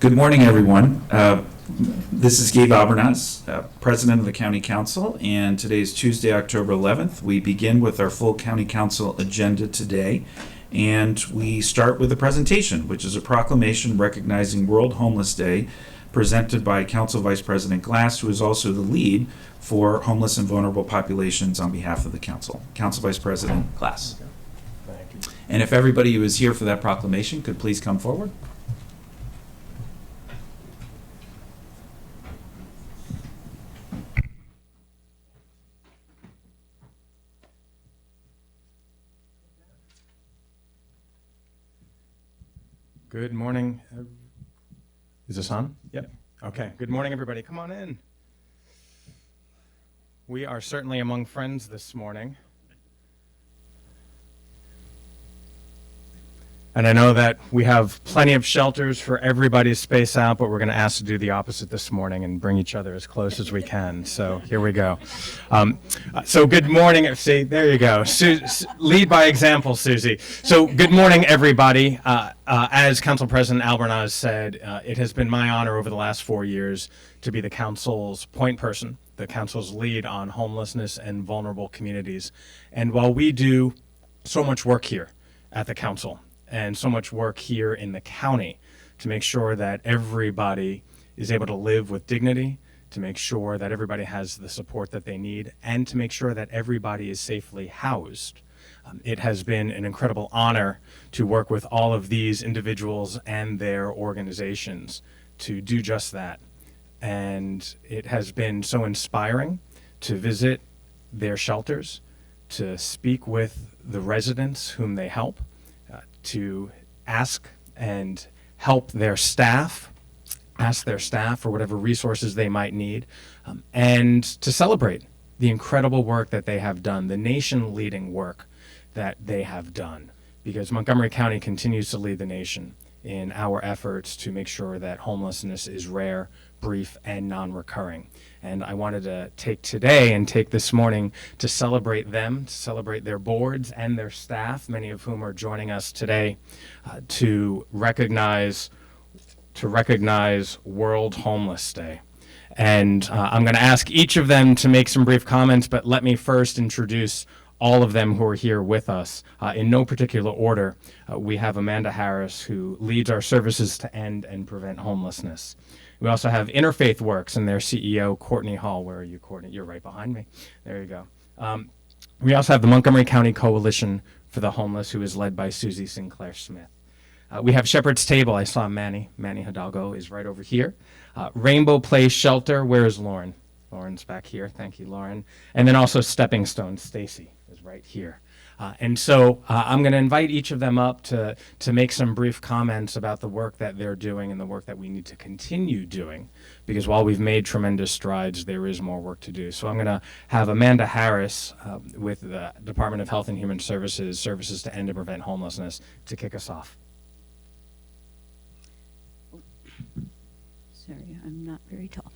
Good morning, everyone. This is Gabe Albernaz, President of the County Council, and today is Tuesday, October 11th. We begin with our full County Council agenda today, and we start with a presentation, which is a proclamation recognizing World Homeless Day, presented by Council Vice President Glass, who is also the lead for homeless and vulnerable populations on behalf of the Council. Council Vice President Glass. Thank you. And if everybody who is here for that proclamation could please come forward. Good morning. Is this on? Yep. Okay. Good morning, everybody. Come on in. We are certainly among friends this morning. And I know that we have plenty of shelters for everybody to space out, but we're going to ask to do the opposite this morning and bring each other as close as we can. So here we go. So good morning. See, there you go. Lead by example, Susie. So good morning, everybody. As Council President Albernaz said, it has been my honor over the last 4 years to be the Council's point person, the Council's lead on homelessness and vulnerable communities. And while we do so much work here at the Council, and so much work here in the county to make sure that everybody is able to live with dignity, to make sure that everybody has the support that they need, and to make sure that everybody is safely housed. It has been an incredible honor to work with all of these individuals and their organizations to do just that. And it has been so inspiring to visit their shelters, to speak with the residents whom they help, to ask and help their staff, ask their staff for whatever resources they might need, and to celebrate the incredible work that they have done, the nation-leading work that they have done, because Montgomery County continues to lead the nation in our efforts to make sure that homelessness is rare, brief, and non-recurring. And I wanted to take this morning to celebrate them, to celebrate their boards and their staff, many of whom are joining us today, to recognize World Homeless Day. And I'm going to ask each of them to make some brief comments, but let me first introduce all of them who are here with us. In no particular order, we have Amanda Harris, who leads our services to end and prevent homelessness. We also have Interfaith Works and their CEO, Courtney Hall. Where are you, Courtney? You're right behind me. There you go. We also have the Montgomery County Coalition for the Homeless, who is led by Susie Sinclair Smith. We have Shepherd's Table. I saw Manny Hidalgo is right over here. Rainbow Place Shelter. Where is Lauren? Lauren's back here. Thank you, Lauren. And then also Stepping Stone. Stacy is right here. And so I'm going to invite each of them up to make some brief comments about the work that they're doing and the work that we need to continue doing, because while we've made tremendous strides, there is more work to do. So I'm going to have Amanda Harris with the Department of Health and Human Services, Services to End and Prevent Homelessness, to kick us off. Sorry, I'm not very tall.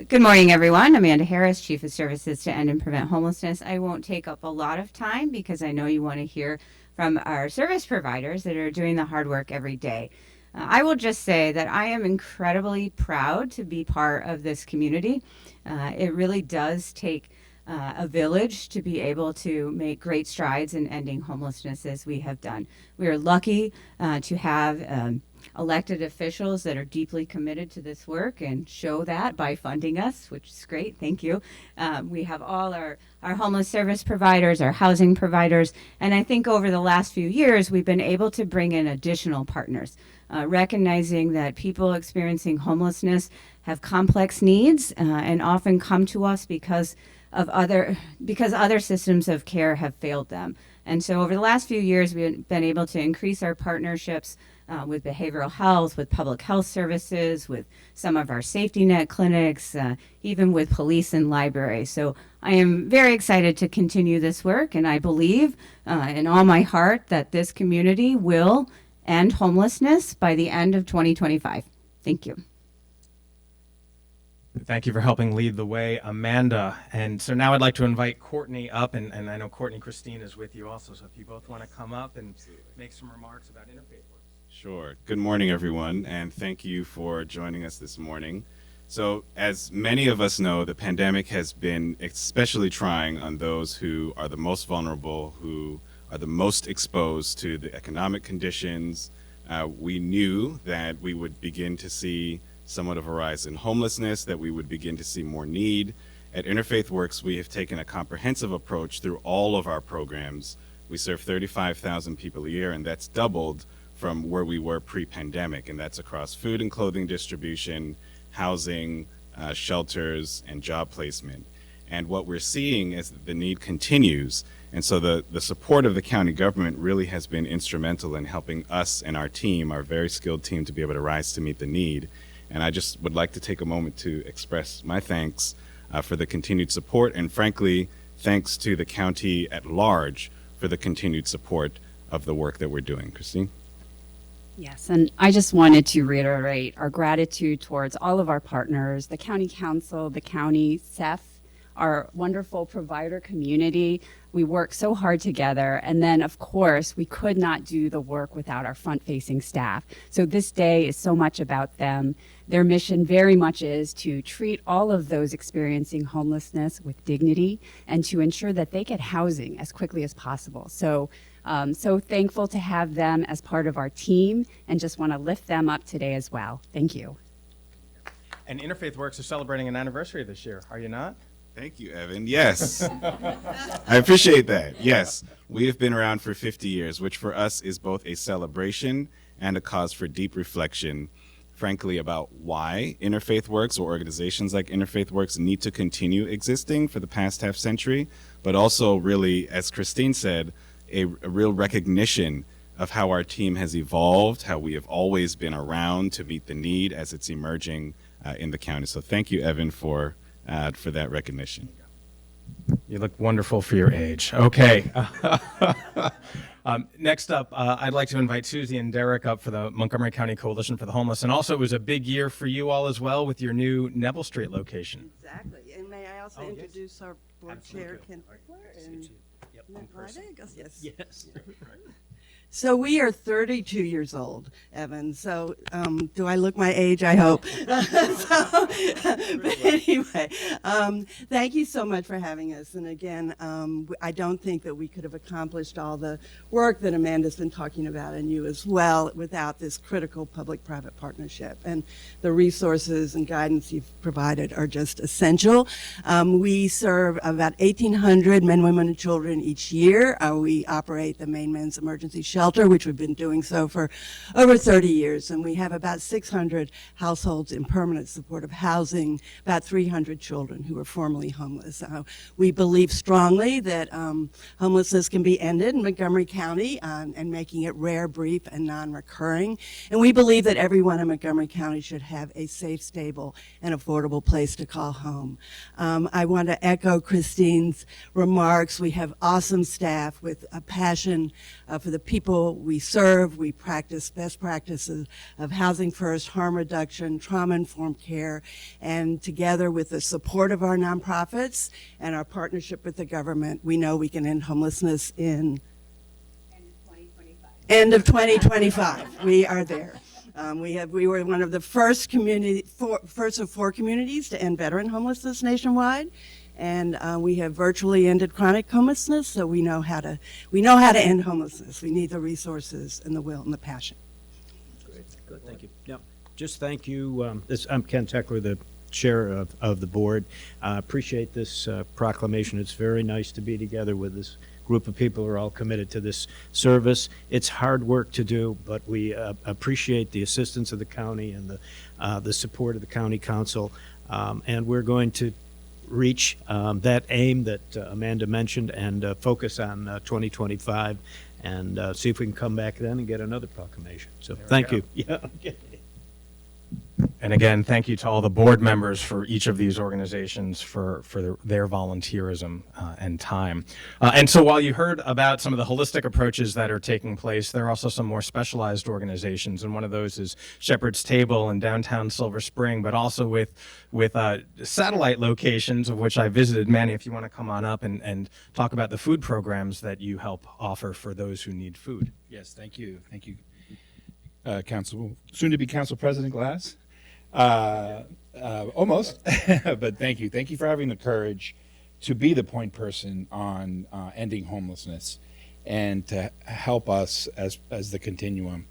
Good morning, everyone. Amanda Harris, Chief of Services to End and Prevent Homelessness. I won't take up a lot of time because I know you want to hear from our service providers that are doing the hard work every day. I will just say that I am incredibly proud to be part of this community. It really does take a village to be able to make great strides in ending homelessness as we have done. We are lucky to have elected officials that are deeply committed to this work and show that by funding us, which is great. Thank you. We have all our homeless service providers, our housing providers, and I think over the last few years, we've been able to bring in additional partners, recognizing that people experiencing homelessness have complex needs and often come to us because other systems of care have failed them. And so over the last few years, we've been able to increase our partnerships with behavioral health, with public health services, with some of our safety net clinics, even with police and libraries. So I am very excited to continue this work, and I believe in all my heart that this community will end homelessness by the end of 2025. Thank you. Thank you for helping lead the way, Amanda. And so now I'd like to invite Courtney up, and I know Courtney Christine is with you also, so if you both want to come up and make some remarks about Interfaith Works. Sure. Good morning, everyone, and thank you for joining us this morning. So, as many of us know, the pandemic has been especially trying on those who are the most vulnerable, who are the most exposed to the economic conditions. We knew that we would begin to see somewhat of a rise in homelessness, that we would begin to see more need. At Interfaith Works, we have taken a comprehensive approach through all of our programs. We serve 35,000 people a year, and that's doubled from where we were pre-pandemic, and that's across food and clothing distribution, housing, shelters, and job placement. And what we're seeing is that the need continues, and so the support of the county government really has been instrumental in helping us and our team, our very skilled team, to be able to rise to meet the need. And I just would like to take a moment to express my thanks for the continued support, and frankly, thanks to the county at large for the continued support of the work that we're doing. Christine? Yes, and I just wanted to reiterate our gratitude towards all of our partners, the County Council, the County, CEF, our wonderful provider community. We work so hard together. And then, of course, we could not do the work without our front-facing staff. So this day is so much about them. Their mission very much is to treat all of those experiencing homelessness with dignity and to ensure that they get housing as quickly as possible. So thankful to have them as part of our team and just want to lift them up today as well. Thank you. And Interfaith Works is celebrating an anniversary this year, are you not? Thank you, Evan. Yes. I appreciate that. Yes. We have been around for 50 years, which for us is both a celebration and a cause for deep reflection, frankly, about why Interfaith Works or organizations like Interfaith Works need to continue existing for the past half century, but also really, as Christine said, a real recognition of how our team has evolved, how we have always been around to meet the need as it's emerging in the county. So thank you, Evan, for that recognition. You look wonderful for your age. Okay. Next up, I'd like to invite Susie and Derek up for the Montgomery County Coalition for the Homeless. And also, it was a big year for you all as well with your new Neville Street location. Exactly. And may I also introduce our board chair, Ken Butler, and Matt Rydig? Yes. Yes. So we are 32 years old, Evan. So do I look my age? I hope. But anyway, thank you so much for having us. And again, I don't think that we could have accomplished all the work that Amanda's been talking about, and you as well, without this critical public-private partnership. And the resources and guidance you've provided are just essential. We serve about 1,800 men, women, and children each year. We operate the Maine Men's Emergency Shelter, which we've been doing so for over 30 years. And we have about 600 households in permanent supportive housing, about 300 children who are formerly homeless. We believe strongly that homelessness can be ended in Montgomery County and making it rare, brief, and non-recurring. And we believe that everyone in Montgomery County should have a safe, stable, and affordable place to call home. I want to echo Christine's remarks. We have awesome staff with a passion for the people we serve. We practice best practices of housing first, harm reduction, trauma-informed care, and together with the support of our nonprofits and our partnership with the government, we know we can end homelessness in end of 2025. We are there. We were one of the first of four communities to end veteran homelessness nationwide. And we have virtually ended chronic homelessness, so we know how to end homelessness. We need the resources and the will and the passion. Great. Good. Thank you. Yeah. Just thank you. I'm Ken Teckler, the chair of the board. Appreciate this proclamation. It's very nice to be together with this group of people who are all committed to this service. It's hard work to do, but we appreciate the assistance of the county and the support of the county council. And we're going to reach that aim that Amanda mentioned and focus on 2025 and see if we can come back then and get another proclamation. So thank you. Yeah. Okay. And again, thank you to all the board members for each of these organizations for their volunteerism and time. And so while you heard about some of the holistic approaches that are taking place, there are also some more specialized organizations. And one of those is Shepherd's Table in downtown Silver Spring, but also with satellite locations of which I visited. Manny, if you want to come on up and talk about the food programs that you help offer for those who need food. Yes, thank you. Thank you. soon-to-be Council President Glass. Almost, but thank you. Thank you for having the courage to be the point person on ending homelessness and to help us as the continuum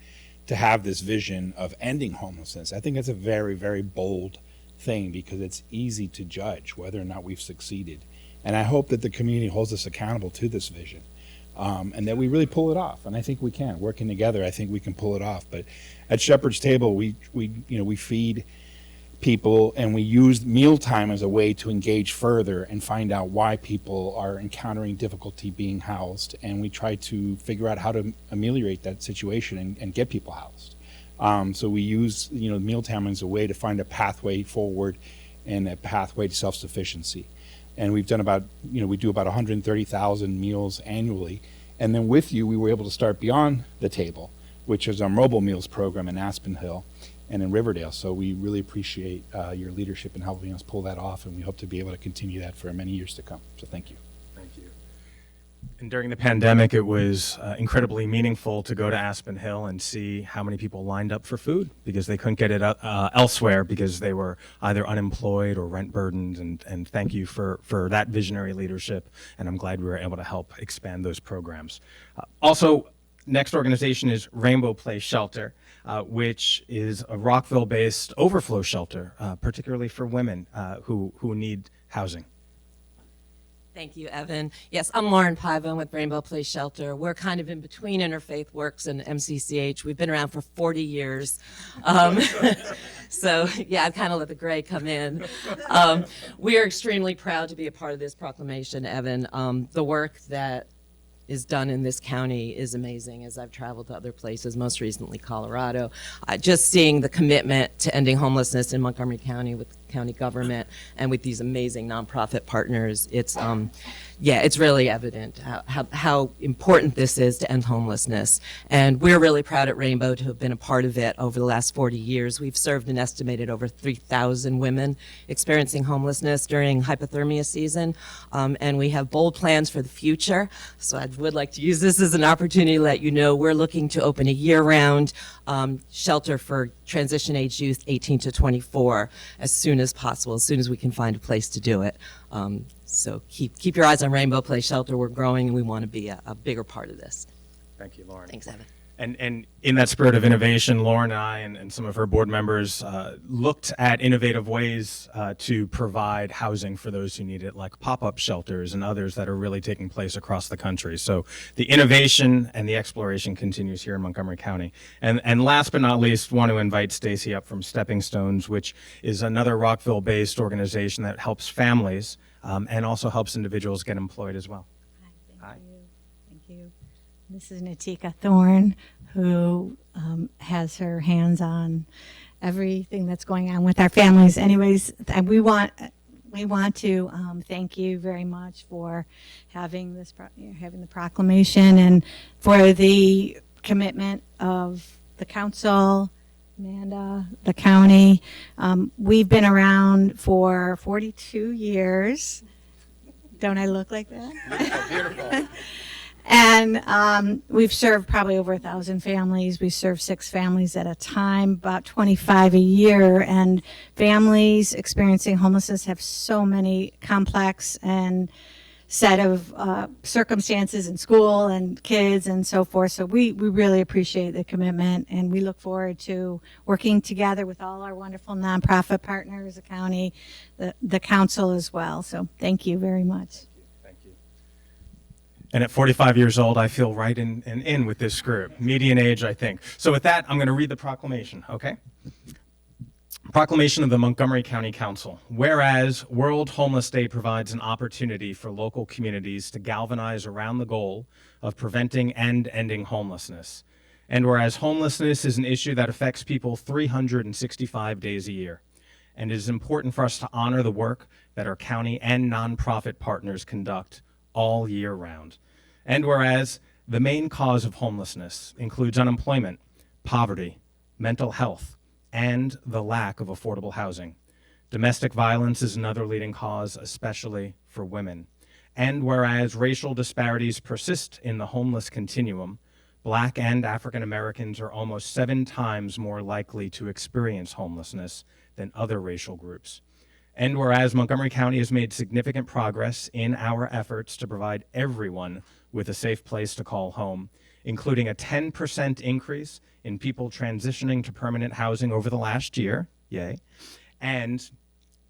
to have this vision of ending homelessness. I think that's a very, very bold thing because it's easy to judge whether or not we've succeeded. And I hope that the community holds us accountable to this vision. And that we really pull it off, and I think we can. Working together, I think we can pull it off. But at Shepherd's Table, we feed people, and we use mealtime as a way to engage further and find out why people are encountering difficulty being housed, and we try to figure out how to ameliorate that situation and get people housed. So we use mealtime as a way to find a pathway forward and a pathway to self-sufficiency. And we've done we do about 130,000 meals annually. And then with you, we were able to start Beyond the Table, which is our mobile meals program in Aspen Hill and in Riverdale. So we really appreciate your leadership in helping us pull that off, and we hope to be able to continue that for many years to come. So thank you. Thank you. And during the pandemic, it was incredibly meaningful to go to Aspen Hill and see how many people lined up for food because they couldn't get it elsewhere because they were either unemployed or rent burdened. And thank you for that visionary leadership. And I'm glad we were able to help expand those programs. Also, next organization is Rainbow Place Shelter, which is a Rockville-based overflow shelter, particularly for women who need housing. Thank you, Evan. Yes, I'm Lauren Piva with Rainbow Place Shelter. We're kind of in between Interfaith Works and MCCH. We've been around for 40 years. So, yeah, I kind of let the gray come in. We are extremely proud to be a part of this proclamation, Evan. The work that is done in this county is amazing as I've traveled to other places, most recently Colorado. Just seeing the commitment to ending homelessness in Montgomery County with county government and with these amazing nonprofit partners, it's really evident how important this is to end homelessness. And we're really proud at Rainbow to have been a part of it over the last 40 years. We've served an estimated over 3,000 women experiencing homelessness during hypothermia season. And we have bold plans for the future. So I would like to use this as an opportunity to let you know we're looking to open a year-round shelter for transition-age youth 18 to 24 as soon as possible, as soon as we can find a place to do it. So keep your eyes on Rainbow Place Shelter. We're growing, and we want to be a bigger part of this. Thank you, Lauren. Thanks, Evan. And in that spirit of innovation, Lauren and I and some of her board members looked at innovative ways to provide housing for those who need it, like pop-up shelters and others that are really taking place across the country. So the innovation and the exploration continues here in Montgomery County. And last but not least, want to invite Stacy up from Stepping Stones, which is another Rockville-based organization that helps families and also helps individuals get employed as well. Hi, thank you. This is Natika Thorne, who has her hands on everything that's going on with our families. Anyways, we want to thank you very much for having the proclamation and for the commitment of the council, Amanda, the county. We've been around for 42 years. Don't I look like that? Beautiful. And we've served probably over 1,000 families. We serve 6 families at a time, about 25 a year. And families experiencing homelessness have so many complex and set of circumstances in school and kids and so forth. So we really appreciate the commitment, and we look forward to working together with all our wonderful nonprofit partners, the county, the council as well. So thank you very much. And at 45 years old, I feel right in with this group. Median age, I think. So with that, I'm going to read the proclamation, okay? Proclamation of the Montgomery County Council. Whereas World Homeless Day provides an opportunity for local communities to galvanize around the goal of preventing and ending homelessness. And whereas homelessness is an issue that affects people 365 days a year. And it is important for us to honor the work that our county and nonprofit partners conduct all year round. And whereas the main cause of homelessness includes unemployment, poverty, mental health, and the lack of affordable housing. Domestic violence is another leading cause, especially for women. And whereas racial disparities persist in the homeless continuum, Black and African Americans are almost 7 times more likely to experience homelessness than other racial groups. And whereas Montgomery County has made significant progress in our efforts to provide everyone with a safe place to call home, including a 10% increase in people transitioning to permanent housing over the last year, yay, and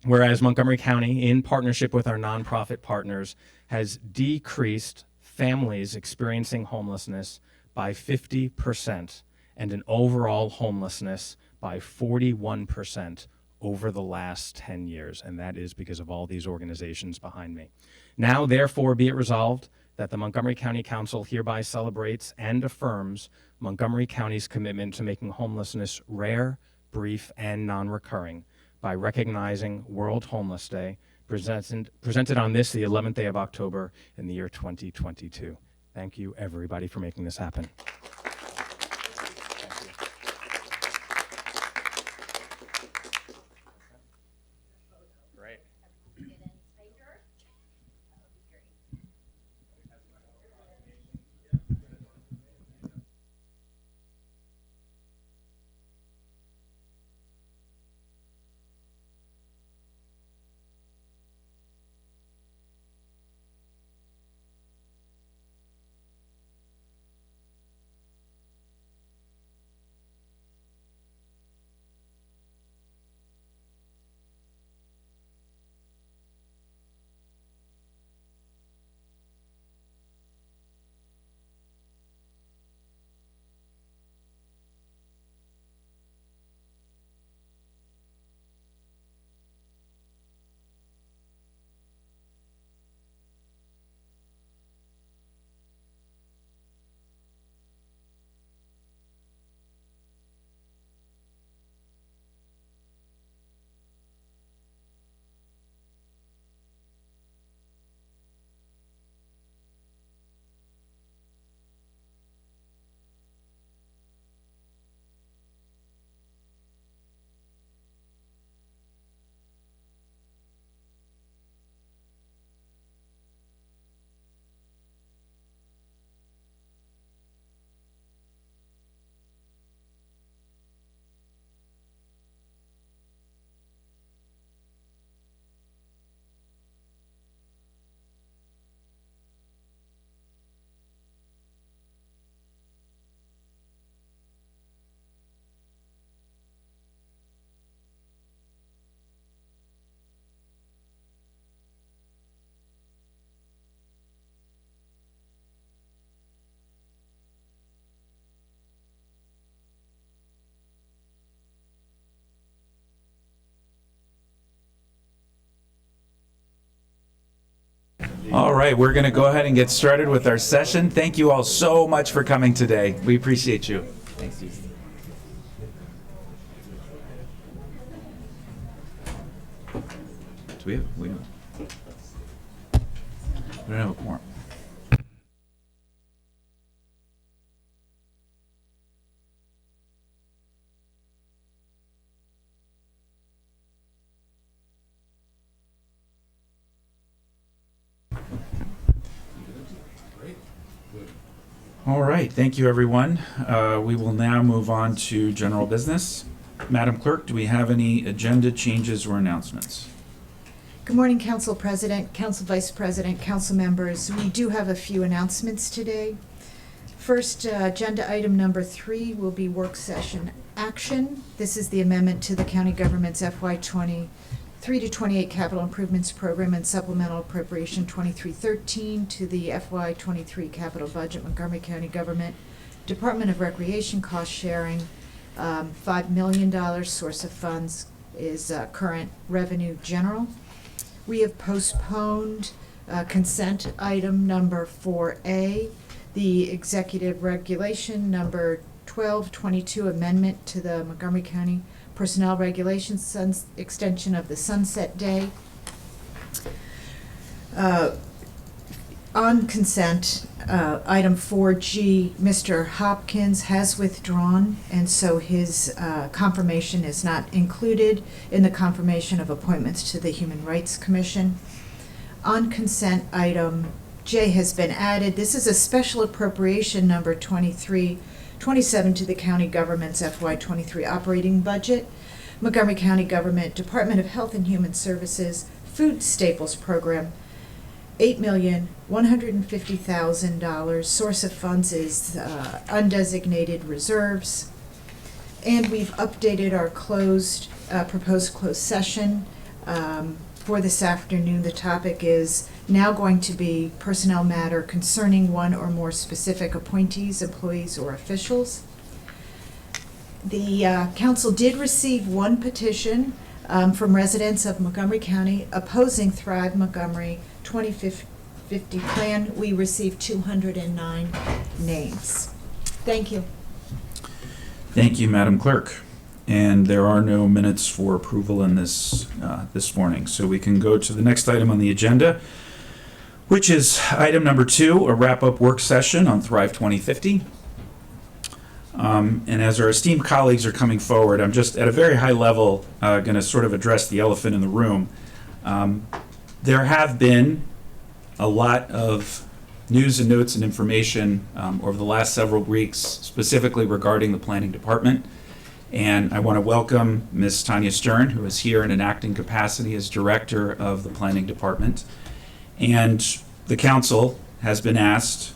whereas Montgomery County, in partnership with our nonprofit partners, has decreased families experiencing homelessness by 50% and an overall homelessness by 41% over the last 10 years. And that is because of all these organizations behind me. Now, therefore, be it resolved that the Montgomery County Council hereby celebrates and affirms Montgomery County's commitment to making homelessness rare, brief, and non-recurring by recognizing World Homeless Day, presented on this, the 11th day of October in the year 2022. Thank you, everybody, for making this happen. Great. All right, we're going to go ahead and get started with our session. Thank you all so much for coming today. We appreciate you. Thanks, Susan. Do we don't have a quorum. All right, thank you, everyone. We will now move on to general business. Madam Clerk, do we have any agenda changes or announcements? Good morning, Council President, Council Vice President, Council members. We do have a few announcements today. First, agenda item number 3 will be work session action. This is the amendment to the county government's FY 23 to 28 capital improvements program and supplemental appropriation 2313 to the FY 23 capital budget. Montgomery County Government Department of Recreation cost sharing, $5 million. Source of funds is current revenue general. We have postponed consent item number 4A, the executive regulation number 1222, amendment to the Montgomery County Personnel Regulations, extension of the sunset day. On consent, item 4G, Mr. Hopkins has withdrawn, and so his confirmation is not included in the confirmation of appointments to the Human Rights Commission. On consent, item J has been added. This is a special appropriation number 2327 to the county government's FY23 operating budget. Montgomery County Government Department of Health and Human Services Food Staples Program, $8,150,000. Source of funds is undesignated reserves. And we've updated our proposed closed session for this afternoon. The topic is now going to be personnel matter concerning one or more specific appointees, employees, or officials. The council did receive one petition from residents of Montgomery County opposing Thrive Montgomery 2050 plan. We received 209 names. Thank you. Thank you, Madam Clerk. And there are no minutes for approval in this morning. So we can go to the next item on the agenda, which is item number 2, a wrap-up work session on Thrive 2050. And as our esteemed colleagues are coming forward, I'm just at a very high level going to sort of address the elephant in the room. There have been a lot of news and notes and information over the last several weeks, specifically regarding the planning department. And I want to welcome Ms. Tanya Stern, who is here in an acting capacity as director of the planning department. And the council has been asked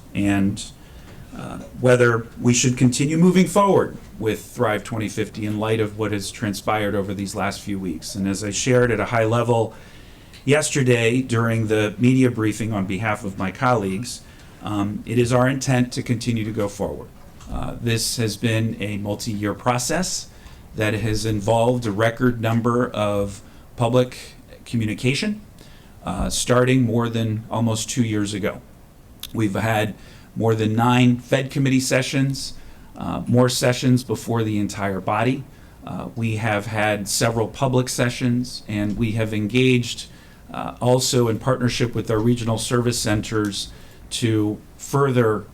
whether we should continue moving forward with Thrive 2050 in light of what has transpired over these last few weeks. And as I shared at a high level yesterday during the media briefing on behalf of my colleagues, it is our intent to continue to go forward. This has been a multi-year process that has involved a record number of public communication, starting more than almost 2 years ago. We've had more than 9 Fed committee sessions, more sessions before the entire body. We have had several public sessions, and we have engaged also in partnership with our regional service centers to further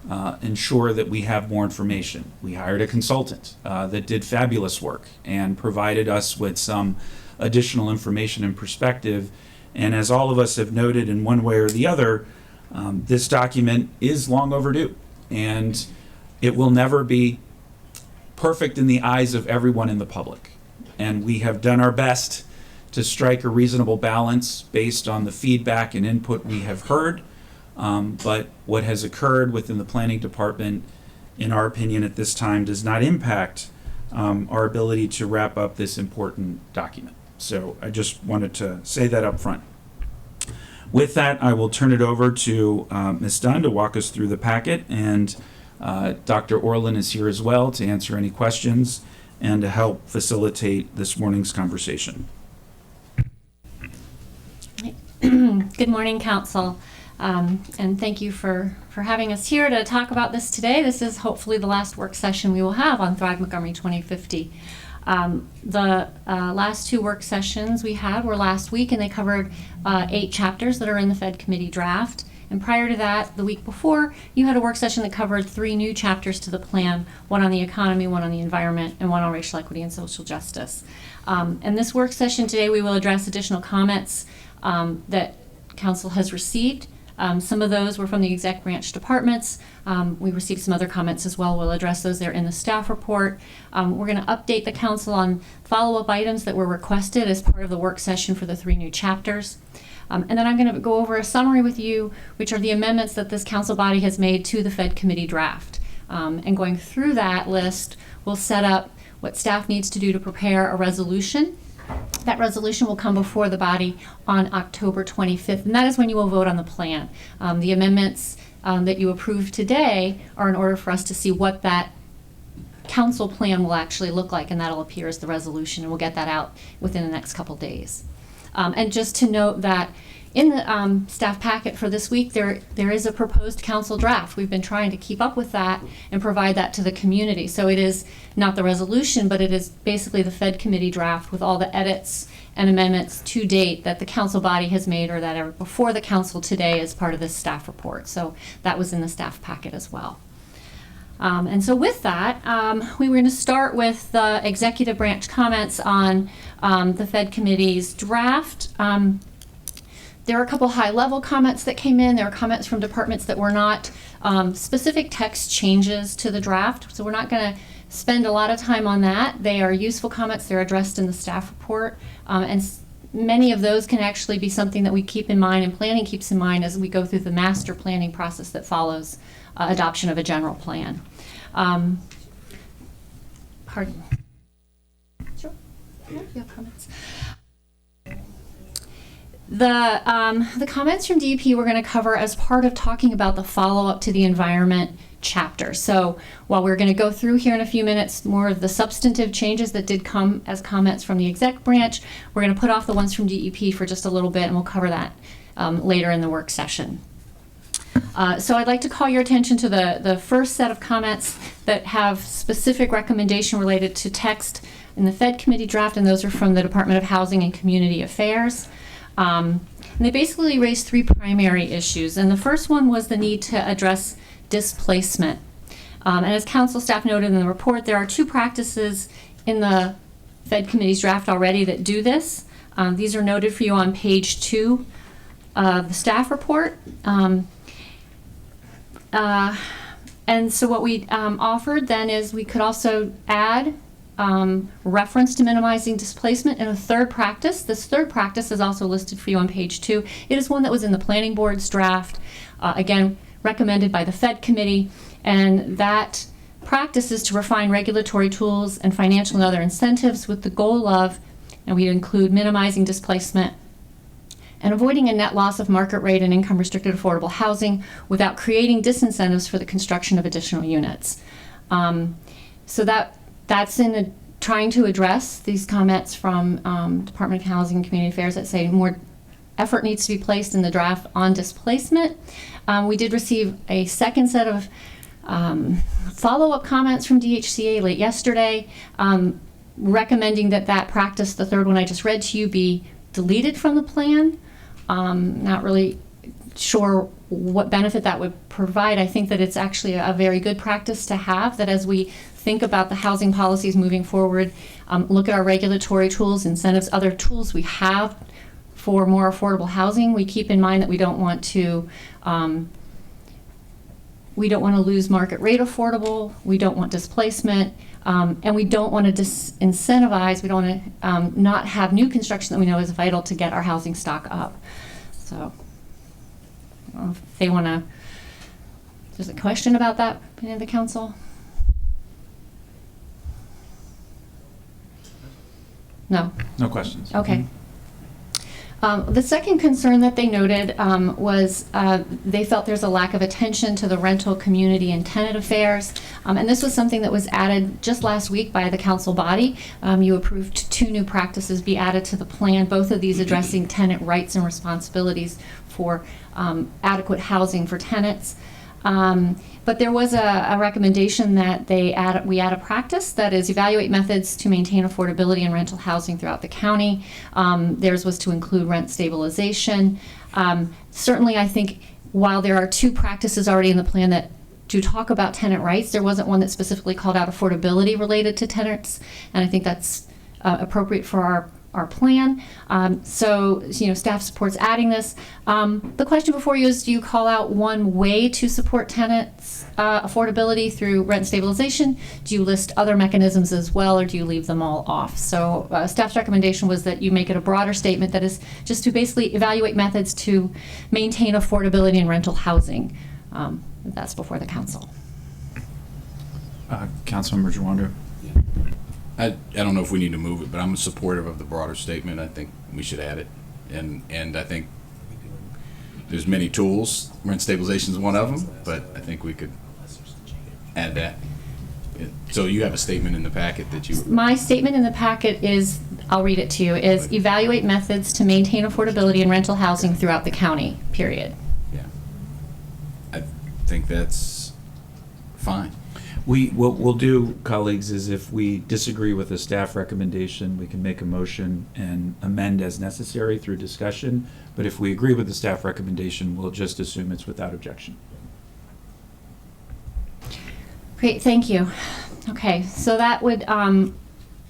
ensure that we have more information. We hired a consultant that did fabulous work and provided us with some additional information and perspective. And as all of us have noted in one way or the other, this document is long overdue, and it will never be perfect in the eyes of everyone in the public. And we have done our best to strike a reasonable balance based on the feedback and input we have heard. But what has occurred within the planning department, in our opinion at this time, does not impact our ability to wrap up this important document. So I just wanted to say that up front. With that, I will turn it over to Ms. Dunn to walk us through the packet, and Dr. Orlin is here as well to answer any questions and to help facilitate this morning's conversation. Good morning, Council, and thank you for having us here to talk about this today. This is hopefully the last work session we will have on Thrive Montgomery 2050. The last 2 work sessions we had were last week, and they covered 8 chapters that are in the Fed committee draft. And prior to that, the week before, you had a work session that covered 3 new chapters to the plan, one on the economy, one on the environment, and one on racial equity and social justice. In this work session today, we will address additional comments that Council has received. Some of those were from the exec branch departments. We received some other comments as well. We'll address those there in the staff report. We're going to update the Council on follow-up items that were requested as part of the work session for the 3 new chapters. And then I'm going to go over a summary with you, which are the amendments that this Council body has made to the Fed committee draft. And going through that list, we'll set up what staff needs to do to prepare a resolution. That resolution will come before the body on October 25th, and that is when you will vote on the plan. The amendments that you approve today are in order for us to see what that council plan will actually look like, and that'll appear as the resolution, and we'll get that out within the next couple days. And just to note that in the staff packet for this week, there is a proposed council draft. We've been trying to keep up with that and provide that to the community. So it is not the resolution, but it is basically the Fed committee draft with all the edits and amendments to date that the council body has made or that are before the council today as part of this staff report. So that was in the staff packet as well. And so with that, we were going to start with the executive branch comments on the Fed committee's draft. There are a couple high-level comments that came in. There are comments from departments that were not specific text changes to the draft, so we're not going to spend a lot of time on that. They are useful comments. They're addressed in the staff report, many of those can actually be something that we keep in mind and planning keeps in mind as we go through the master planning process that follows adoption of a general plan. Pardon. Sure. Yeah, you have comments. The comments from DEP we're going to cover as part of talking about the follow-up to the environment chapter. So while we're going to go through here in a few minutes more of the substantive changes that did come as comments from the exec branch, we're going to put off the ones from DEP for just a little bit, and we'll cover that later in the work session. So I'd like to call your attention to the first set of comments that have specific recommendation related to text in the Fed committee draft, and those are from the Department of Housing and Community Affairs. And they basically raised three primary issues, and the first one was the need to address displacement. And as council staff noted in the report, there are two practices in the Fed committee's draft already that do this. These are noted for you on page 2 of the staff report. And so what we offered then is we could also add reference to minimizing displacement in a third practice. This third practice is also listed for you on page 2. It is one that was in the planning board's draft, again, recommended by the Fed committee, and that practice is to refine regulatory tools and financial and other incentives with the goal of, and we include minimizing displacement and avoiding a net loss of market rate and income restricted affordable housing without creating disincentives for the construction of additional units. So that's in trying to address these comments from Department of Housing and Community Affairs that say more effort needs to be placed in the draft on displacement. We did receive a second set of follow-up comments from DHCA late yesterday, recommending that practice, the third one I just read to you, be deleted from the plan. Not really sure what benefit that would provide. I think that it's actually a very good practice to have, that as we think about the housing policies moving forward, look at our regulatory tools, incentives, other tools we have for more affordable housing. We keep in mind that we don't want to lose market rate affordable, we don't want displacement, and we don't want to disincentivize, we don't want to not have new construction that we know is vital to get our housing stock up. So if they want to, there's a question about that in the council? No? No questions. Okay. The second concern that they noted was they felt there's a lack of attention to the rental community and tenant affairs. And this was something that was added just last week by the council body. You approved 2 new practices be added to the plan, both of these addressing tenant rights and responsibilities for adequate housing for tenants. But there was a recommendation that we add a practice that is evaluate methods to maintain affordability in rental housing throughout the county. Theirs was to include rent stabilization. Certainly, I think while there are 2 practices already in the plan that do talk about tenant rights, there wasn't one that specifically called out affordability related to tenants, and I think that's appropriate for our plan. So, staff supports adding this. The question before you is, do you call out one way to support tenants' affordability through rent stabilization? Do you list other mechanisms as well, or do you leave them all off? So staff's recommendation was that you make it a broader statement that is just to basically evaluate methods to maintain affordability in rental housing. That's before the council. Councilmember Jawando. I don't know if we need to move it, but I'm supportive of the broader statement. I think we should add it. And I think there's many tools. Rent stabilization is one of them, but I think we could add that. So you have a statement in the packet that you... My statement in the packet is, I'll read it to you, is evaluate methods to maintain affordability in rental housing throughout the county, period. Yeah. I think that's fine. What we'll do, colleagues, is if we disagree with the staff recommendation, we can make a motion and amend as necessary through discussion. But if we agree with the staff recommendation, we'll just assume it's without objection. Great, thank you. Okay, so that would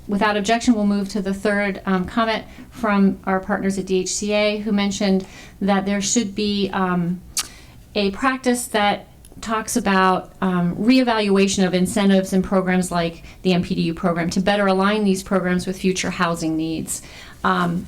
Without objection, we'll move to the third comment from our partners at DHCA, who mentioned that there should be a practice that talks about reevaluation of incentives and programs like the MPDU program to better align these programs with future housing needs. And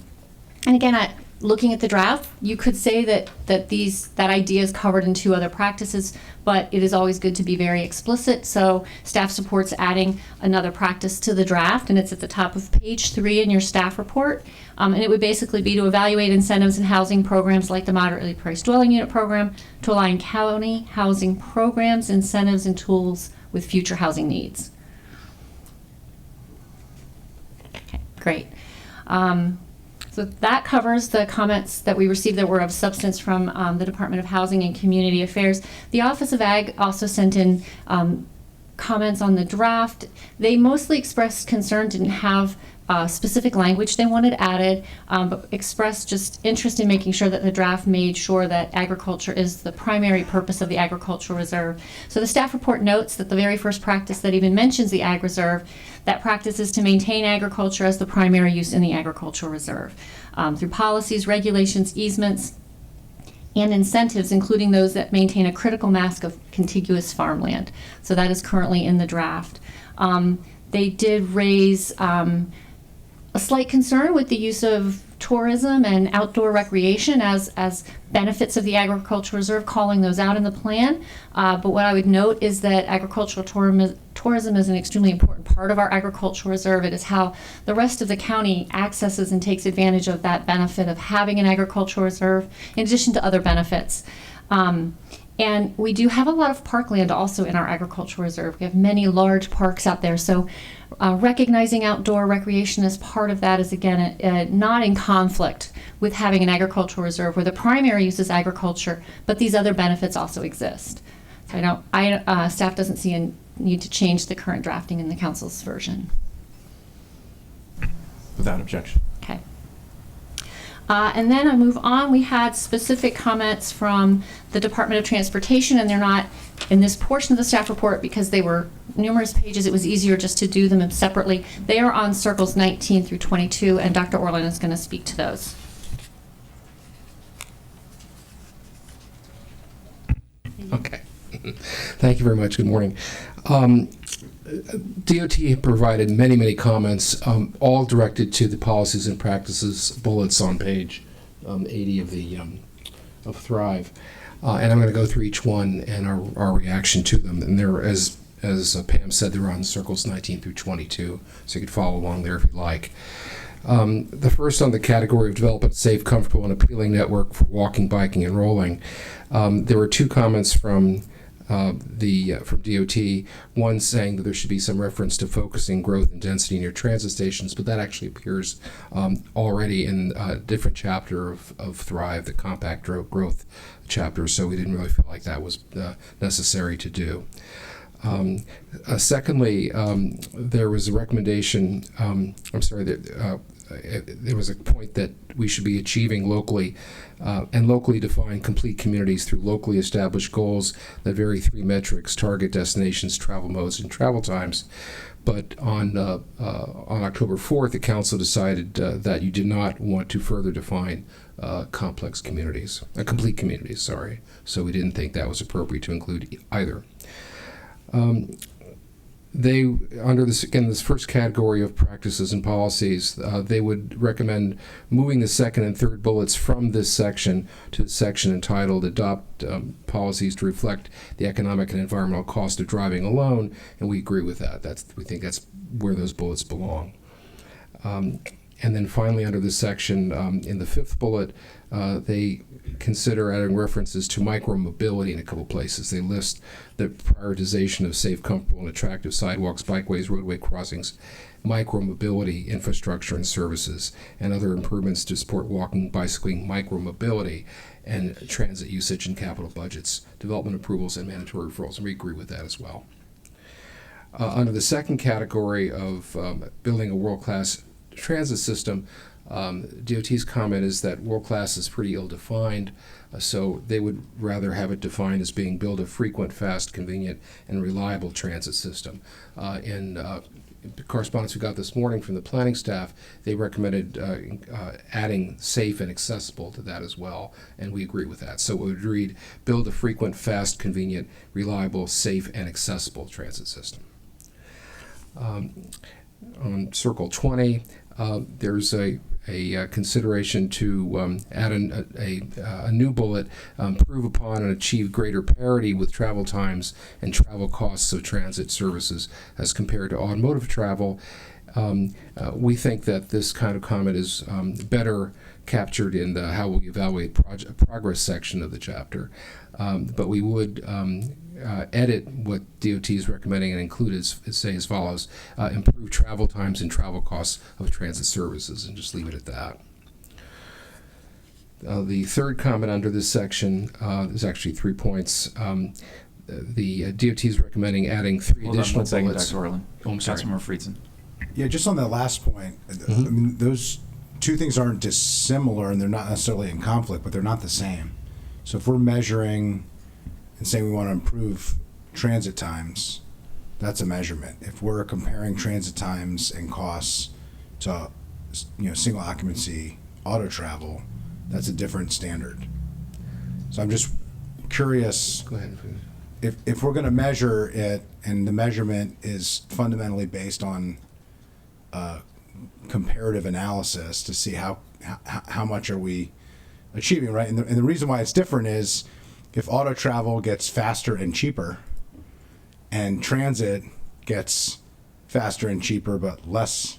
again, looking at the draft, you could say that that idea is covered in 2 other practices, but it is always good to be very explicit. So staff supports adding another practice to the draft, and it's at the top of page 3 in your staff report. And it would basically be to evaluate incentives in housing programs like the moderately priced dwelling unit program to align county housing programs, incentives, and tools with future housing needs. Okay, great. So that covers the comments that we received that were of substance from the Department of Housing and Community Affairs. The Office of Ag also sent in comments on the draft. They mostly expressed concern, didn't have specific language they wanted added, but expressed just interest in making sure that the draft made sure that agriculture is the primary purpose of the agricultural reserve. So the staff report notes that the very first practice that even mentions the ag reserve, that practice is to maintain agriculture as the primary use in the agricultural reserve through policies, regulations, easements, and incentives, including those that maintain a critical mass of contiguous farmland. So that is currently in the draft. They did raise a slight concern with the use of tourism and outdoor recreation as benefits of the agricultural reserve, calling those out in the plan. But what I would note is that agricultural tourism is an extremely important part of our agricultural reserve. It is how the rest of the county accesses and takes advantage of that benefit of having an agricultural reserve, in addition to other benefits. And we do have a lot of parkland also in our agricultural reserve. We have many large parks out there. So recognizing outdoor recreation as part of that is, again, not in conflict with having an agricultural reserve where the primary use is agriculture, but these other benefits also exist. So staff doesn't see a need to change the current drafting in the council's version. Without objection. Okay. And then I move on. We had specific comments from the Department of Transportation, and they're not in this portion of the staff report because they were numerous pages. It was easier just to do them separately. They are on circles 19 through 22, and Dr. Orland is going to speak to those. Okay. Thank you very much. Good morning. DOT provided many comments, all directed to the policies and practices bullets on page 80 of the of Thrive, and I'm going to go through each one and our reaction to them. And they're, as Pam said, they're on circles 19 through 22, so you could follow along there if you'd like. The first on the category of develop a safe, comfortable, and appealing network for walking, biking, and rolling. There were 2 comments from DOT, one saying that there should be some reference to focusing growth and density near transit stations, but that actually appears already in a different chapter of Thrive, the compact growth chapter, so we didn't really feel like that was necessary to do. Secondly, there was a recommendation, there was a point that we should be achieving locally and locally defined complete communities through locally established goals that vary 3 metrics: target destinations, travel modes, and travel times. But on October 4th, the council decided that you did not want to further define complete communities, sorry. So we didn't think that was appropriate to include either. They, under this first category of practices and policies, they would recommend moving the second and third bullets from this section to the section entitled Adopt Policies to Reflect the Economic and Environmental Cost of Driving Alone, and we agree with that. We think that's where those bullets belong. And then finally, under this section, in the 5th bullet, they consider adding references to micromobility in a couple places. They list the prioritization of safe, comfortable, and attractive sidewalks, bikeways, roadway crossings, micromobility infrastructure and services, and other improvements to support walking, bicycling, micromobility, and transit usage and capital budgets, development approvals, and mandatory referrals. And we agree with that as well. Under the second category of building a world-class transit system, DOT's comment is that world-class is pretty ill-defined, so they would rather have it defined as being build a frequent, fast, convenient, and reliable transit system. correspondence we got this morning from the planning staff, they recommended adding safe and accessible to that as well, and we agree with that. So it would read, build a frequent, fast, convenient, reliable, safe, and accessible transit system. On Circle 20, there's a consideration to add a new bullet, improve upon and achieve greater parity with travel times and travel costs of transit services as compared to automotive travel. We think that this kind of comment is better captured in the how we evaluate progress section of the chapter. But we would edit what DOT is recommending and include as follows: improve travel times and travel costs of transit services, and just leave it at that. The third comment under this section, there's actually 3 points. The DOT is recommending adding 3 Hold additional on 1 second, bullets. Dr. Orland. Oh, I'm sorry. Councilmember Friedson. Yeah, just on that last point, I mean, those two things aren't dissimilar and they're not necessarily in conflict, but they're not the same. So if we're measuring and saying we want to improve transit times, that's a measurement. If we're comparing transit times and costs to, single occupancy auto travel, that's a different standard. So I'm just curious. Go ahead. If we're going to measure it and the measurement is fundamentally based on comparative analysis to see how much are we achieving, right? And the reason why it's different is if auto travel gets faster and cheaper and transit gets faster and cheaper but less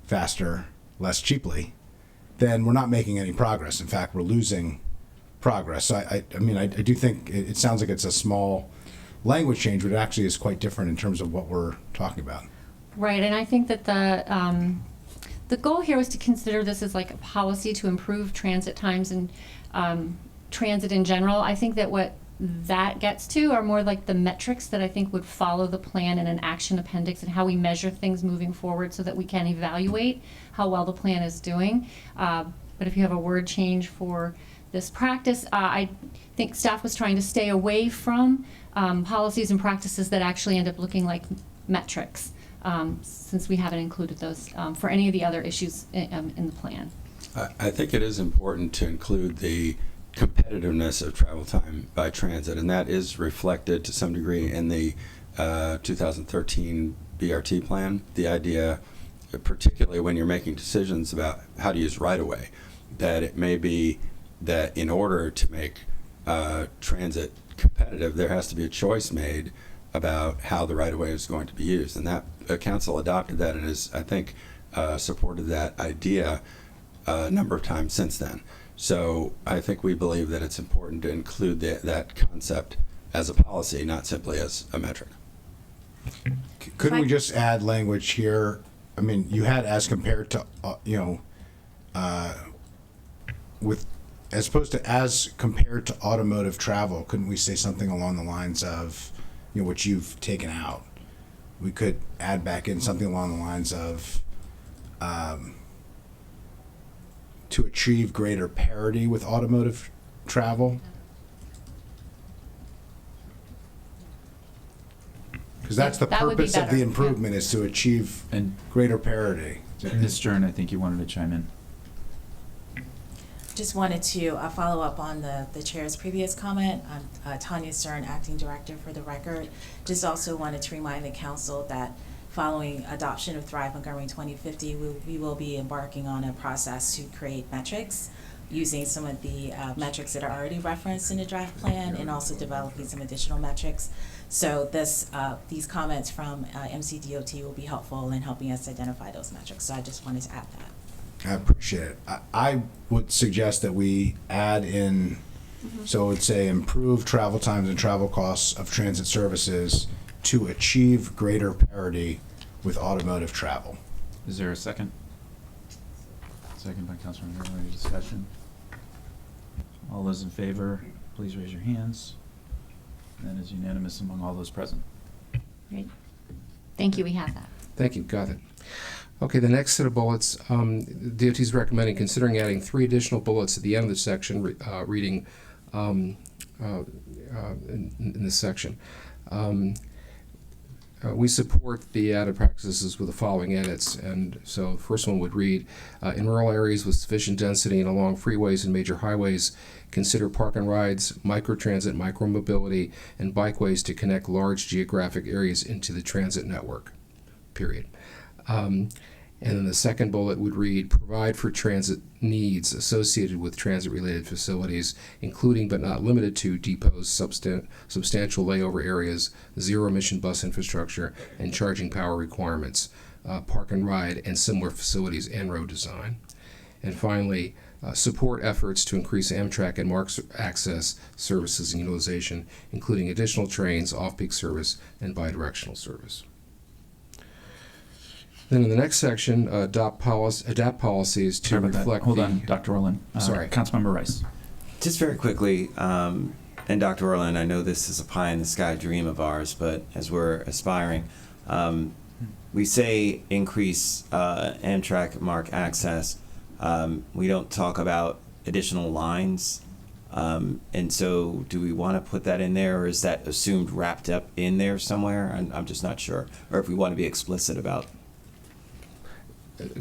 faster, less cheaply, then we're not making any progress. In fact, we're losing progress. So I do think it sounds like it's a small language change, but it actually is quite different in terms of what we're talking about. Right, and I think that the goal here was to consider this as like a policy to improve transit times and transit in general. I think that what that gets to are more like the metrics that I think would follow the plan in an action appendix and how we measure things moving forward so that we can evaluate how well the plan is doing. But if you have a word change for this practice, I think staff was trying to stay away from policies and practices that actually end up looking like metrics, since we haven't included those for any of the other issues in the plan. I think it is important to include the competitiveness of travel time by transit, and that is reflected to some degree in the 2013 BRT plan. The idea, particularly when you're making decisions about how to use right-of-way, that it may be that in order to make transit competitive, there has to be a choice made about how the right-of-way is going to be used. And that council adopted that and has, I think, supported that idea a number of times since then. So I think we believe that it's important to include that concept as a policy, not simply as a metric. Couldn't we just add language here? I mean, you had as compared to, with, as opposed to as compared to automotive travel, couldn't we say something along the lines of, what you've taken out? We could add back in something along the lines of, to achieve greater parity with automotive travel. Because that's the That would be purpose of better, the yeah. improvement is to achieve And greater parity. Ms. Stern, I think you wanted to chime in. Just wanted to follow up on the chair's previous comment. I'm Tanya Stern, acting director for the record. Just also wanted to remind the council that following adoption of Thrive Montgomery 2050, we will be embarking on a process to create metrics using some of the metrics that are already referenced in the draft plan and also developing some additional metrics. So these comments from MCDOT will be helpful in helping us identify those metrics. So I just wanted to add that. I appreciate it. I would suggest that we add in, so it would say improve travel times and travel costs of transit services to achieve greater parity with automotive travel. Is there a second? Second by Councilman Miller. Any discussion? All those in favor, please raise your hands. That is unanimous among all those present. Great. Thank you. We have that. Thank you. Got it. Okay, the next set of bullets, DOT is recommending considering adding 3 additional bullets at the end of the section, reading in this section. We support the added practices with the following edits. And so the first one would read, in rural areas with sufficient density and along freeways and major highways, consider park and rides, microtransit, micromobility, and bikeways to connect large geographic areas into the transit network, period. And then the second bullet would read, provide for transit needs associated with transit-related facilities, including but not limited to depots, substantial layover areas, zero-emission bus infrastructure, and charging power requirements, park and ride, and similar facilities and road design. And finally, support efforts to increase Amtrak and MARC access, services, and utilization, including additional trains, off-peak service, and bidirectional service. Then in the next section, adapt policies to reflect. Hold on, Dr. Orland. Sorry. Councilmember Rice. Just very quickly, and Dr. Orland, I know this is a pie in the sky dream of ours, but as we're aspiring, we say increase Amtrak MARC access. We don't talk about additional lines. And so do we want to put that in there, or is that assumed wrapped up in there somewhere? I'm just not sure. Or if we want to be explicit about.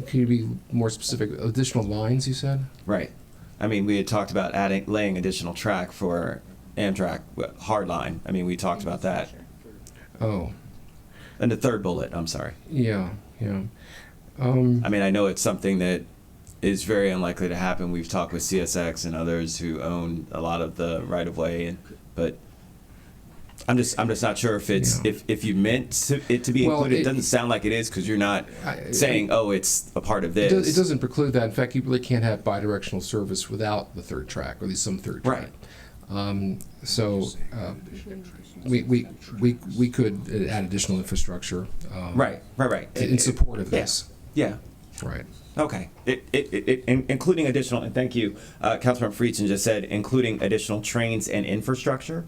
Can you be more specific? Additional lines, you said? Right. I mean, we had talked about laying additional track for Amtrak, hard line. I mean, we talked about that. Oh. And the third bullet, I'm sorry. Yeah. I mean, I know it's something that is very unlikely to happen. We've talked with CSX and others who own a lot of the right-of-way, but I'm just not sure if it's if you meant it to be included. It doesn't sound like it is, because you're not saying, oh, it's a part of this. It doesn't preclude that. In fact, you really can't have bidirectional service without the third track, or at least some third track. Right. We could add additional infrastructure. Right. In support of this. Yeah. Right. Okay. Including additional, and thank you, Councilmember Friedson just said, including additional trains and infrastructure.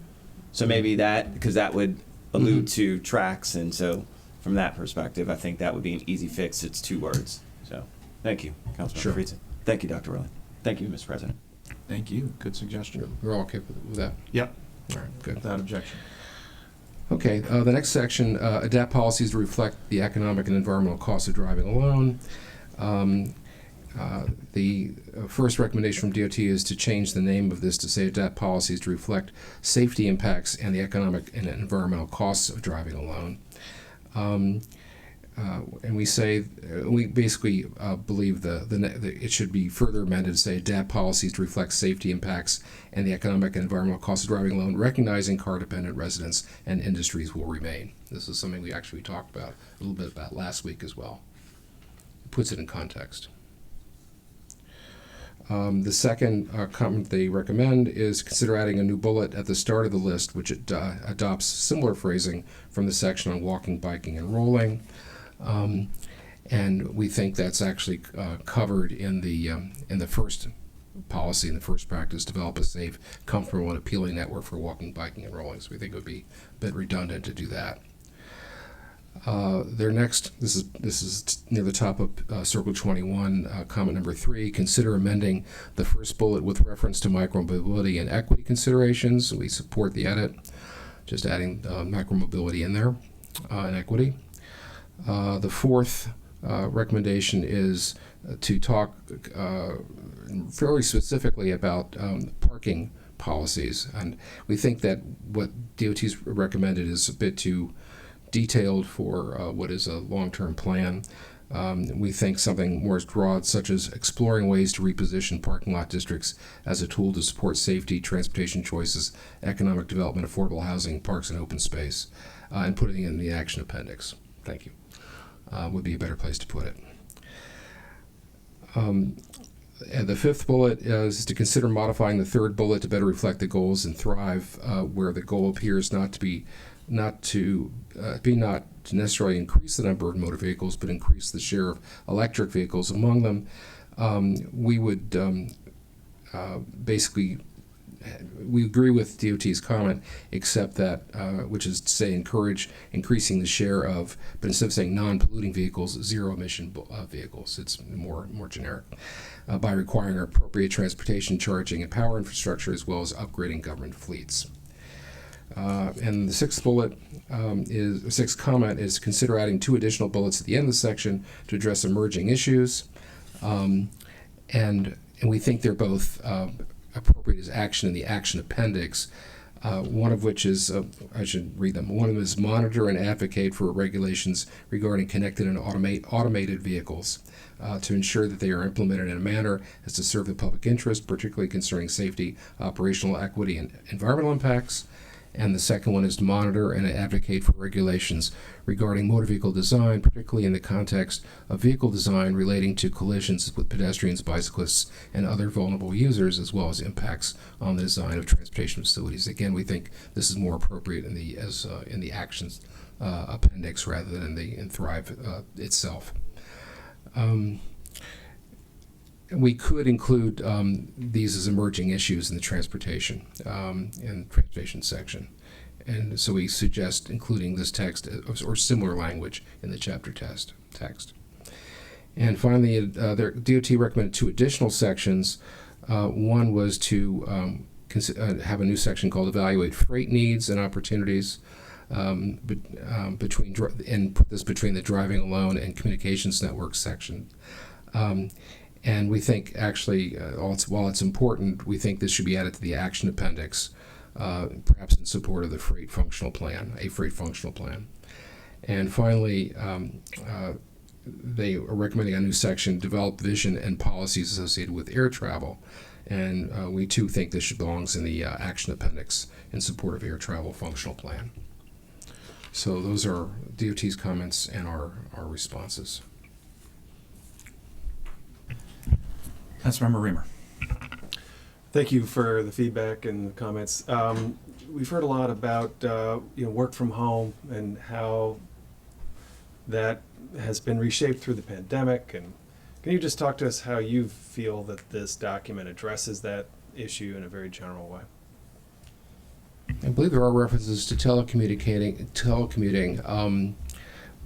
So maybe that, because that would allude to tracks, and so from that perspective, I think that would be an easy fix. It's 2 words. So thank you, Councilmember Friedson. Thank you, Dr. Orland. Thank you, Mr. President. Thank you. Good suggestion. We're all okay with that? Yep. All right, good. Without objection. Okay, the next section, adapt policies to reflect the economic and environmental costs of driving alone. The first recommendation from DOT is to change the name of this to say adapt policies to reflect safety impacts and the economic and environmental costs of driving alone. And we say, we basically believe it should be further amended to say adapt policies to reflect safety impacts and the economic and environmental costs of driving alone, recognizing car-dependent residents and industries will remain. This is something we actually talked about a little bit about last week as well. It puts it in context. The second comment they recommend is consider adding a new bullet at the start of the list, which adopts similar phrasing from the section on walking, biking, and rolling. And we think that's actually covered in the first policy, in the first practice, develop a safe, comfortable, and appealing network for walking, biking, and rolling. So we think it would be a bit redundant to do that. Their next, this is near the top of Circle 21, comment number 3, consider amending the first bullet with reference to micromobility and equity considerations. We support the edit, just adding micromobility in there and equity. The fourth recommendation is to talk fairly specifically about parking policies, and we think that what DOT's recommended is a bit too detailed for what is a long-term plan. We think something more broad, such as exploring ways to reposition parking lot districts as a tool to support safety, transportation choices, economic development, affordable housing, parks, and open space, and putting it in the action appendix. Thank you. Would be a better place to put it. And the fifth bullet is to consider modifying the third bullet to better reflect the goals in Thrive, where the goal appears not to necessarily increase the number of motor vehicles, but increase the share of electric vehicles among them. We would basically, we agree with DOT's comment, except that, which is to say encourage increasing the share of, but instead of saying non-polluting vehicles, zero-emission vehicles. It's more generic. By requiring appropriate transportation, charging, and power infrastructure, as well as upgrading government fleets. And the sixth bullet sixth comment is consider adding 2 additional bullets at the end of the section to address emerging issues. And we think they're both appropriate as action in the action appendix. One of which is, I should read them. One of them is monitor and advocate for regulations regarding connected and automated vehicles to ensure that they are implemented in a manner as to serve the public interest, particularly concerning safety, operational equity, and environmental impacts. And the second one is to monitor and advocate for regulations regarding motor vehicle design, particularly in the context of vehicle design relating to collisions with pedestrians, bicyclists, and other vulnerable users, as well as impacts on the design of transportation facilities. Again, we think this is more appropriate in the actions appendix rather than in Thrive itself. We could include these as emerging issues in the transportation section. And so we suggest including this text or similar language in the chapter text. And finally, DOT recommended 2 additional sections. One was to have a new section called Evaluate Freight Needs and Opportunities, and put this between the Driving Alone and Communications Network section. And we think, actually, while it's important, we think this should be added to the action appendix, perhaps in support of the freight functional plan. And finally, they are recommending a new section, develop vision and policies associated with air travel. And we too think this belongs in the action appendix in support of air travel functional plan. So those are DOT's comments and our responses. Councilmember Reamer. Thank you for the feedback and the comments. We've heard a lot about work from home and how that has been reshaped through the pandemic. And can you just talk to us how you feel that this document addresses that issue in a very general way? I believe there are references to telecommuting,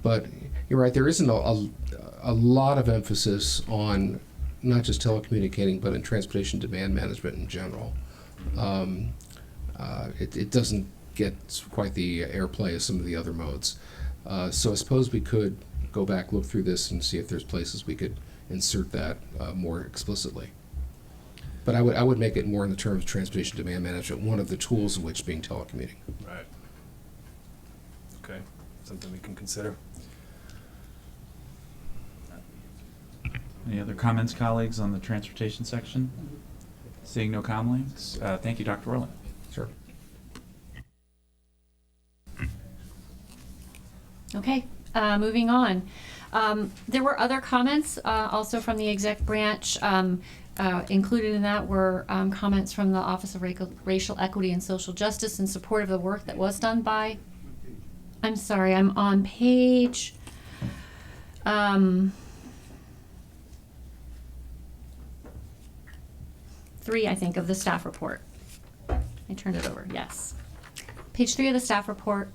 but you're right. There isn't a lot of emphasis on not just telecommunicating, but in transportation demand management in general. It doesn't get quite the airplay as some of the other modes. So I suppose we could go back, look through this, and see if there's places we could insert that more explicitly. But I would make it more in the terms of transportation demand management, one of the tools of which being telecommuting. Right. Okay, something we can consider. Any other comments, colleagues, on the transportation section? Seeing no comments, thank you, Dr. Orland. Sure. Okay, moving on. There were other comments also from the exec branch. Included in that were comments from the Office of Racial Equity and Social Justice in support of the work that was done by, I'm sorry, I'm on page 3, I think, of the staff report. I turned it over, yes. Page 3 of the staff report.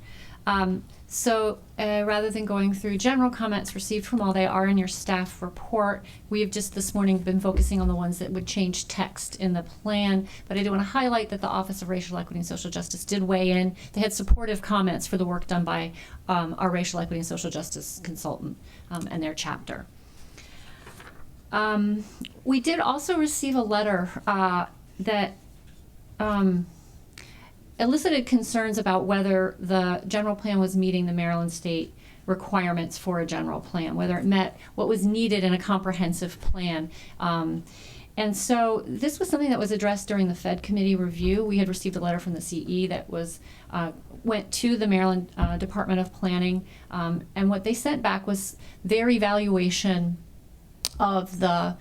So rather than going through general comments received from all, they are in your staff report. We have just this morning been focusing on the ones that would change text in the plan, but I do want to highlight that the Office of Racial Equity and Social Justice did weigh in. They had supportive comments for the work done by our Racial Equity and Social Justice consultant and their chapter. We did also receive a letter that elicited concerns about whether the general plan was meeting the Maryland state requirements for a general plan, whether it met what was needed in a comprehensive plan. And so this was something that was addressed during the Fed committee review. We had received a letter from the CE that was went to the Maryland Department of Planning, and what they sent back was their evaluation of the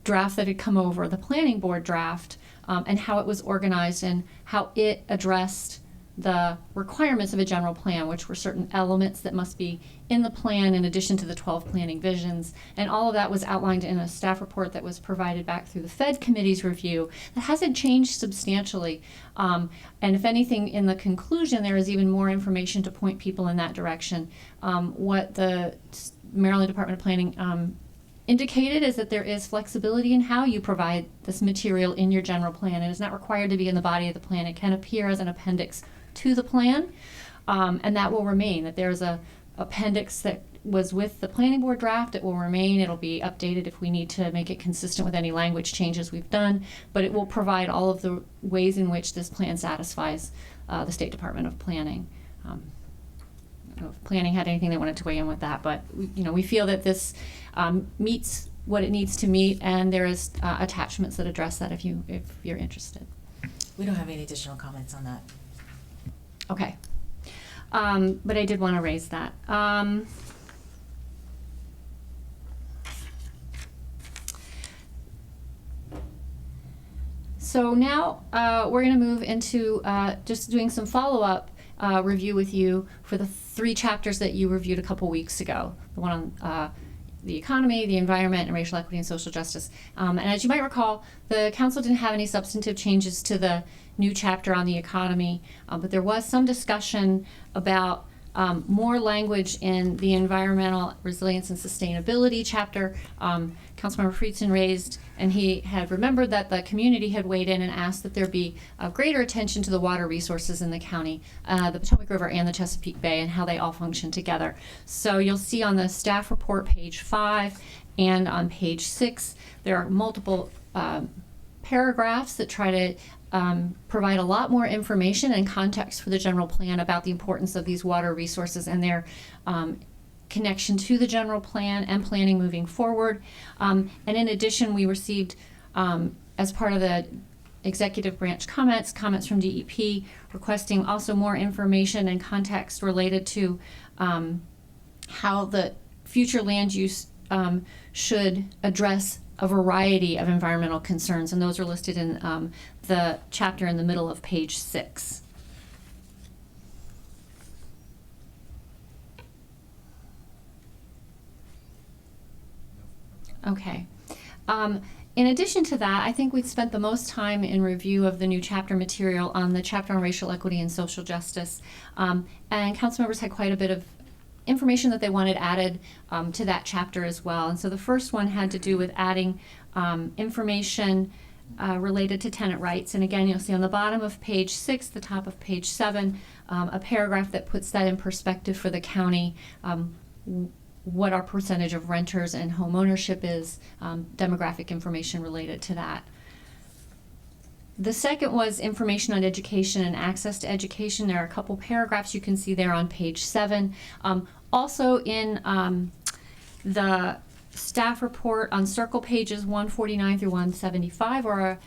draft that had come over, the planning board draft, and how it was organized and how it addressed the requirements of a general plan, which were certain elements that must be in the plan in addition to the 12 planning visions. And all of that was outlined in a staff report that was provided back through the Fed committee's review that hasn't changed substantially. And if anything, in the conclusion, there is even more information to point people in that direction. What the Maryland Department of Planning indicated is that there is flexibility in how you provide this material in your general plan. It is not required to be in the body of the plan. It can appear as an appendix to the plan, and that will remain. That there's a appendix that was with the planning board draft. It will remain. It'll be updated if we need to make it consistent with any language changes we've done, but it will provide all of the ways in which this plan satisfies the State Department of Planning. I don't know if planning had anything they wanted to weigh in with that, but we feel that this meets what it needs to meet, and there is attachments that address that if you're interested. We don't have any additional comments on that. Okay. But I did want to raise that. So now we're going to move into just doing some follow-up review with you for the 3 chapters that you reviewed a couple weeks ago. The one on the economy, the environment, and racial equity and social justice. And as you might recall, the council didn't have any substantive changes to the new chapter on the economy, but there was some discussion about more language in the environmental resilience and sustainability chapter. Councilmember Friedson raised, and he had remembered that the community had weighed in and asked that there be greater attention to the water resources in the county, the Potomac River and the Chesapeake Bay, and how they all function together. So you'll see on the staff report, page 5, and on page 6, there are multiple paragraphs that try to provide a lot more information and context for the general plan about the importance of these water resources and their connection to the general plan and planning moving forward. And in addition, we received, as part of the executive branch comments from DEP requesting also more information and context related to how the future land use should address a variety of environmental concerns, and those are listed in the chapter in the middle of page 6. Okay. In addition to that, I think we've spent the most time in review of the new chapter material on the chapter on racial equity and social justice, and council members had quite a bit of information that they wanted added to that chapter as well. And so the first one had to do with adding information related to tenant rights. And again, you'll see on the bottom of page 6, the top of page 7, a paragraph that puts that in perspective for the county, what our percentage of renters and home ownership is, demographic information related to that. The second was information on education and access to education. There are a couple paragraphs you can see there on page 7. Also in the staff report on circle pages 149 through 175 are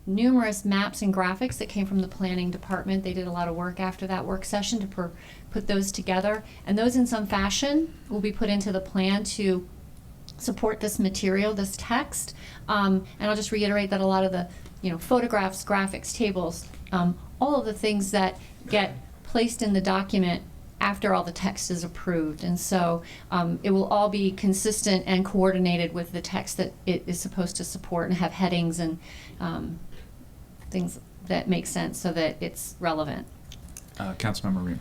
numerous maps and graphics that came from the planning department. They did a lot of work after that work session to put those together, and those in some fashion will be put into the plan to support this material, this text. And I'll just reiterate that a lot of the photographs, graphics, tables, all of the things that get placed in the document after all the text is approved. And so it will all be consistent and coordinated with the text that it is supposed to support, and have headings and things that make sense so that it's relevant. Councilmember Reamer.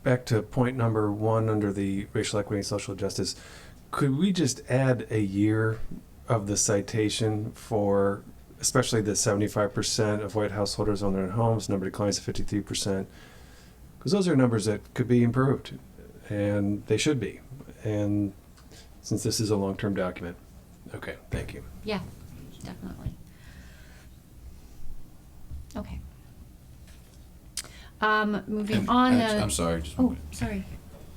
Back to point number 1 under the racial equity and social justice, could we just add a year of the citation for especially the 75% of white householders own their own homes, number declines to 53%? Because those are numbers that could be improved, and they should be. And since this is a long-term document. Okay, thank you. Yeah, definitely. Okay. Moving on. I'm sorry. Sorry.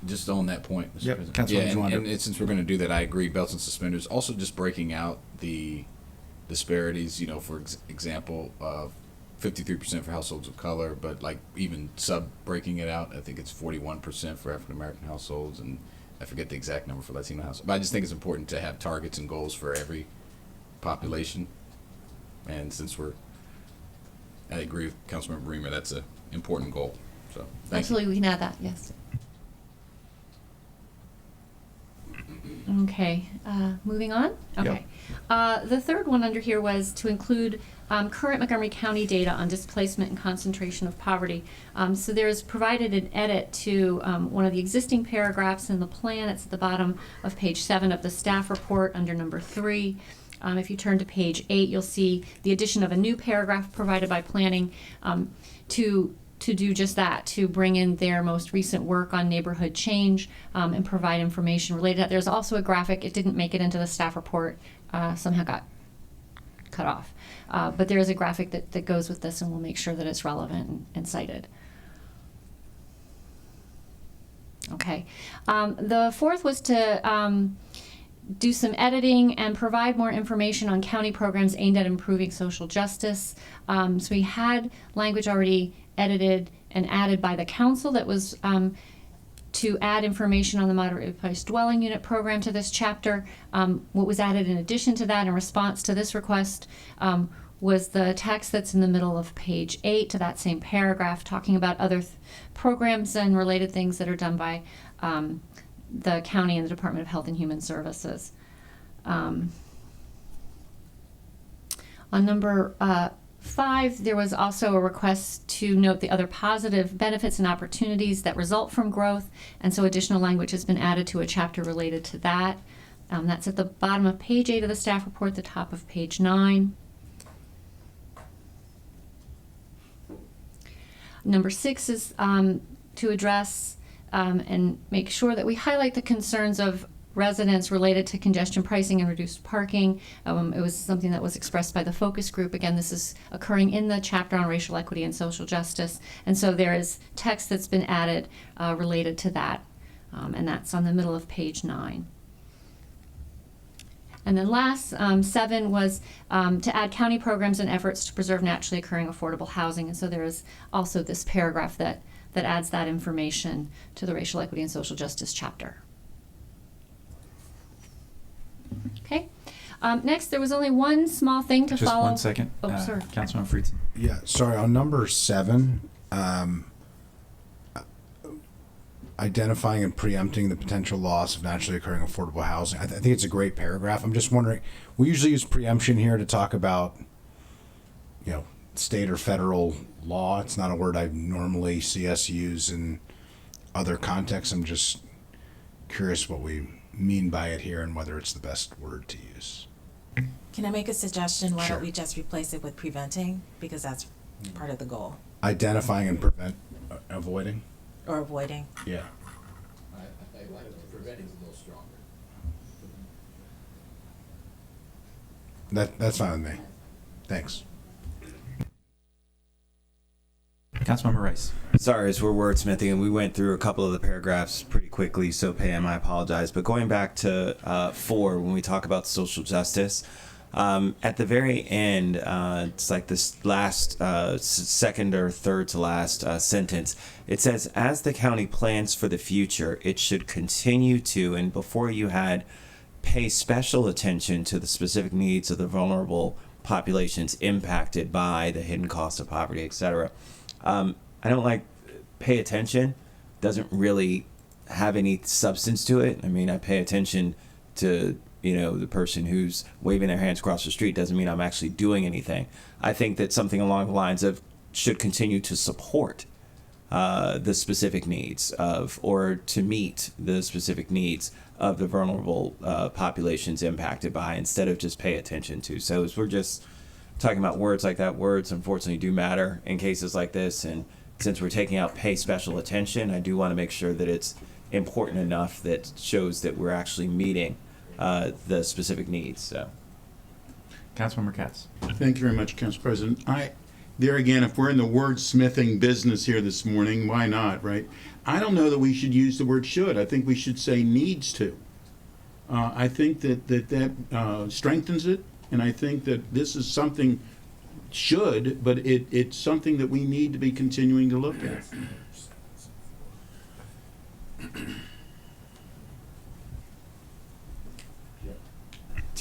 Just on that point, Mr. Yep, President. Councilwoman Zander. And since we're going to do that, I agree, belts and suspenders. Also, just breaking out the disparities, for example, 53% for households of color, but like even breaking it out, I think it's 41% for African American households, and I forget the exact number for Latino households. But I just think it's important to have targets and goals for every population. And since I agree with Councilmember Reamer, that's an important goal. So Absolutely, we can add that, yes. Okay, moving on? Okay. Yep. The third one under here was to include current Montgomery County data on displacement and concentration of poverty. So there's provided an edit to one of the existing paragraphs in the plan. It's at the bottom of page 7 of the staff report under number 3. If you turn to page 8, you'll see the addition of a new paragraph provided by planning to do just that, to bring in their most recent work on neighborhood change and provide information related to that. There's also a graphic. It didn't make it into the staff report, somehow got cut off. But there is a graphic that goes with this, and we'll make sure that it's relevant and cited. Okay. The fourth was to do some editing and provide more information on county programs aimed at improving social justice. So we had language already edited and added by the council that was to add information on the moderately priced dwelling unit program to this chapter. What was added in addition to that in response to this request was the text that's in the middle of page 8 to that same paragraph, talking about other programs and related things that are done by the county and the Department of Health and Human Services. On number 5, there was also a request to note the other positive benefits and opportunities that result from growth, and so additional language has been added to a chapter related to that. That's at the bottom of page 8 of the staff report, the top of page 9. Number 6 is to address and make sure that we highlight the concerns of residents related to congestion pricing and reduced parking. It was something that was expressed by the focus group. Again, this is occurring in the chapter on racial equity and social justice. And so there is text that's been added related to that. And that's on the middle of page 9. And then last, 7 was to add county programs and efforts to preserve naturally occurring affordable housing. And so there is also this paragraph that adds that information to the racial equity and social justice chapter. Okay. Next, there was only one small thing to Just follow. 1 second. Oh, sorry. Councilman Friedson. Yeah, sorry, on number 7, identifying and preempting the potential loss of naturally occurring affordable housing. I think it's a great paragraph. I'm just wondering, we usually use preemption here to talk about, state or federal law. It's not a word I normally see us use in other contexts. I'm just curious what we mean by it here and whether it's the best word to use. Can I make a suggestion? Why Sure. don't we just replace it with preventing, because that's part of the goal, Identifying and avoiding? or avoiding. Yeah. I like preventing is a little stronger. That's fine with me. Thanks. Councilmember Rice. Sorry, as we're wordsmithing, and we went through a couple of the paragraphs pretty quickly, so Pam, I apologize. But going back to 4, when we talk about social justice, at the very end, it's like this last second or third to last sentence. It says, as the county plans for the future, it should continue to, and before you had, pay special attention to the specific needs of the vulnerable populations impacted by the hidden cost of poverty, etc. I don't like pay attention. Doesn't really have any substance to it. I mean, I pay attention to, the person who's waving their hands across the street. Doesn't mean I'm actually doing anything. I think that something along the lines of should continue to support the specific needs of, or to meet the specific needs of the vulnerable populations impacted by, instead of just pay attention to. So as we're just talking about words like that, words unfortunately do matter in cases like this, and since we're taking out pay special attention, I do want to make sure that it's important enough that shows that we're actually meeting the specific needs. So, Councilmember Katz. Thank you very much, Council President. There again, if we're in the wordsmithing business here this morning, why not, right? I don't know that we should use the word should. I think we should say needs to. I think that strengthens it. And I think that this is something should, but it's something that we need to be continuing to look at.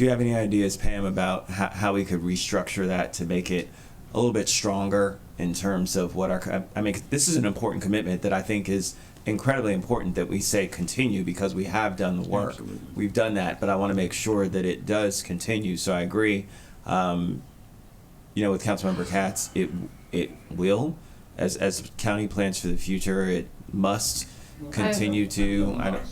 do you have any ideas, Pam, about how we could restructure that to make it a little bit stronger in terms of what our, I mean, this is an important commitment that I think is incredibly important that we say continue, because we have done the work. Absolutely. We've done that, but I want to make sure that it does continue. So I agree, with Councilmember Katz, it will, as county plans for the future, it must continue to. I don't.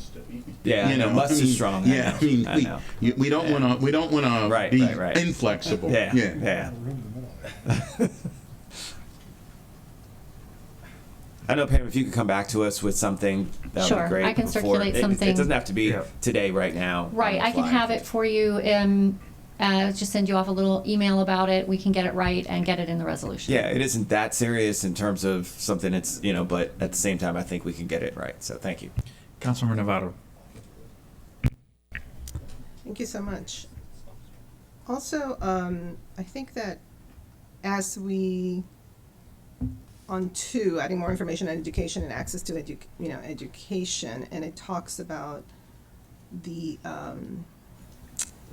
Yeah, You I know, know, must I is mean, strong. yeah, I mean, I know. we don't want to. We don't want to Right, be right. inflexible. Yeah, yeah. I know, Pam, if you could come back to us with something, that would Sure, be great. I can before- circulate it something. It doesn't have to be today, right now. Right, I can have it for you. Just send you off a little email about it. We can get it right and get it in the resolution. Yeah, it isn't that serious in terms of something it's, but at the same time, I think we can get it right. So thank you. Councilmember Navarro. Thank you so much. Also, I think that as we, on 2, adding more information on education and access to education, and it talks about the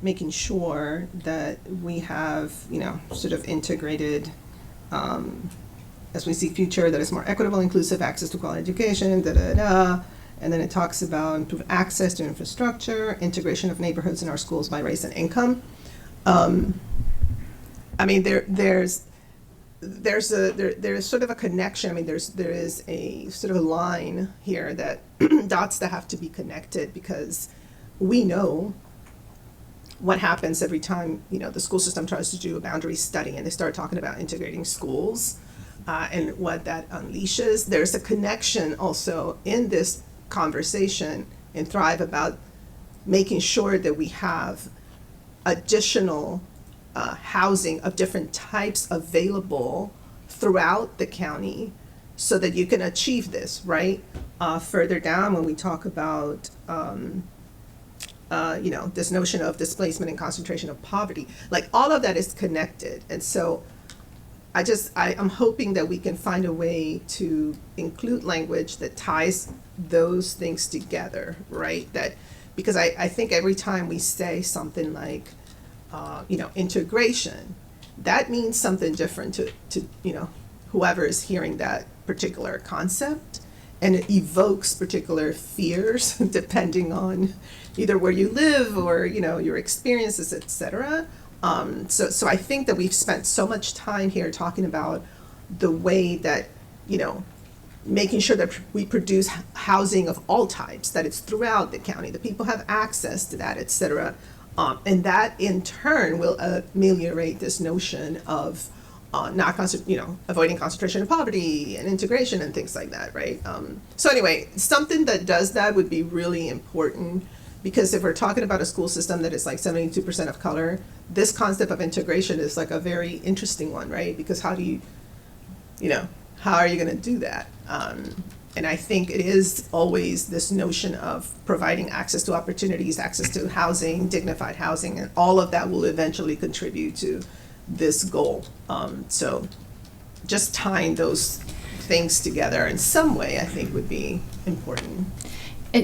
making sure that we have, sort of integrated, as we see future, that is more equitable, inclusive access to quality education, And then it talks about improved access to infrastructure, integration of neighborhoods in our schools by race and income. I mean, there's sort of a connection. I mean, there is a sort of a line here that dots that have to be connected, because we know what happens every time, the school system tries to do a boundary study and they start talking about integrating schools and what that unleashes. There's a connection also in this conversation in Thrive about making sure that we have additional housing of different types available throughout the county so that you can achieve this, right? Further down, when we talk about this notion of displacement and concentration of poverty, like all of that is connected. And so I'm hoping that we can find a way to include language that ties those things together, right? Because I think every time we say something like, integration, that means something different to whoever is hearing that particular concept, and it evokes particular fears depending on either where you live or your experiences, etc. So I think that we've spent so much time here talking about the way that making sure that we produce housing of all types, that it's throughout the county, that people have access to that, etc. And that in turn will ameliorate this notion of avoiding concentration of poverty and integration and things like that, right? So anyway, something that does that would be really important, because if we're talking about a school system that is like 72% of color, this concept of integration is like a very interesting one, right? Because how are you going to do that? And I think it is always this notion of providing access to opportunities, access to housing, dignified housing, and all of that will eventually contribute to this goal. So just tying those things together in some way, I think, would be important.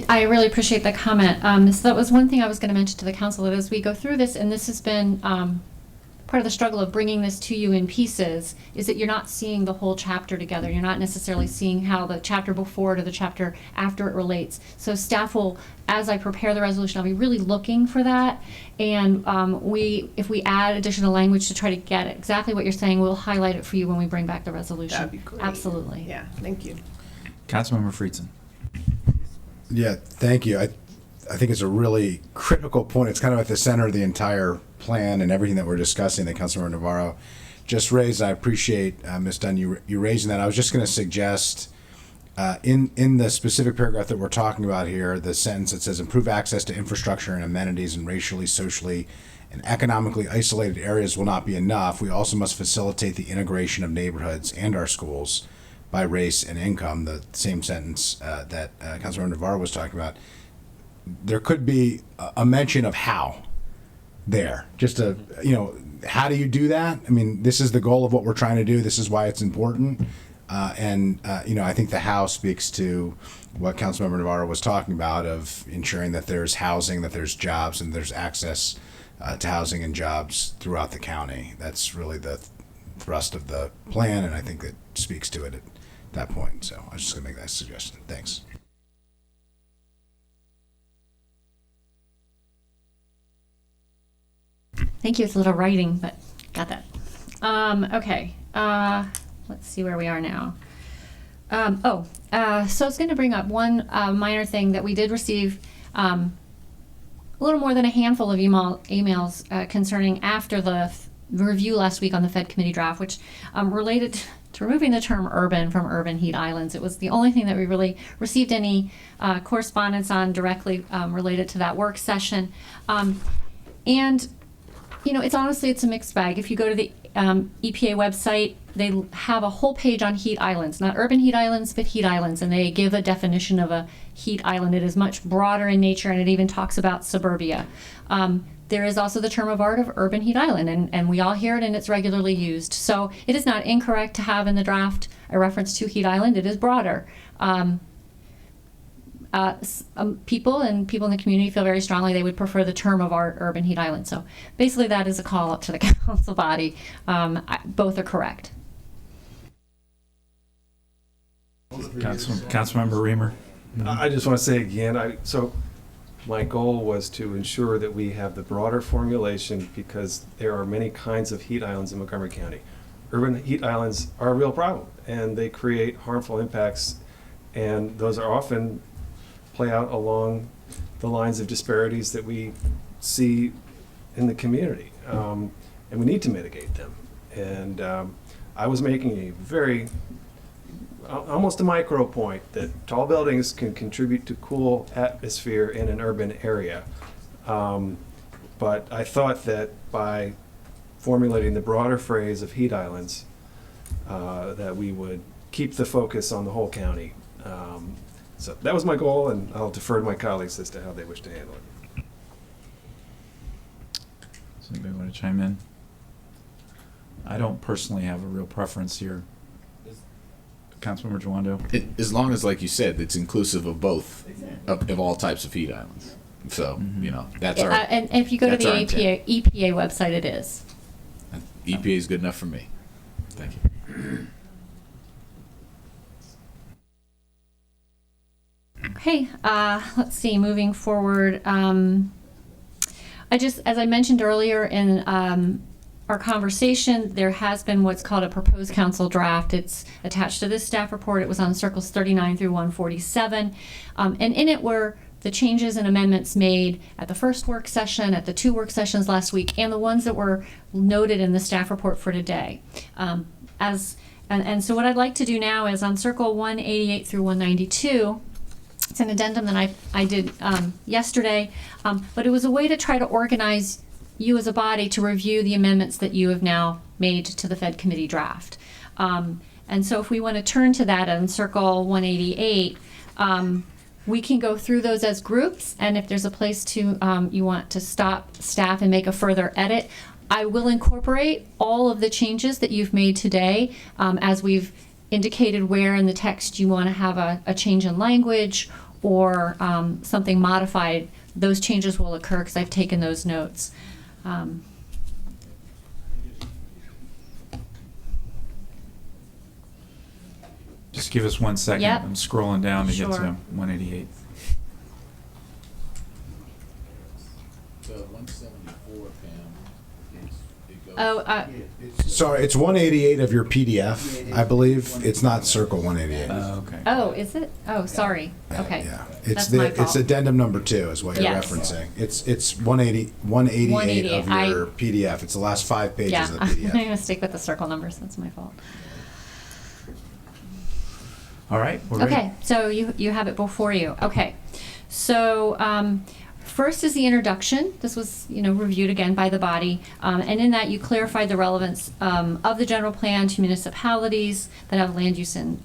I really appreciate that comment. So that was one thing I was going to mention to the council, that as we go through this, and this has been part of the struggle of bringing this to you in pieces, is that you're not seeing the whole chapter together. You're not necessarily seeing how the chapter before to the chapter after it relates. So staff will, as I prepare the resolution, I'll be really looking for that. And if we add additional language to try to get exactly what you're saying, we'll highlight it for you when we bring back the resolution. That'd be great. Absolutely. Yeah, thank you. Councilmember Friedson. Yeah, thank you. I think it's a really critical point. It's kind of at the center of the entire plan and everything that we're discussing that Councilmember Navarro just raised. I appreciate, Ms. Dunn, you raising that. I was just going to suggest in the specific paragraph that we're talking about here, the sentence that says improve access to infrastructure and amenities in racially, socially, and economically isolated areas will not be enough. We also must facilitate the integration of neighborhoods and our schools by race and income, the same sentence that Councilmember Navarro was talking about. There could be a mention of how there. Just how do you do that? I mean, this is the goal of what we're trying to do. This is why it's important. I think the how speaks to what Councilmember Navarro was talking about, of ensuring that there's housing, that there's jobs, and there's access to housing and jobs throughout the county. That's really the thrust of the plan, and I think it speaks to it at that point. So I was just going to make that suggestion. Thanks. Thank you. It's a little writing, but got that. Okay. Let's see where we are now. So I was going to bring up one minor thing that we did receive a little more than a handful of emails concerning after the review last week on the Fed committee draft, which related to removing the term urban from urban heat islands. It was the only thing that we really received any correspondence on directly related to that work session. And, you know, it's a mixed bag. If you go to the EPA website, they have a whole page on heat islands, not urban heat islands, but heat islands, and they give a definition of a heat island. It is much broader in nature, and it even talks about suburbia. There is also the term of art of urban heat island, and we all hear it, and it's regularly used. So it is not incorrect to have in the draft a reference to heat island. It is broader. People in the community feel very strongly they would prefer the term of art urban heat island. So basically that is a call up to the council body. Both are correct. Councilmember Reamer. I just want to say again, so my goal was to ensure that we have the broader formulation because there are many kinds of heat islands in Montgomery County. Urban heat islands are a real problem, and they create harmful impacts, and those are often play out along the lines of disparities that we see in the community, and we need to mitigate them. And I was making a very almost a micro point that tall buildings can contribute to cool atmosphere in an urban area. But I thought that by formulating the broader phrase of heat islands, that we would keep the focus on the whole county. So that was my goal, and I'll defer to my colleagues as to how they wish to handle it. Does anybody want to chime in? I don't personally have a real preference here. Councilmember Jawando? As long as, like you said, it's inclusive of both, of all types of heat islands. So, you know, that's our and if you go to the EPA website, it is. EPA is good enough for me. Thank you. Okay, let's see, moving forward. As I mentioned earlier in our conversation, there has been what's called a proposed council draft. It's attached to this staff report. It was on circles 39 through 147. And in it were the changes and amendments made at the first work session, at the 2 work sessions last week, and the ones that were noted in the staff report for today. So what I'd like to do now is on circle 188 through 192, it's an addendum that I did yesterday, but it was a way to try to organize you as a body to review the amendments that you have now made to the Fed committee draft. And so if we want to turn to that on circle 188, we can go through those as groups, and if there's a place to you want to stop staff and make a further edit, I will incorporate all of the changes that you've made today as we've indicated where in the text you want to have a change in language or something modified. Those changes will occur because I've taken those notes. Just give us 1 second. Yep. I'm scrolling down to get to Sure. 188. So 174, Pam. Oh, Sorry, it's 188 of your PDF, I believe. It's not circle 188. Okay. oh, is it? Oh, sorry. Okay. Yeah, it's That's my it's fault. addendum number 2 is what you're Yes. referencing. It's 188 of your PDF. It's the last 5 pages Yeah, of the I'm PDF. going to stick with the circle numbers. That's my fault. All right, we're ready. Okay, so you have it before you. Okay, so first is the introduction. This was reviewed again by the body, and in that you clarified the relevance of the general plan to municipalities that have land use and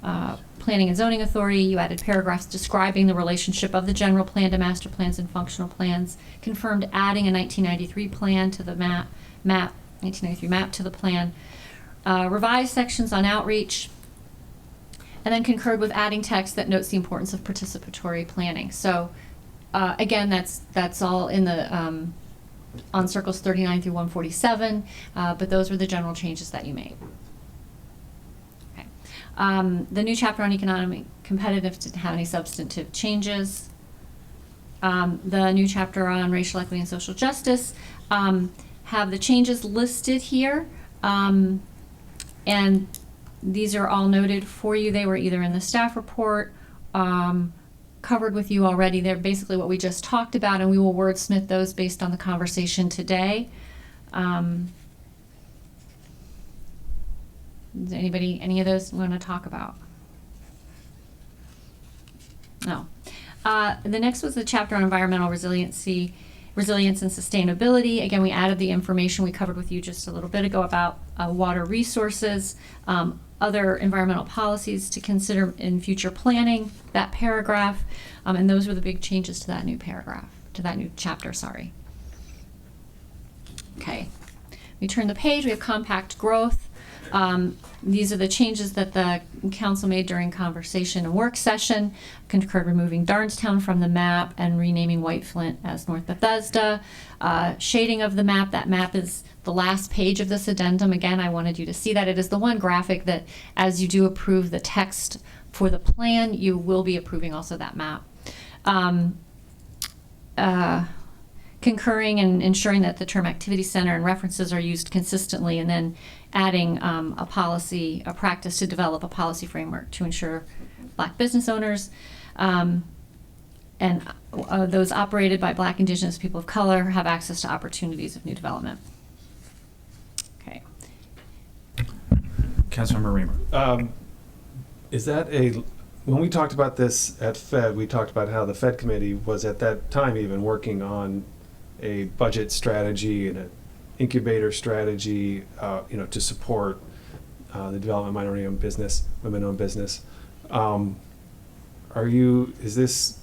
planning and zoning authority. You added paragraphs describing the relationship of the general plan to master plans and functional plans. Confirmed adding a 1993 plan to the map 1993 map to the plan. Revised sections on outreach. And then concurred with adding text that notes the importance of participatory planning. So again, that's all in the on circles 39 through 147, but those were the general changes that you made. Okay. The new chapter on economic competitiveness didn't have any substantive changes. The new chapter on racial equity and social justice have the changes listed here, and These are all noted for you. They were either in the staff report, covered with you already. They're basically what we just talked about, and we will wordsmith those based on the conversation today. Does anybody, any of those want to talk about? No. The next was the chapter on environmental resilience and sustainability. Again, we added the information we covered with you just a little bit ago about water resources, other environmental policies to consider in future planning, that paragraph, and those were the big changes to that new paragraph, to that new chapter, sorry. Okay, we turn the page, we have compact growth. These are the changes that the council made during conversation and work session. Concurred removing Darnestown from the map and renaming White Flint as North Bethesda. Shading of the map. That map is the last page of this addendum. Again, I wanted you to see that. It is the one graphic that as you do approve the text for the plan, you will be approving also that map. Concurring and ensuring that the term activity center and references are used consistently, and then adding a practice to develop a policy framework to ensure Black business owners and those operated by Black, Indigenous, people of color have access to opportunities of new development. Okay. Councilmember Reamer. Is that when we talked about this at Fed, we talked about how the Fed committee was at that time even working on a budget strategy and an incubator strategy, to support the development of minority-owned business, women-owned business. Is this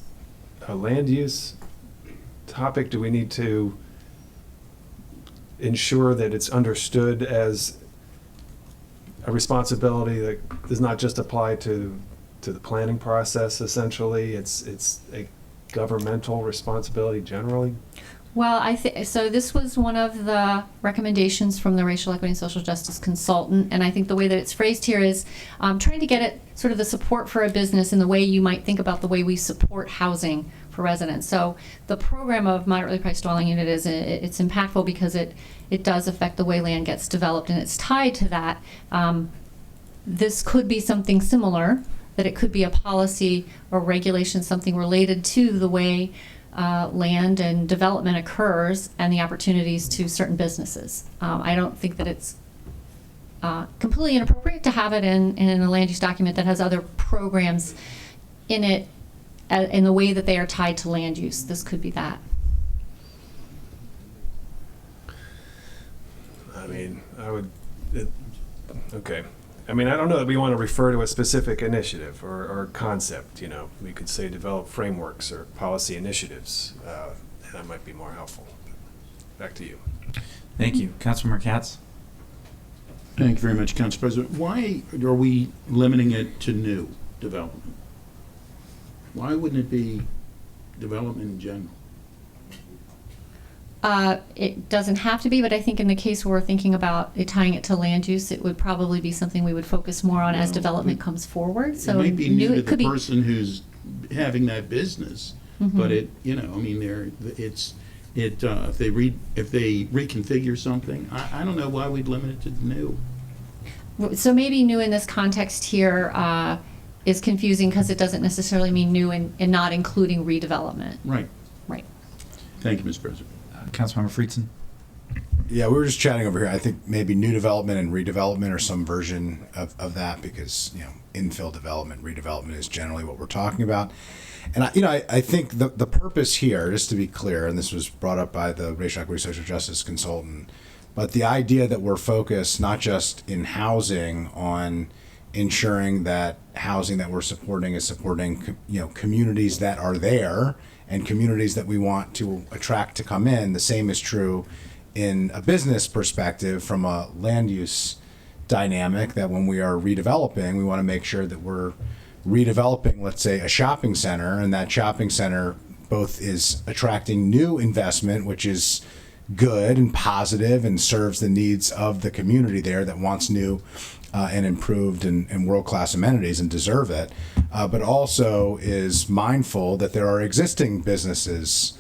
a land use topic? Do we need to ensure that it's understood as a responsibility that does not just apply to the planning process? Essentially, it's a governmental responsibility generally. Well, so this was one of the recommendations from the Racial Equity and Social Justice Consultant, and I think the way that it's phrased here is trying to get at sort of the support for a business in the way you might think about the way we support housing for residents. So the program of moderately priced dwelling unit it's impactful because it does affect the way land gets developed, and it's tied to that. This could be something similar, that it could be a policy or regulation, something related to the way land and development occurs and the opportunities to certain businesses. I don't think that it's completely inappropriate to have it in a land use document that has other programs in it in the way that they are tied to land use. This could be that. I mean, okay. I mean, I don't know that we want to refer to a specific initiative or concept. We could say develop frameworks or policy initiatives. That might be more helpful. Back to you. Thank you. Councilmember Katz. Thank you very much, Council President. Why are we limiting it to new development? Why wouldn't it be development in general? It doesn't have to be, but I think in the case where we're thinking about tying it to land use, it would probably be something we would focus more on as development comes forward. So it might be new to the person who's having that business, but if they reconfigure something, I don't know why we'd limit it to new. So maybe new in this context here is confusing because it doesn't necessarily mean new and not including redevelopment. Right. Right. Thank you, Mr. President. Councilmember Friedson. Yeah, we were just chatting over here. I think maybe new development and redevelopment are some version of that, because infill development, redevelopment is generally what we're talking about. And I think the purpose here, just to be clear, and this was brought up by the Racial Equity Social Justice Consultant, but the idea that we're focused not just in housing on ensuring that housing that we're supporting is supporting communities that are there and communities that we want to attract to come in. The same is true in a business perspective from a land use dynamic, that when we are redeveloping, we want to make sure that we're redeveloping, let's say, a shopping center, and that shopping center both is attracting new investment, which is good and positive and serves the needs of the community there that wants new and improved and world-class amenities and deserve it, but also is mindful that there are existing businesses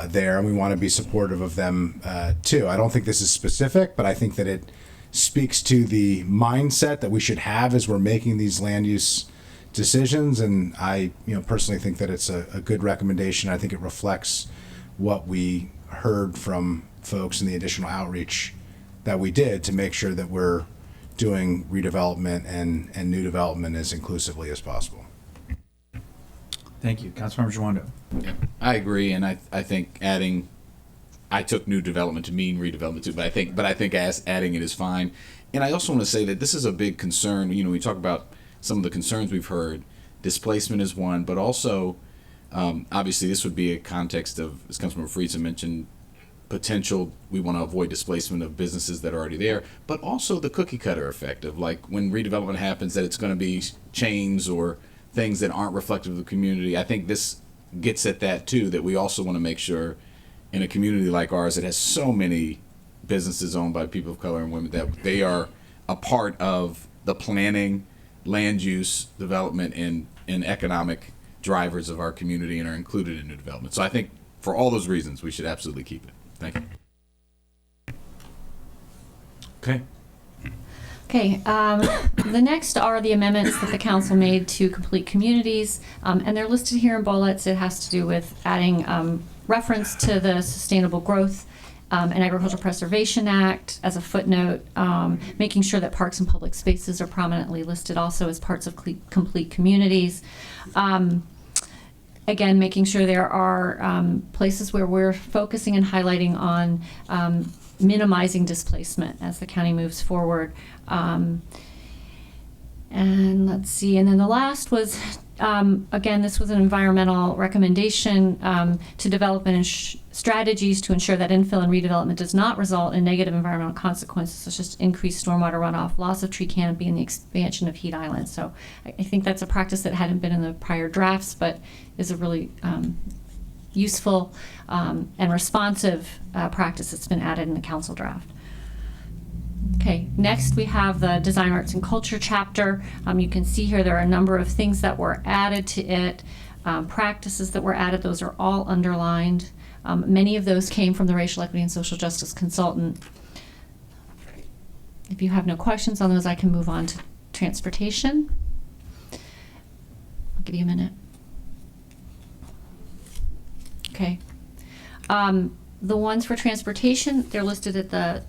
there, and we want to be supportive of them too. I don't think this is specific, but I think that it speaks to the mindset that we should have as we're making these land use decisions. And I, personally think that it's a good recommendation. I think it reflects what we heard from folks in the additional outreach that we did to make sure that we're doing redevelopment and new development as inclusively as possible. Thank you. Councilmember Joando. Yeah, I agree, and I think adding, I took new development to mean redevelopment too, but I think as adding it is fine. And I also want to say that this is a big concern. We talk about some of the concerns we've heard. Displacement is one, but also obviously this would be a context of, as Councilmember Friedson mentioned, potential, we want to avoid displacement of businesses that are already there, but also the cookie cutter effect of, like, when redevelopment happens, that it's going to be chains or things that aren't reflective of the community. I think this gets at that too, that we also want to make sure in a community like ours that has so many businesses owned by people of color and women, that they are a part of the planning, land use, development, and economic drivers of our community and are included in new development. So I think for all those reasons, we should absolutely keep it. Thank you. Okay. Okay, the next are the amendments that the council made to complete communities, and they're listed here in bullets. It has to do with adding reference to the Sustainable Growth and Agricultural Preservation Act as a footnote, making sure that parks and public spaces are prominently listed also as parts of complete communities. Again, making sure there are places where we're focusing and highlighting on minimizing displacement as the county moves forward. And let's see, and then the last was, again, this was an environmental recommendation to develop strategies to ensure that infill and redevelopment does not result in negative environmental consequences, such as increased stormwater runoff, loss of tree canopy, and the expansion of heat islands. So I think that's a practice that hadn't been in the prior drafts, but is a really useful and responsive practice that's been added in the council draft. Okay, next we have the Design, Arts, and Culture chapter. You can see here there are a number of things that were added to it, practices that were added. Those are all underlined. Many of those came from the Racial Equity and Social Justice Consultant. If you have no questions on those, I can move on to transportation. I'll give you a minute. Okay. The ones for transportation, they're listed at the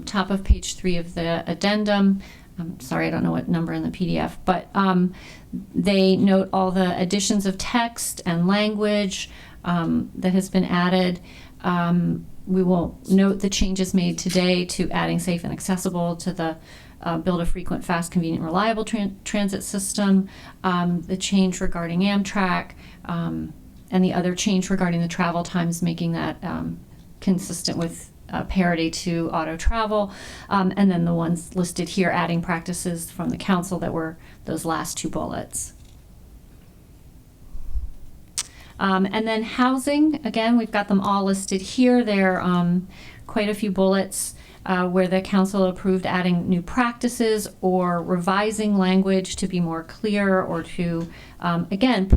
top of page 3 of the addendum. I'm sorry, I don't know what number in the PDF, but they note all the additions of text and language that has been added. We will note the changes made today to adding safe and accessible to the build a frequent, fast, convenient, reliable transit system, the change regarding Amtrak, and the other change regarding the travel times, making that consistent with parity to auto travel, and then the ones listed here adding practices from the council that were those last 2 bullets. And then housing, again, we've got them all listed here. There are quite a few bullets where the council approved adding new practices or revising language to be more clear, or to, again,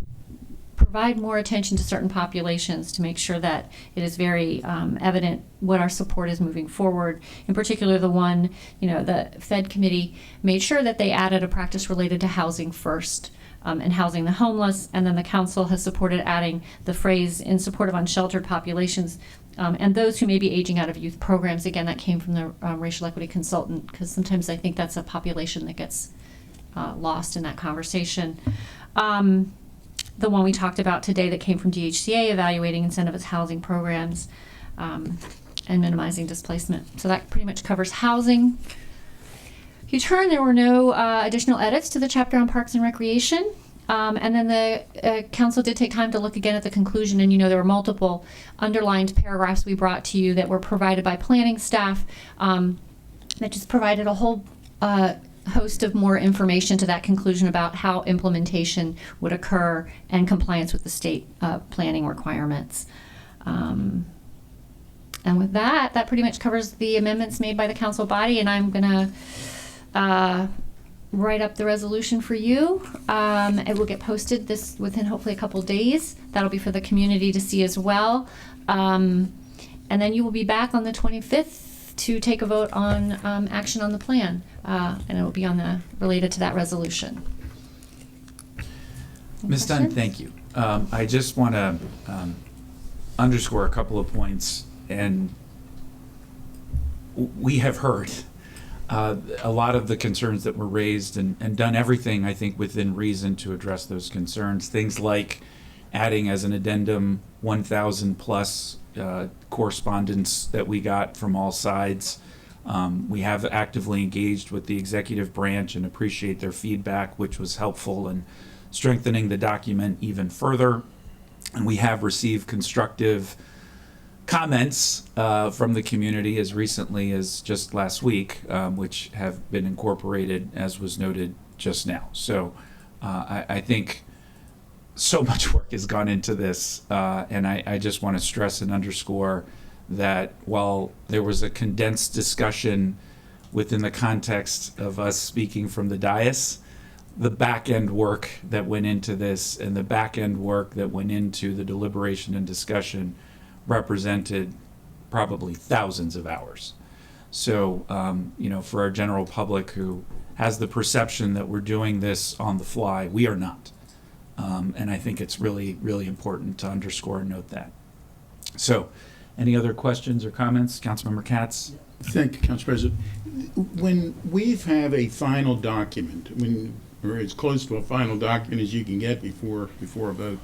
provide more attention to certain populations to make sure that it is very evident what our support is moving forward. In particular, the one, the Fed committee made sure that they added a practice related to housing first, and housing the homeless, and then the council has supported adding the phrase in support of unsheltered populations and those who may be aging out of youth programs. Again, that came from the Racial Equity Consultant, because sometimes I think that's a population that gets lost in that conversation. The one we talked about today that came from DHCA, evaluating incentivized housing programs and minimizing displacement. So that pretty much covers housing. If you turn, there were no additional edits to the chapter on parks and recreation. And then the council did take time to look again at the conclusion, and there were multiple underlined paragraphs we brought to you that were provided by planning staff that just provided a whole host of more information to that conclusion about how implementation would occur and compliance with the state planning requirements. And with that pretty much covers the amendments made by the council body, and I'm going to write up the resolution for you. It will get posted within hopefully a couple days. That'll be for the community to see as well. And then you will be back on the 25th to take a vote on action on the plan, and it will be related to that resolution. Ms. Dunn, thank you. I just want to underscore a couple of points, and we have heard a lot of the concerns that were raised and done everything, I think, within reason to address those concerns. Things like adding as an addendum 1,000 plus correspondence that we got from all sides. We have actively engaged with the executive branch and appreciate their feedback, which was helpful in strengthening the document even further. And we have received constructive comments from the community as recently as just last week, which have been incorporated, as was noted just now. So I think so much work has gone into this, and I just want to stress and underscore that while there was a condensed discussion within the context of us speaking from the dais, the back-end work that went into this and the back-end work that went into the deliberation and discussion represented probably thousands of hours. So, for our general public who has the perception that we're doing this on the fly, we are not. And I think it's really, really important to underscore and note that. So, any other questions or comments? Councilmember Katz? Thank you, Council President. When we have a final document, or as close to a final document as you can get before a vote,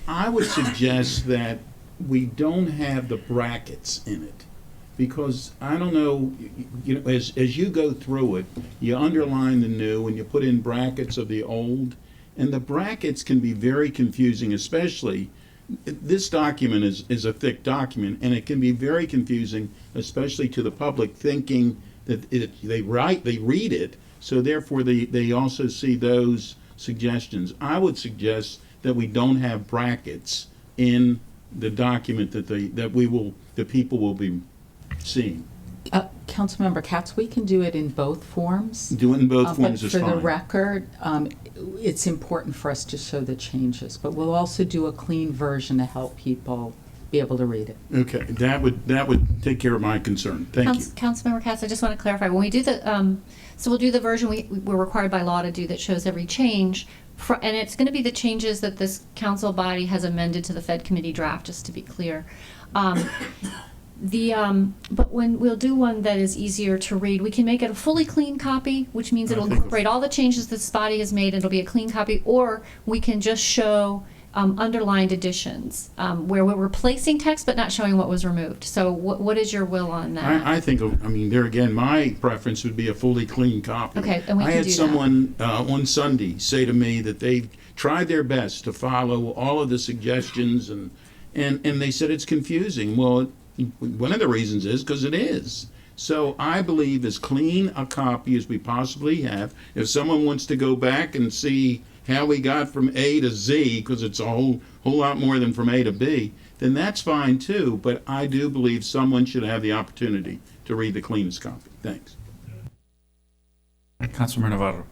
I would suggest that we don't have the brackets in it, because I don't know, as you go through it, you underline the new and you put in brackets of the old, and the brackets can be very confusing, especially this document is a thick document, and it can be very confusing, especially to the public, thinking that they read it, so therefore they also see those suggestions. I would suggest that we don't have brackets in the document that people will be seeing. Councilmember Katz, we can do it in both forms. Do it in both forms is fine. But for the fine. record, it's important for us to show the changes, but we'll also do a clean version to help people be able to read it. Okay, that would take care of my concern. Thank you. Councilmember Katz, I just want to clarify, when we do the, so we'll do the version we're required by law to do that shows every change, and it's going to be the changes that this council body has amended to the Fed committee draft, just to be clear. But when we'll do one that is easier to read, we can make it a fully clean copy, which means it'll incorporate all the changes this body has made, and it'll be a clean copy, or we can just show underlined additions, where we're replacing text but not showing what was removed. So what is your will on that? I think, there again, my preference would be a fully clean copy. Okay, and we I can had do that. someone on Sunday say to me that they've tried their best to follow all of the suggestions, and they said it's confusing. Well, one of the reasons is because it is. So I believe as clean a copy as we possibly have. If someone wants to go back and see how we got from A to Z, because it's a whole lot more than from A to B, then that's fine too. But I do believe someone should have the opportunity to read the cleanest copy. Thanks. Councilmember Navarro.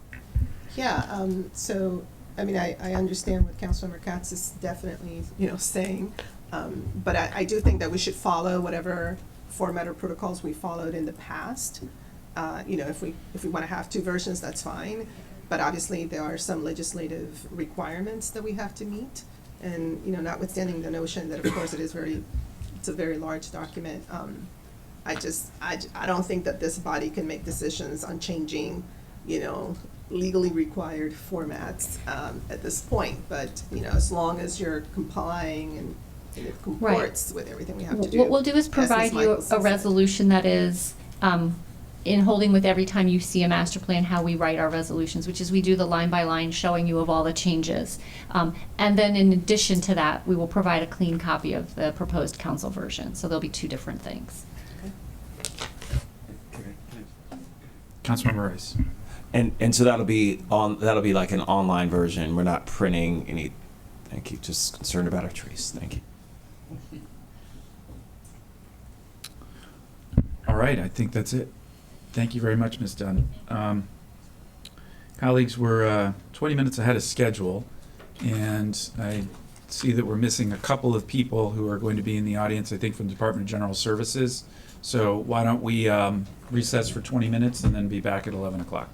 Yeah, so, I understand what Councilmember Katz is definitely, saying. But I do think that we should follow whatever format or protocols we followed in the past. If we want to have two versions, that's fine. But obviously, there are some legislative requirements that we have to meet. And, notwithstanding the notion that, of course, it's a very large document, I don't think that this body can make decisions on changing, legally required formats at this point. But, as long as you're complying and it comports with everything we have to do. What we'll do is provide you a resolution that is in holding with every time you see a master plan how we write our resolutions, which is we do the line by line showing you of all the changes. And then in addition to that, we will provide a clean copy of the proposed council version. So there'll be two different things. Councilmember Rice. And so that'll be like an online version. We're not printing any. Thank you. Just concerned about our trees. Thank you. All right, I think that's it. Thank you very much, Ms. Dunn. Colleagues, we're 20 minutes ahead of schedule, and I see that we're missing a couple of people who are going to be in the audience, I think, from the Department of General Services. So why don't we recess for 20 minutes and then be back at 11 o'clock.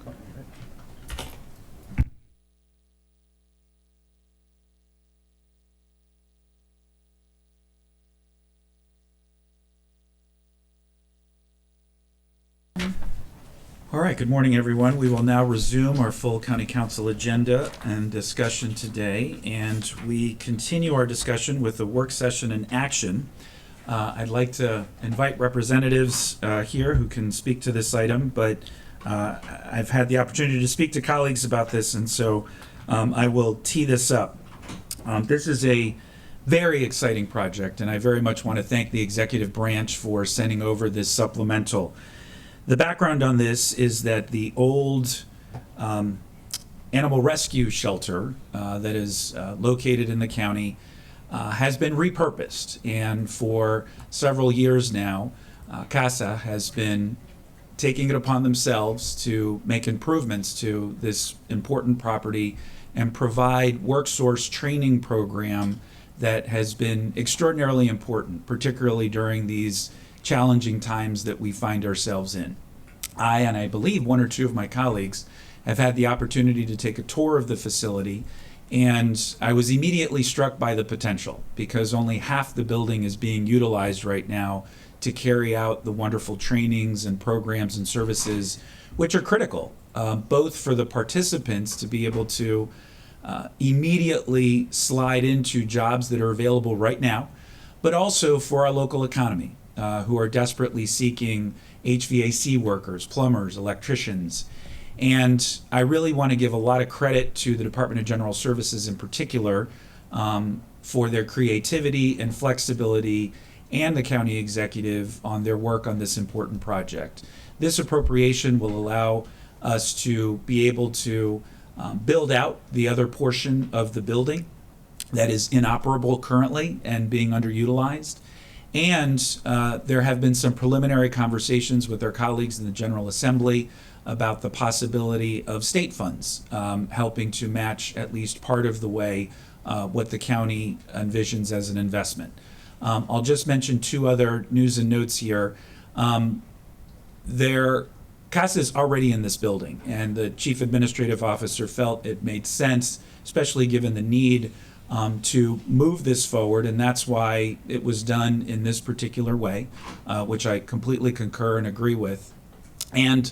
All right, good morning, everyone. We will now resume our full County Council agenda and discussion today, and we continue our discussion with the work session in action. I'd like to invite representatives here who can speak to this item, but I've had the opportunity to speak to colleagues about this, and so I will tee this up. This is a very exciting project, and I very much want to thank the executive branch for sending over this supplemental. The background on this is that the old animal rescue shelter that is located in the county has been repurposed, and for several years now, CASA has been taking it upon themselves to make improvements to this important property and provide WorkSource training program that has been extraordinarily important, particularly during these challenging times that we find ourselves in. I, and I believe one or two of my colleagues, have had the opportunity to take a tour of the facility, and I was immediately struck by the potential, because only half the building is being utilized right now to carry out the wonderful trainings and programs and services which are critical, both for the participants to be able to immediately slide into jobs that are available right now, but also for our local economy, who are desperately seeking HVAC workers, plumbers, electricians. And I really want to give a lot of credit to the Department of General Services in particular for their creativity and flexibility, and the county executive on their work on this important project. This appropriation will allow us to be able to build out the other portion of the building that is inoperable currently and being underutilized. And there have been some preliminary conversations with our colleagues in the General Assembly about the possibility of state funds helping to match at least part of the way what the county envisions as an investment. I'll just mention two other news and notes here. CASA is already in this building, and the chief administrative officer felt it made sense, especially given the need to move this forward, and that's why it was done in this particular way, which I completely concur and agree with. And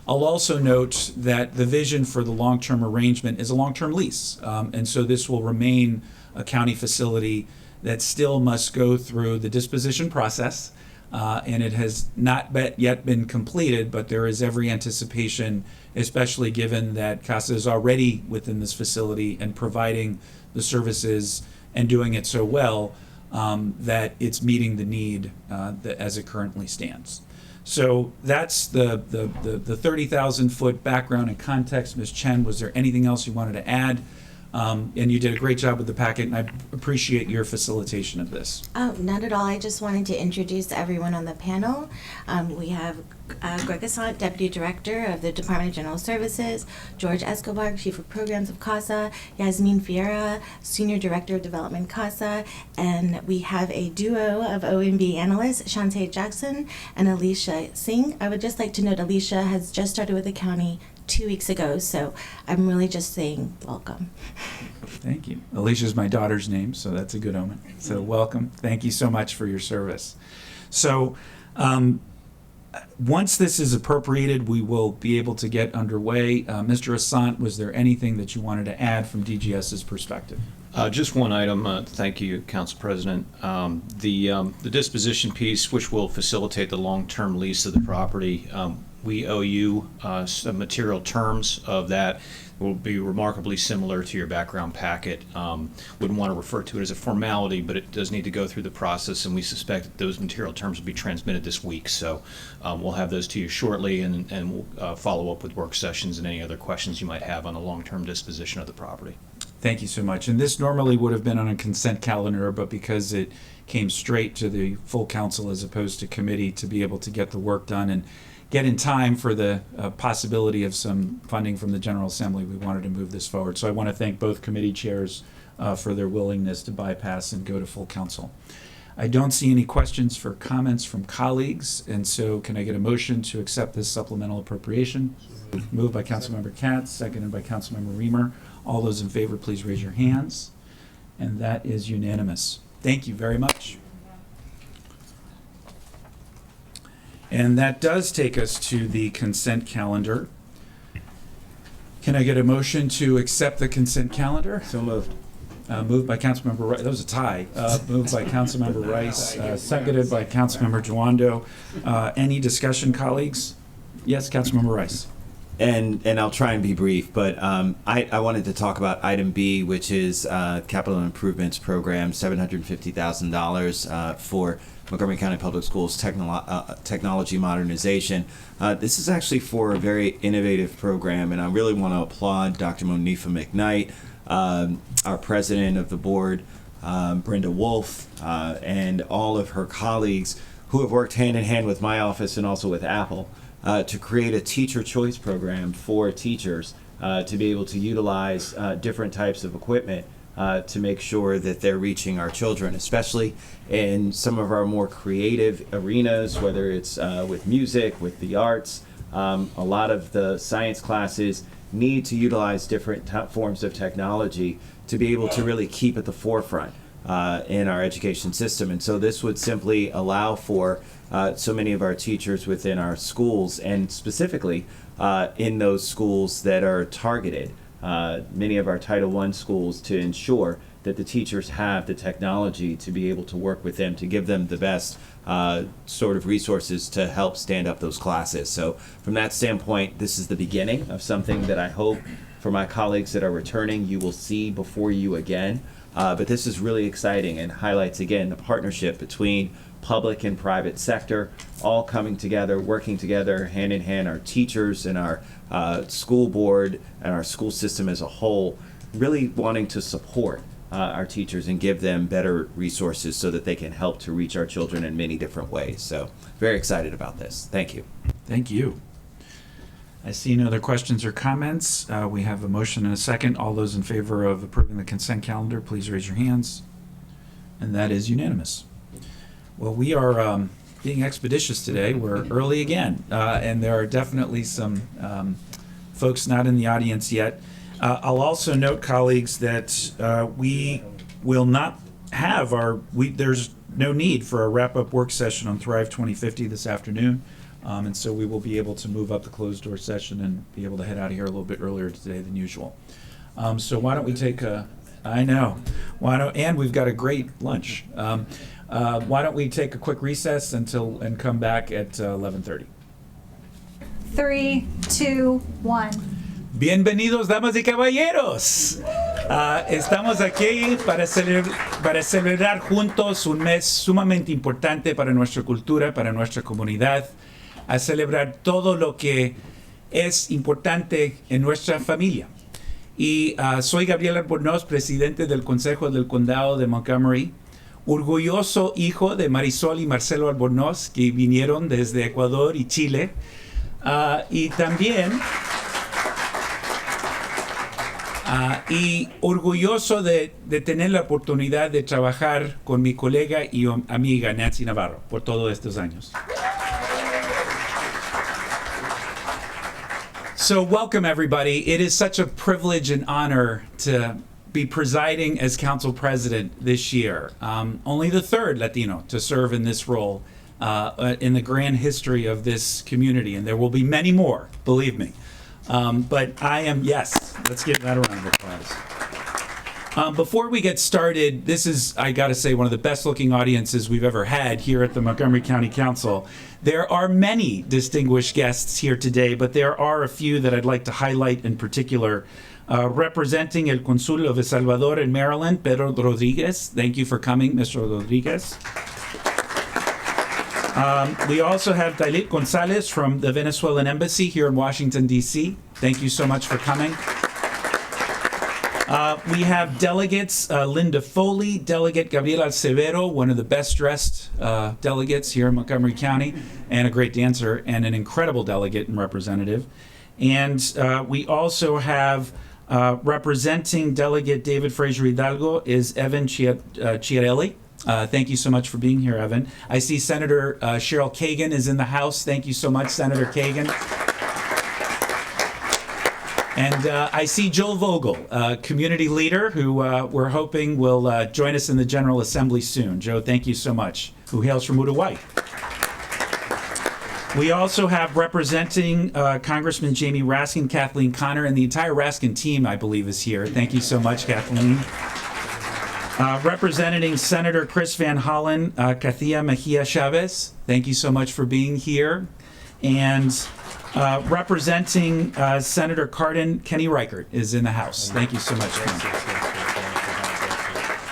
I'll also note that the vision for the long-term arrangement is a long-term lease, and so this will remain a county facility that still must go through the disposition process, and it has not yet been completed, but there is every anticipation, especially given that CASA is already within this facility and providing the services and doing it so well that it's meeting the need as it currently stands. So that's the 30,000-foot background and context. Ms. Chen, was there anything else you wanted to add? And you did a great job with the packet, and I appreciate your facilitation of this. Oh, not at all. I just wanted to introduce everyone on the panel. We have Greg Assant, Deputy Director of the Department of General Services, George Escobar, Chief of Programs of CASA, Yasmin Fiera, Senior Director of Development CASA, and we have a duo of OMB analysts, Shantae Jackson and Alicia Singh. I would just like to note Alicia has just started with the county 2 weeks ago, so I'm really just saying welcome. Thank you. Alicia's my daughter's name, so that's a good omen. So welcome. Thank you so much for your service. So once this is appropriated, we will be able to get underway. Mr. Assant, was there anything that you wanted to add from DGS's perspective? Just one item. Thank you, Council President. The disposition piece, which will facilitate the long-term lease of the property, we owe you some material terms of that. Will be remarkably similar to your background packet. Wouldn't want to refer to it as a formality, but it does need to go through the process, and we suspect that those material terms will be transmitted this week. So we'll have those to you shortly, and we'll follow up with work sessions and any other questions you might have on the long-term disposition of the property. Thank you so much. And this normally would have been on a consent calendar, but because it came straight to the full council as opposed to committee to be able to get the work done and get in time for the possibility of some funding from the General Assembly, we wanted to move this forward. So I want to thank both committee chairs for their willingness to bypass and go to full council. I don't see any questions for comments from colleagues, and so can I get a motion to accept this supplemental appropriation? Moved by Councilmember Katz, seconded by Councilmember Reamer. All those in favor, please raise your hands. And that is unanimous. Thank you very much. And that does take us to the consent calendar. Can I get a motion to accept the consent calendar? So moved. Moved by Councilmember Rice. That was a tie. Moved by Councilmember Rice, seconded by Councilmember Joando. Any discussion, colleagues? Yes, Councilmember Rice. And I'll try and be brief, but I wanted to talk about item B, which is capital improvements program, $750,000 for Montgomery County Public Schools technology modernization. This is actually for a very innovative program, and I really want to applaud Dr. Monifa McKnight, our president of the board, Brenda Wolf, and all of her colleagues who have worked hand in hand with my office and also with Apple to create a teacher choice program for teachers to be able to utilize different types of equipment to make sure that they're reaching our children, especially in some of our more creative arenas, whether it's with music, with the arts. A lot of the science classes need to utilize different forms of technology to be able to really keep at the forefront in our education system. And so this would simply allow for so many of our teachers within our schools, and specifically in those schools that are targeted, many of our Title I schools, to ensure that the teachers have the technology to be able to work with them, to give them the best sort of resources to help stand up those classes. So from that standpoint, this is the beginning of something that I hope for my colleagues that are returning, you will see before you again. But this is really exciting and highlights, again, the partnership between public and private sector, all coming together, working together, hand in hand, our teachers and our school board and our school system as a whole, really wanting to support our teachers and give them better resources so that they can help to reach our children in many different ways. So very excited about this. Thank you. Thank you. I see no other questions or comments. We have a motion and a second. All those in favor of approving the consent calendar, please raise your hands. And that is unanimous. Well, we are being expeditious today. We're early again, and there are definitely some folks not in the audience yet. I'll also note, colleagues, that we will not have there's no need for a wrap-up work session on Thrive 2050 this afternoon. And so we will be able to move up the closed door session and be able to head out of here a little bit earlier today than usual. So why don't we take and we've got a great lunch. Why don't we take a quick recess and come back at 11:30. 3, 2, 1. Bienvenidos, damas y caballeros. Estamos aquí para celebrar juntos un mes sumamente importante para nuestra cultura, para nuestra comunidad, a celebrar todo lo que es importante en nuestra familia. Y soy Gabriel Albornoz, presidente del Consejo del Condado de Montgomery, orgulloso hijo de Marisol y Marcelo Albornoz, que vinieron desde Ecuador y Chile, y también y orgulloso de tener la oportunidad de trabajar con mi colega y amiga Nancy Navarro por todos estos años. So welcome, everybody. It is such a privilege and honor to be presiding as council president this year. Only the third Latino to serve in this role in the grand history of this community, and there will be many more, believe me. But I am, yes, let's give that a round of applause. Before we get started, this is, I gotta say, one of the best looking audiences we've ever had here at the Montgomery County Council. There are many distinguished guests here today, but there are a few that I'd like to highlight in particular. Representing El Consul of El Salvador in Maryland, Pedro Rodriguez. Thank you for coming, Mr. Rodriguez. We also have Dalit Gonzalez from the Venezuelan Embassy here in Washington, D.C. Thank you so much for coming. We have delegates, Linda Foley, Delegate Gabriela Severo, one of the best dressed delegates here in Montgomery County, and a great dancer, and an incredible delegate and representative. And we also have representing Delegate David Fraser Hidalgo is Evan Chiarelli. Thank you so much for being here, Evan. I see Senator Cheryl Kagan is in the house. Thank you so much, Senator Kagan. And I see Joel Vogel, a community leader who we're hoping will join us in the General Assembly soon. Joe, thank you so much, who hails from Uruguay. We also have representing Congressman Jamie Raskin, Kathleen Connor, and the entire Raskin team, I believe, is here. Thank you so much, Kathleen. Representing Senator Chris Van Hollen, Kathia Mejia Chavez. Thank you so much for being here. And representing Senator Cardin, Kenny Reichert is in the House. Thank you so much, Kenny.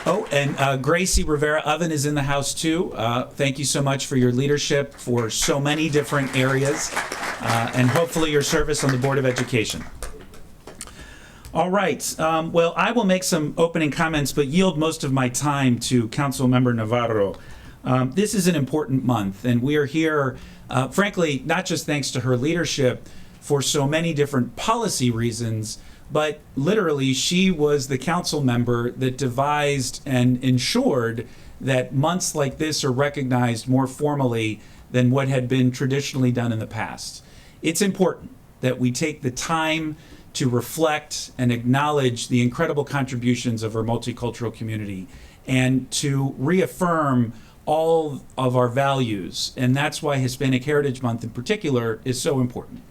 Oh, and Gracie Rivera Oven is in the House too. Thank you so much for your leadership for so many different areas, and hopefully your service on the Board of Education. All right. Well, I will make some opening comments, but yield most of my time to Councilmember Navarro. This is an important month, and we are here, frankly, not just thanks to her leadership for so many different policy reasons, but literally she was the council member that devised and ensured that months like this are recognized more formally than what had been traditionally done in the past. It's important that we take the time to reflect and acknowledge the incredible contributions of our multicultural community and to reaffirm all of our values. And that's why Hispanic Heritage Month in particular is so important.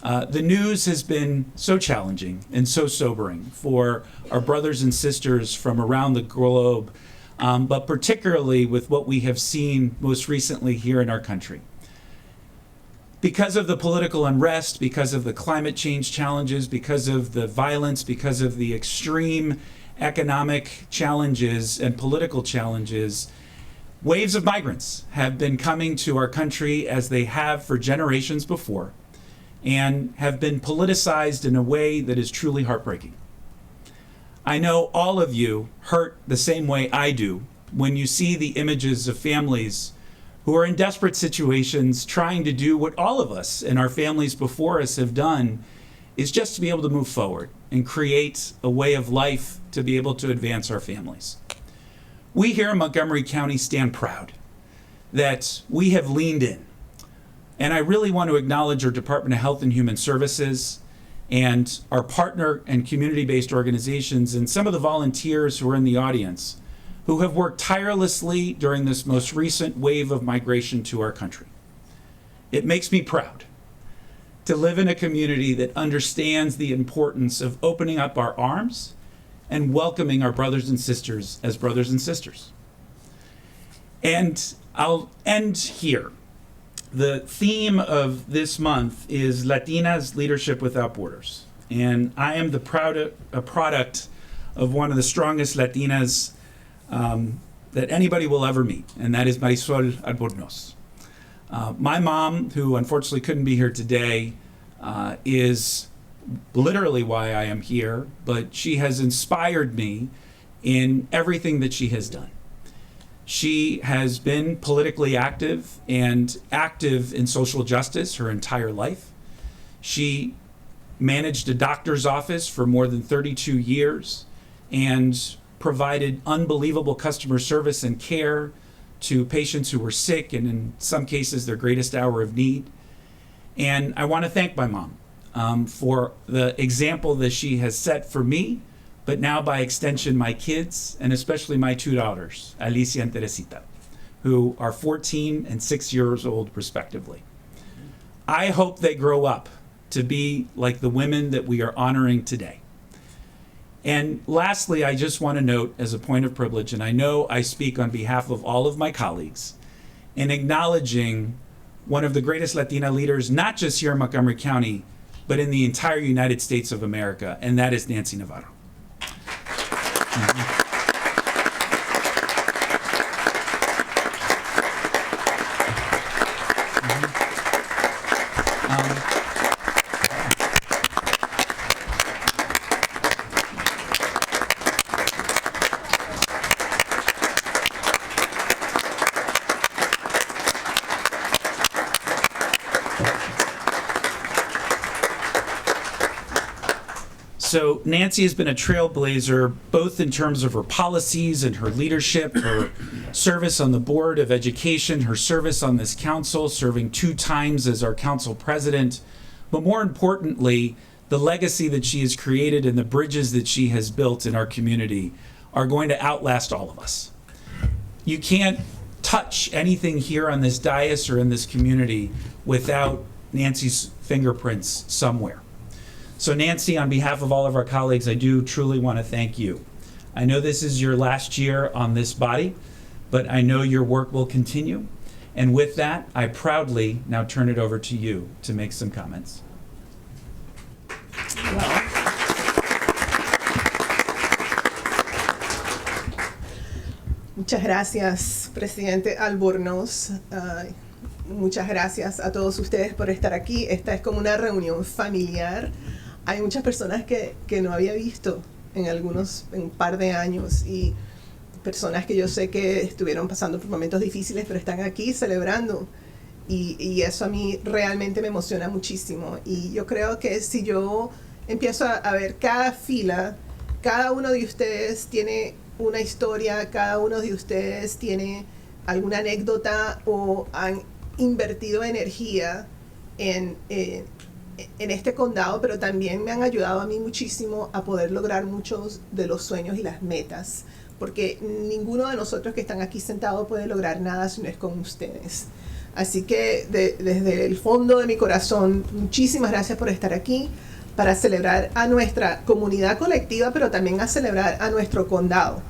The news has been so challenging and so sobering for our brothers and sisters from around the globe, but particularly with what we have seen most recently here in our country. Because of the political unrest, because of the climate change challenges, because of the violence, because of the extreme economic challenges and political challenges, waves of migrants have been coming to our country as they have for generations before, and have been politicized in a way that is truly heartbreaking. I know all of you hurt the same way I do when you see the images of families who are in desperate situations trying to do what all of us and our families before us have done, is just to be able to move forward and create a way of life to be able to advance our families. We here in Montgomery County stand proud that we have leaned in. And I really want to acknowledge our Department of Health and Human Services and our partner and community-based organizations and some of the volunteers who are in the audience who have worked tirelessly during this most recent wave of migration to our country. It makes me proud to live in a community that understands the importance of opening up our arms and welcoming our brothers and sisters as brothers and sisters. And I'll end here. The theme of this month is Latinas Leadership Without Borders. And I am a product of one of the strongest Latinas that anybody will ever meet, and that is Marisol Albornoz. My mom, who unfortunately couldn't be here today, is literally why I am here, but she has inspired me in everything that she has done. She has been politically active and active in social justice her entire life. She managed a doctor's office for more than 32 years and provided unbelievable customer service and care to patients who were sick and in some cases their greatest hour of need. And I want to thank my mom for the example that she has set for me, but now by extension my kids, and especially my two daughters, Alicia and Teresita, who are 14 and 6 years old respectively. I hope they grow up to be like the women that we are honoring today. And lastly, I just want to note as a point of privilege, and I know I speak on behalf of all of my colleagues, in acknowledging one of the greatest Latina leaders, not just here in Montgomery County, but in the entire United States of America, and that is Nancy Navarro. So Nancy has been a trailblazer, both in terms of her policies and her leadership, her service on the Board of Education, her service on this council, serving 2 times as our council president, but more importantly, the legacy that she has created and the bridges that she has built in our community are going to outlast all of us. You can't touch anything here on this dais or in this community without Nancy's fingerprints somewhere. So Nancy, on behalf of all of our colleagues, I do truly want to thank you. I know this is your last year on this body, but I know your work will continue. And with that, I proudly now turn it over to you to make some comments. Muchas gracias, presidente Albornoz. Muchas gracias a todos ustedes por estar aquí. Esta es como una reunión familiar. Hay muchas personas que no había visto en un par de años, y personas que yo sé que estuvieron pasando por momentos difíciles, pero están aquí celebrando. Y eso a mí realmente me emociona muchísimo. Y yo creo que si yo empiezo a ver cada fila, cada uno de ustedes tiene una historia, cada uno de ustedes tiene alguna anécdota o han invertido energía en este condado, pero también me han ayudado a mí muchísimo a poder lograr muchos de los sueños y las metas, porque ninguno de nosotros que están aquí sentados puede lograr nada si no es con ustedes. Así que desde el fondo de mi corazón, muchísimas gracias por estar aquí para celebrar a nuestra comunidad colectiva, pero también a celebrar a nuestro condado.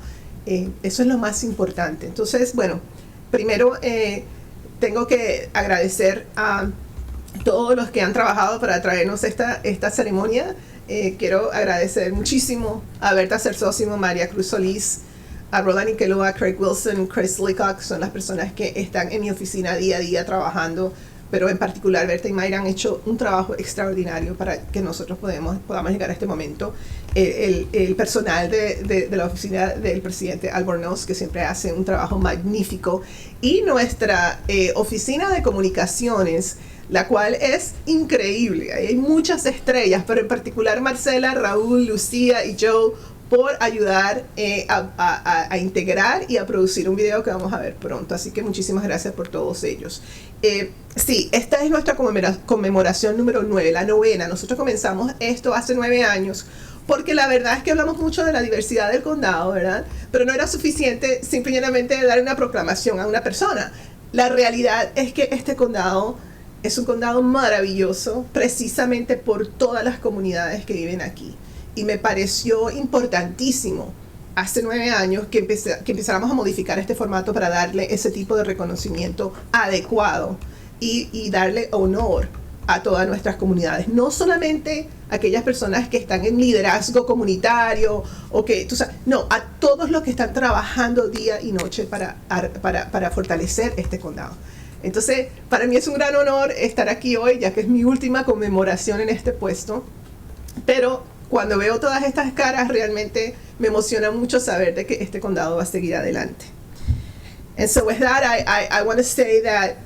Eso es lo más importante. Entonces, bueno, primero tengo que agradecer a todos los que han trabajado para traernos esta ceremonia. Quiero agradecer muchísimo a Berta Cersósimo, María Cruz Solís, a Roland Ikeloa, Craig Wilson, Chris Leacock, son las personas que están en mi oficina día a día trabajando, pero en particular Berta y Mayra han hecho un trabajo extraordinario para que nosotros podamos llegar a este momento. El personal de la oficina del presidente Albornoz, que siempre hace un trabajo magnífico, y nuestra oficina de comunicaciones, la cual es increíble. Hay muchas estrellas, pero en particular Marcela, Raúl, Lucía y Joe, por ayudar a integrar y a producir un video que vamos a ver pronto. Así que muchísimas gracias por todos ellos. Sí, esta es nuestra conmemoración número 9, la novena. Nosotros comenzamos esto hace 9 años, porque la verdad es que hablamos mucho de la diversidad del condado, ¿verdad? Pero no era suficiente simplemente dar una proclamación a una persona. La realidad es que este condado es un condado maravilloso, precisamente por todas las comunidades que viven aquí. Y me pareció importantísimo hace 9 años que empezáramos a modificar este formato para darle ese tipo de reconocimiento adecuado y darle honor a todas nuestras comunidades. No solamente aquellas personas que están en liderazgo comunitario o que, no, a todos los que están trabajando día y noche para fortalecer este condado. Entonces, para mí es un gran honor estar aquí hoy, ya que es mi última conmemoración en este puesto. Pero cuando veo todas estas caras, realmente me emociona mucho saber de que este condado va a seguir adelante. And so with that, I want to say that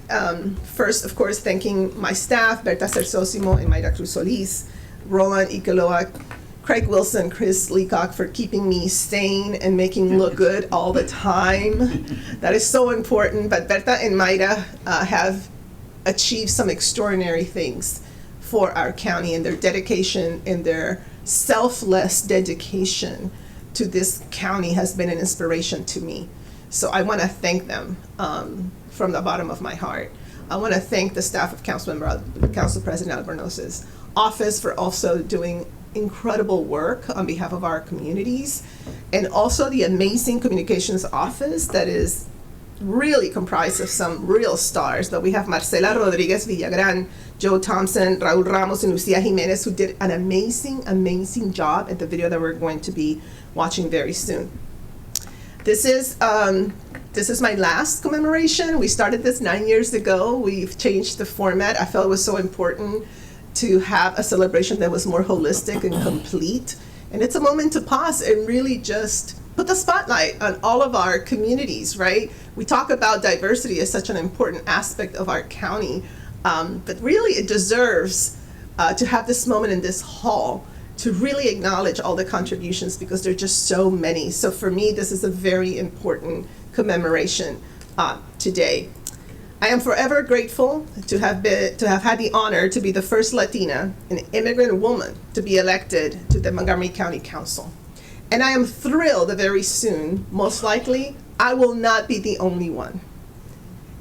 first, of course, thanking my staff, Berta Cersósimo and Mayra Cruz Solís, Roland Ikeloa, Craig Wilson, Chris Leacock for keeping me sane and making me look good all the time. That is so important. But Berta and Mayra have achieved some extraordinary things for our county, and their dedication and their selfless dedication to this county has been an inspiration to me. So I want to thank them from the bottom of my heart. I want to thank the staff of Council President Albornoz's office for also doing incredible work on behalf of our communities, and also the amazing communications office that is really comprised of some real stars. But we have Marcela Rodriguez Villagran, Joe Thompson, Raul Ramos, and Lucia Jimenez, who did an amazing job at the video that we're going to be watching very soon. This is my last commemoration. We started this 9 years ago. We've changed the format. I felt it was so important to have a celebration that was more holistic and complete. And it's a moment to pause and really just put the spotlight on all of our communities, right? We talk about diversity as such an important aspect of our county, but really it deserves to have this moment in this hall to really acknowledge all the contributions, because there are just so many. So for me, this is a very important commemoration today. I am forever grateful to have had the honor to be the first Latina, an immigrant woman, to be elected to the Montgomery County Council. And I am thrilled that very soon, most likely, I will not be the only one.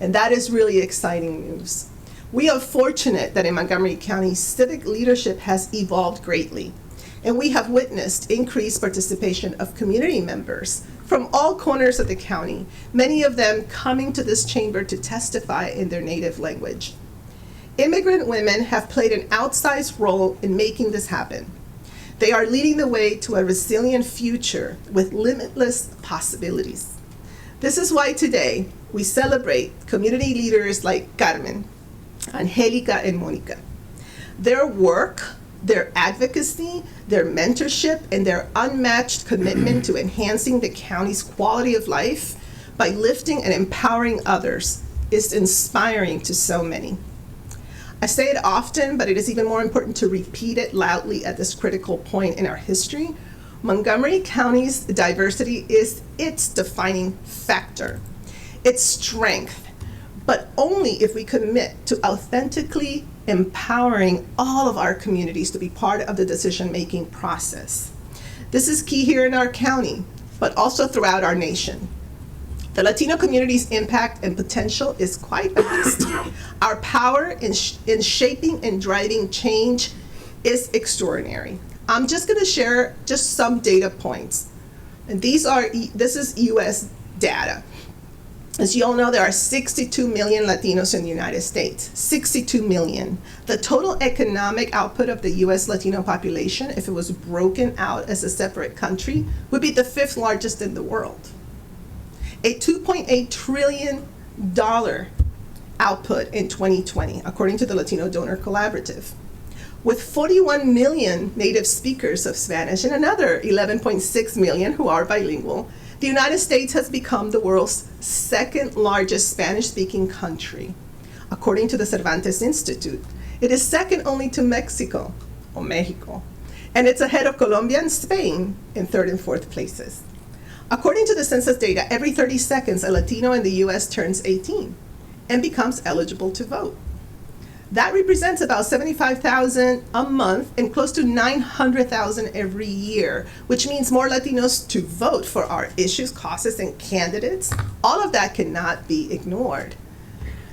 And that is really exciting news. We are fortunate that in Montgomery County, civic leadership has evolved greatly, and we have witnessed increased participation of community members from all corners of the county, many of them coming to this chamber to testify in their native language. Immigrant women have played an outsized role in making this happen. They are leading the way to a resilient future with limitless possibilities. This is why today we celebrate community leaders like Carmen, Angelica, and Monica. Their work, their advocacy, their mentorship, and their unmatched commitment to enhancing the county's quality of life by lifting and empowering others is inspiring to so many. I say it often, but it is even more important to repeat it loudly at this critical point in our history. Montgomery County's diversity is its defining factor, its strength, but only if we commit to authentically empowering all of our communities to be part of the decision-making process. This is key here in our county, but also throughout our nation. The Latino community's impact and potential is quite vast. Our power in shaping and driving change is extraordinary. I'm just going to share just some data points. And this is US data. As you all know, there are 62 million Latinos in the United States, 62 million. The total economic output of the US Latino population, if it was broken out as a separate country, would be the 5th largest in the world. A $2.8 trillion output in 2020, according to the Latino Donor Collaborative. With 41 million native speakers of Spanish and another 11.6 million who are bilingual, the United States has become the world's 2nd largest Spanish-speaking country. According to the Cervantes Institute, it is 2nd only to Mexico, or Mexico, and it's ahead of Colombia and Spain in 3rd and 4th places. According to the census data, every 30 seconds, a Latino in the US turns 18 and becomes eligible to vote. That represents about 75,000 a month and close to 900,000 every year, which means more Latinos to vote for our issues, causes, and candidates. All of that cannot be ignored.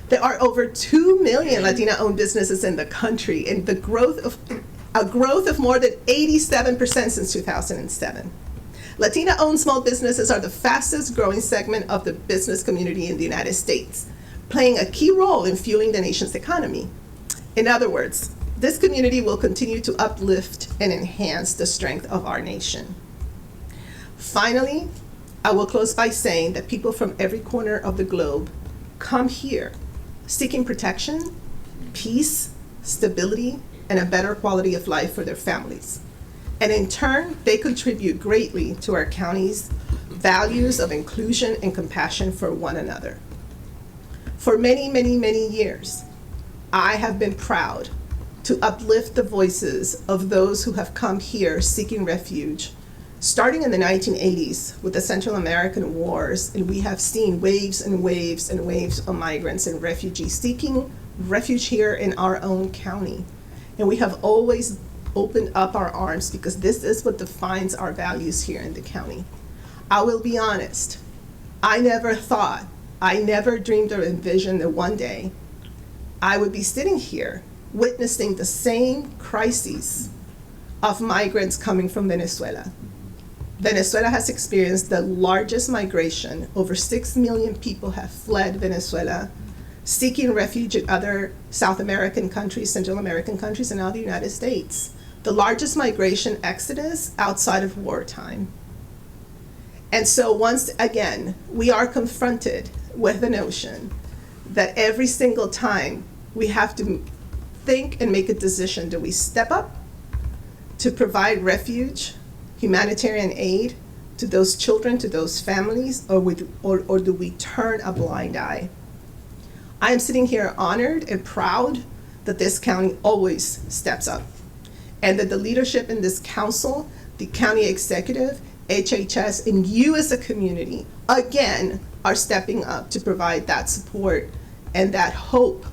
There are over 2 million Latina-owned businesses in the country, and a growth of more than 87% since 2007. Latina-owned small businesses are the fastest growing segment of the business community in the United States, playing a key role in fueling the nation's economy. In other words, this community will continue to uplift and enhance the strength of our nation. Finally, I will close by saying that people from every corner of the globe come here seeking protection, peace, stability, and a better quality of life for their families. And in turn, they contribute greatly to our county's values of inclusion and compassion for one another. For many, many, many years, I have been proud to uplift the voices of those who have come here seeking refuge, starting in the 1980s with the Central American Wars, and we have seen waves and waves and waves of migrants and refugees seeking refuge here in our own county. And we have always opened up our arms because this is what defines our values here in the county. I will be honest, I never dreamed or envisioned that one day I would be sitting here witnessing the same crises of migrants coming from Venezuela. Venezuela has experienced the largest migration. Over 6 million people have fled Venezuela, seeking refuge in other South American countries, Central American countries, and now the United States. The largest migration exodus outside of wartime. And so once again, we are confronted with the notion that every single time we have to think and make a decision, do we step up to provide refuge, humanitarian aid to those children, to those families, or do we turn a blind eye? I am sitting here honored and proud that this county always steps up, and that the leadership in this council, the county executive, HHS, and you as a community, again, are stepping up to provide that support and that hope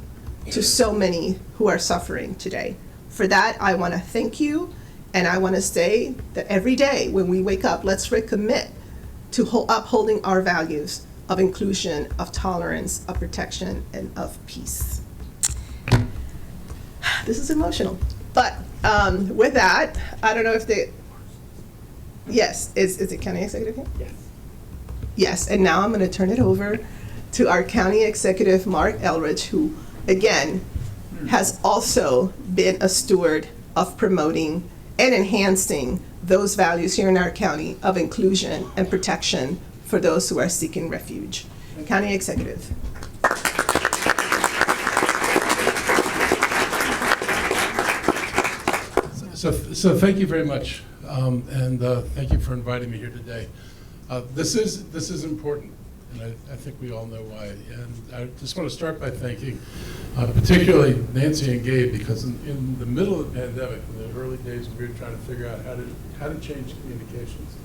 to so many who are suffering today. For that, I want to thank you, and I want to say that every day when we wake up, let's recommit to upholding our values of inclusion, of tolerance, of protection, and of peace. This is emotional, but with that, I don't know if yes, is it County Executive here? Yes. Yes, and now I'm going to turn it over to our County Executive, Mark Elridge, who, again, has also been a steward of promoting and enhancing those values here in our county of inclusion and protection for those who are seeking refuge. County Executive. So thank you very much, and thank you for inviting me here today. This is important, and I think we all know why. And I just want to start by thanking particularly Nancy and Gabe, because in the middle of the pandemic, in the early days, we were trying to figure out how to change communications.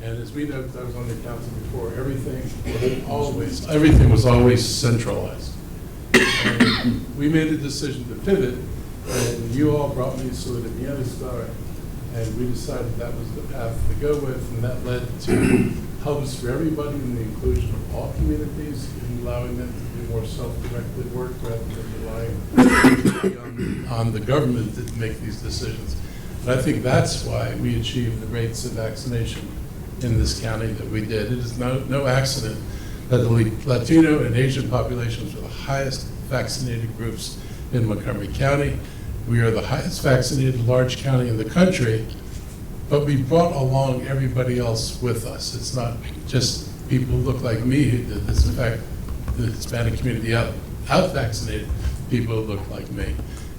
And as we know, I was on the council before, everything was always centralized. And we made a decision to pivot, and you all brought me to the Vienna Star, and we decided that was the path to go with, and that led to hubs for everybody in the inclusion of all communities and allowing them to do more self-directed work rather than relying on the government to make these decisions. And I think that's why we achieved the rates of vaccination in this county that we did. It is no accident that the Latino and Asian populations are the highest vaccinated groups in Montgomery County. We are the highest vaccinated large county in the country, but we brought along everybody else with us. It's not just people who look like me who did this. In fact, the Hispanic community out vaccinated people who look like me.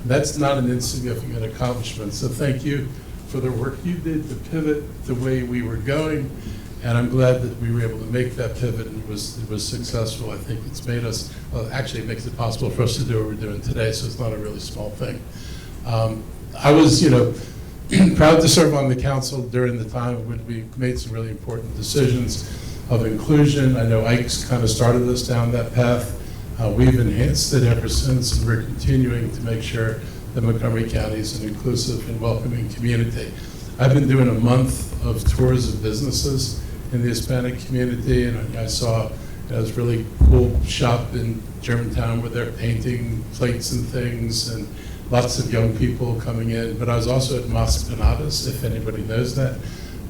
And that's not an insignificant accomplishment. So thank you for the work you did to pivot the way we were going. And I'm glad that we were able to make that pivot, and it was successful. I think it's made us, well, actually it makes it possible for us to do what we're doing today, so it's not a really small thing. I was, proud to serve on the council during the time when we made some really important decisions of inclusion. I know Ike's kind of started us down that path. We've enhanced it ever since, and we're continuing to make sure that Montgomery County is an inclusive and welcoming community. I've been doing a month of tours of businesses in the Hispanic community, and I saw this really cool shop in Germantown where they're painting plates and things, and lots of young people coming in. But I was also at Mas Panadas, if anybody knows that.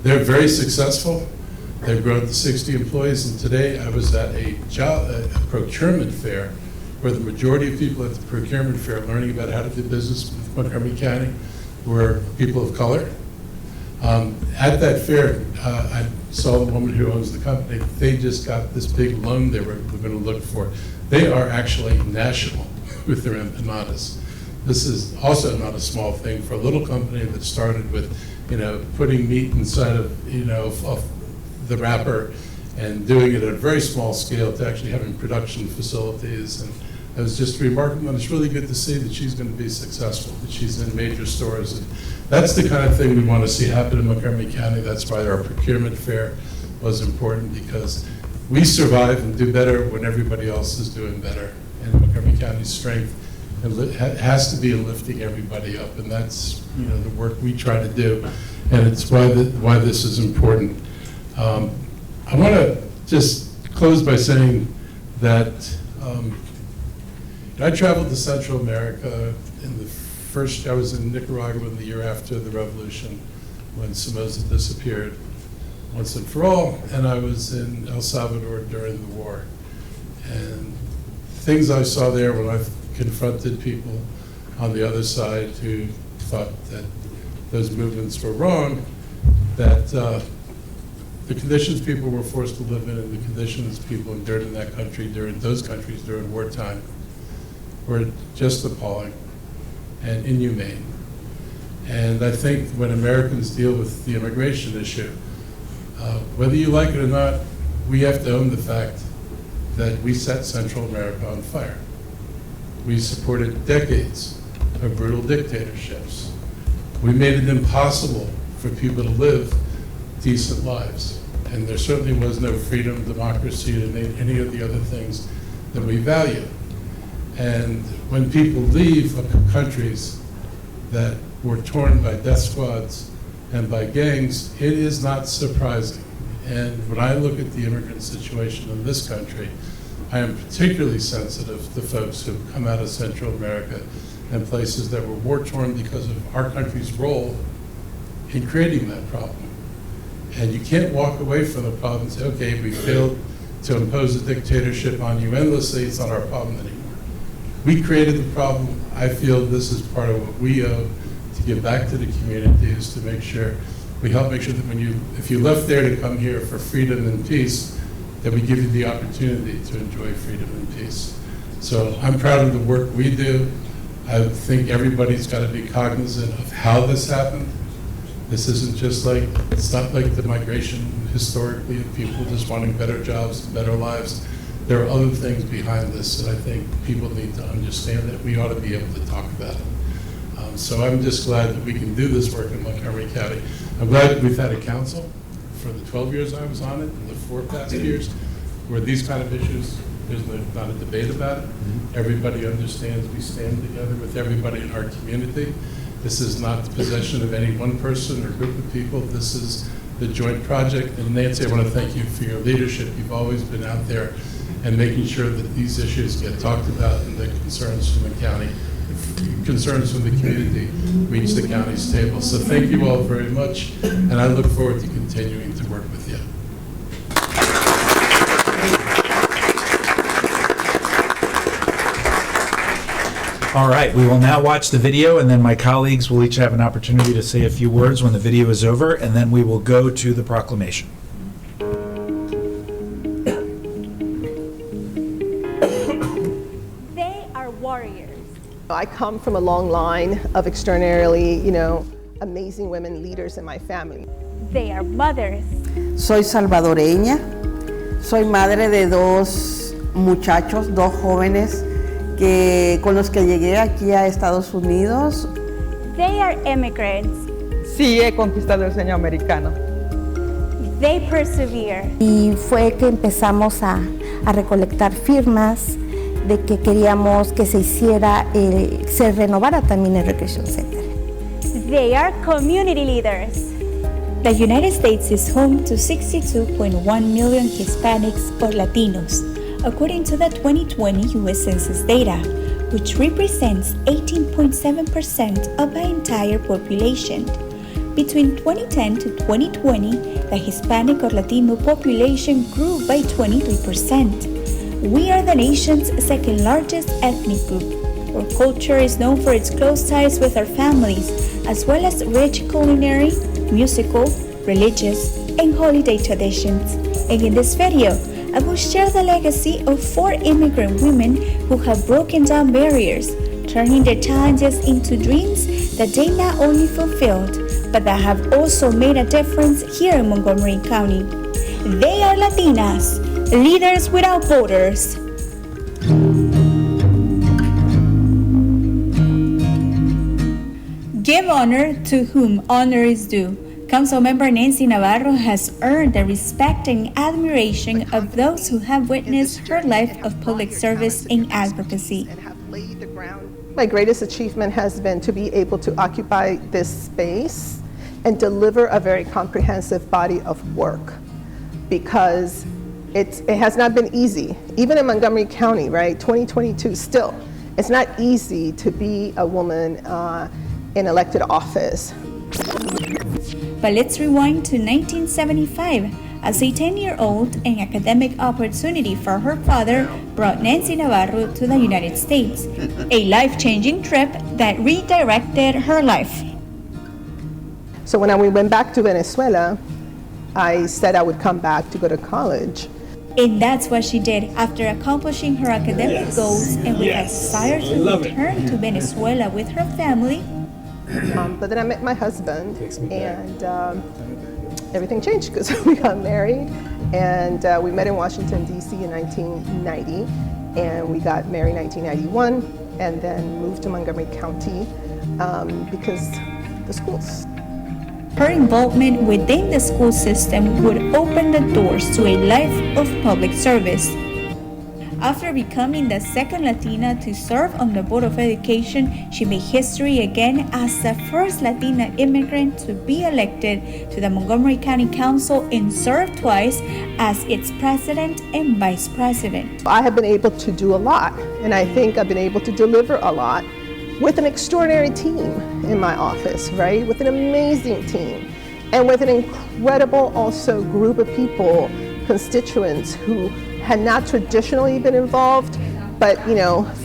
They're very successful. They've grown to 60 employees, and today I was at a procurement fair where the majority of people at the procurement fair learning about how to do business with Montgomery County were people of color. At that fair, I saw the woman who owns the company. They just got this big loan they were going to look for. They are actually national with their empanadas. This is also not a small thing for a little company that started with, putting meat inside of the wrapper and doing it at a very small scale to actually having production facilities. And it was just remarkable, and it's really good to see that she's going to be successful, that she's in major stores. And that's the kind of thing we want to see happen in Montgomery County. That's why our procurement fair was important, because we survive and do better when everybody else is doing better. And Montgomery County's strength has to be in lifting everybody up, and that's the work we try to do, and it's why this is important. I want to just close by saying that I traveled to Central America I was in Nicaragua in the year after the revolution when Somoza disappeared once and for all, and I was in El Salvador during the war. And things I saw there when I confronted people on the other side who thought that those movements were wrong, that the conditions people were forced to live in and the conditions people endured in that country, those countries during wartime, were just appalling and inhumane. And I think when Americans deal with the immigration issue, whether you like it or not, we have to own the fact that we set Central America on fire. We supported decades of brutal dictatorships. We made it impossible for people to live decent lives. And there certainly was no freedom, democracy, and any of the other things that we value. And when people leave countries that were torn by death squads and by gangs, it is not surprising. And when I look at the immigrant situation in this country, I am particularly sensitive to folks who have come out of Central America and places that were war-torn because of our country's role in creating that problem. And you can't walk away from the problem and say, okay, we failed to impose a dictatorship on you endlessly, it's not our problem anymore. We created the problem. I feel this is part of what we owe to give back to the community, is to make sure we help make sure that if you left there to come here for freedom and peace, that we give you the opportunity to enjoy freedom and peace. So I'm proud of the work we do. I think everybody's got to be cognizant of how this happened. This isn't just like, it's not like the migration historically of people just wanting better jobs and better lives. There are other things behind this that I think people need to understand, that we ought to be able to talk about it. So I'm just glad that we can do this work in Montgomery County. I'm glad that we've had a council for the 12 years I was on it, and the 4 past years, where these kind of issues, there's not a debate about it. Everybody understands we stand together with everybody in our community. This is not the possession of any one person or group of people. This is the joint project. And Nancy, I want to thank you for your leadership. You've always been out there and making sure that these issues get talked about and the concerns from the county, concerns from the community reach the county's table. So thank you all very much, and I look forward to continuing to work with you. All right, we will now watch the video, and then my colleagues will each have an opportunity to say a few words when the video is over, and then we will go to the proclamation. They are warriors. I come from a long line of extraordinarily, amazing women leaders in my family. They are mothers. Soy salvadoreña. Soy madre de 2 muchachos, 2 jóvenes con los que llegué aquí a Estados Unidos. They are immigrants. Sí, he conquistado el sueño americano. They persevere. Y fue que empezamos a recolectar firmas de que queríamos que se renovara también el Recreation Center. They are community leaders. The United States is home to 62.1 million Hispanics or Latinos, according to the 2020 U.S. Census data, which represents 18.7% of the entire population. Between 2010 to 2020, the Hispanic or Latino population grew by 23%. We are the nation's second largest ethnic group. Our culture is known for its close ties with our families, as well as rich culinary, musical, religious, and holiday traditions. And in this video, I will share the legacy of 4 immigrant women who have broken down barriers, turning their challenges into dreams that they not only fulfilled, but that have also made a difference here in Montgomery County. They are Latinas, leaders without borders. Give honor to whom honor is due. Councilmember Nancy Navarro has earned the respect and admiration of those who have witnessed her life of public service and advocacy. My greatest achievement has been to be able to occupy this space and deliver a very comprehensive body of work, because it has not been easy. Even in Montgomery County, right, 2022 still, it's not easy to be a woman in elected office. But let's rewind to 1975, as a 10-year-old, an academic opportunity for her father brought Nancy Navarro to the United States, a life-changing trip that redirected her life. So when we went back to Venezuela, I said I would come back to go to college. And that's what she did after accomplishing her academic goals and with a desire to return to Venezuela with her family. But then I met my husband, and everything changed because we got married, and we met in Washington, D.C. in 1990, and we got married in 1991, and then moved to Montgomery County because the schools. Her involvement within the school system would open the doors to a life of public service. After becoming the second Latina to serve on the Board of Education, she made history again as the first Latina immigrant to be elected to the Montgomery County Council and serve twice as its president and vice president. I have been able to do a lot, and I think I've been able to deliver a lot with an extraordinary team in my office, right? With an amazing team, and with an incredible also group of people, constituents who had not traditionally been involved, but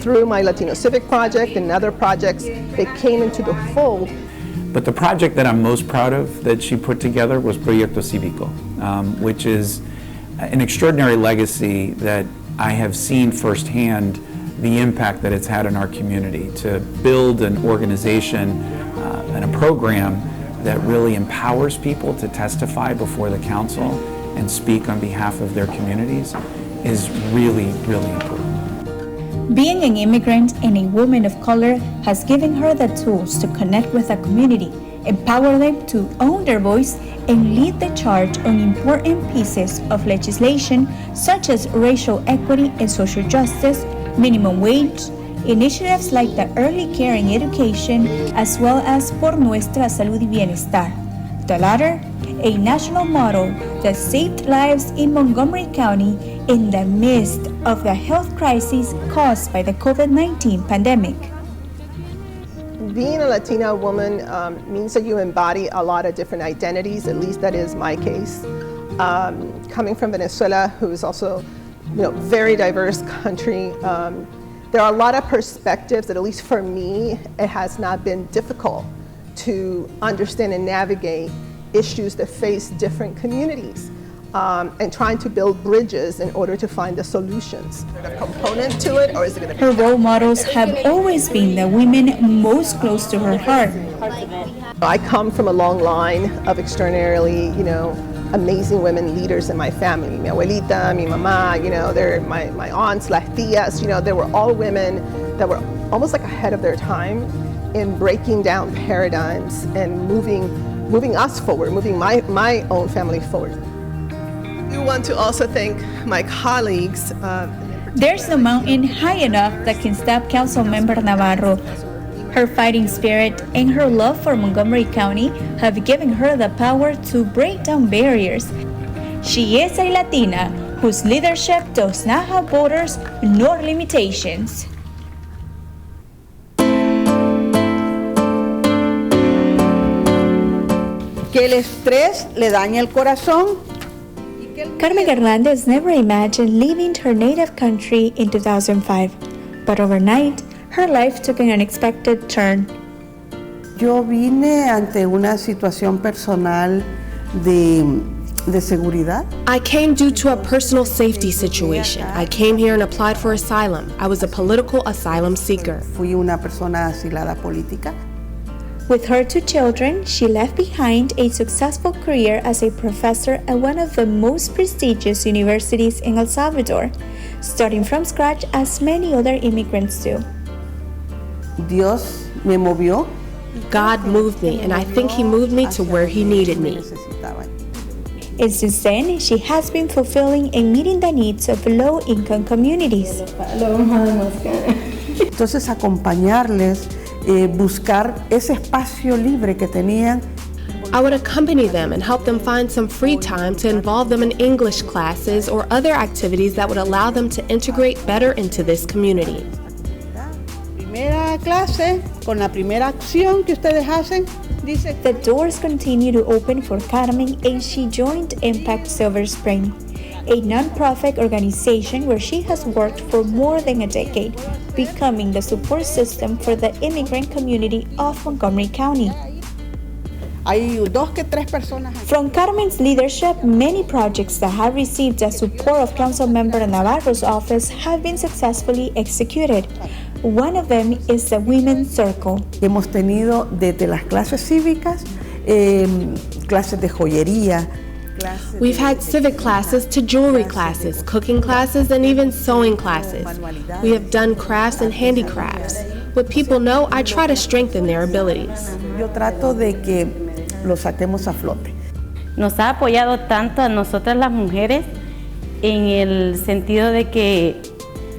through my Latino Civic Project and other projects, they came into the fold. But the project that I'm most proud of that she put together was Proyecto Cívico, which is an extraordinary legacy that I have seen firsthand the impact that it's had in our community to build an organization and a program that really empowers people to testify before the council and speak on behalf of their communities is really, really important. Being an immigrant and a woman of color has given her the tools to connect with the community, empower them to own their voice, and lead the charge on important pieces of legislation such as racial equity and social justice, minimum wage, initiatives like the early care and education, as well as Por Nuestra Salud y Bienestar. The latter, a national model that saved lives in Montgomery County in the midst of the health crisis caused by the COVID-19 pandemic. Being a Latina woman means that you embody a lot of different identities, at least that is my case. Coming from Venezuela, who is also very diverse country, there are a lot of perspectives that, at least for me, it has not been difficult to understand and navigate issues that face different communities, and trying to build bridges in order to find the solutions. A component to it, or is it going to be? Her role models have always been the women most close to her heart. I come from a long line of extraordinarily, amazing women leaders in my family. Mi abuelita, mi mamá, they're my aunts, las tías, they were all women that were almost like ahead of their time in breaking down paradigms and moving us forward, moving my own family forward. I want to also thank my colleagues. There's no mountain high enough that can stop Councilmember Navarro. Her fighting spirit and her love for Montgomery County have given her the power to break down barriers. She is a Latina whose leadership does not have borders nor limitations. Que el estrés le daña el corazón. Carmen Hernandez never imagined leaving her native country in 2005, but overnight, her life took an unexpected turn. Yo vine ante una situación personal de seguridad. I came due to a personal safety situation. I came here and applied for asylum. I was a political asylum seeker. Fui una persona asilada política. With her two children, she left behind a successful career as a professor at one of the most prestigious universities in El Salvador, starting from scratch as many other immigrants do. Dios me movió. God moved me, and I think He moved me to where He needed me. And since then, she has been fulfilling and meeting the needs of low-income communities. Entonces, acompañarles, buscar ese espacio libre que tenían. I would accompany them and help them find some free time to involve them in English classes or other activities that would allow them to integrate better into this community. Primera clase, con la primera acción que ustedes hacen, dice. The doors continue to open for Carmen, and she joined Impact Silver Spring, a non-profit organization where she has worked for more than a decade, becoming the support system for the immigrant community of Montgomery County. From Carmen's leadership, many projects that have received the support of Councilmember Navarro's office have been successfully executed. One of them is the Women's Circle. Hemos tenido desde las clases cívicas, clases de joyería. We've had civic classes to jewelry classes, cooking classes, and even sewing classes. We have done crafts and handicrafts. What people know, I try to strengthen their abilities. Yo trato de que lo saquemos a flote. Nos ha apoyado tanto a nosotras las mujeres en el sentido de que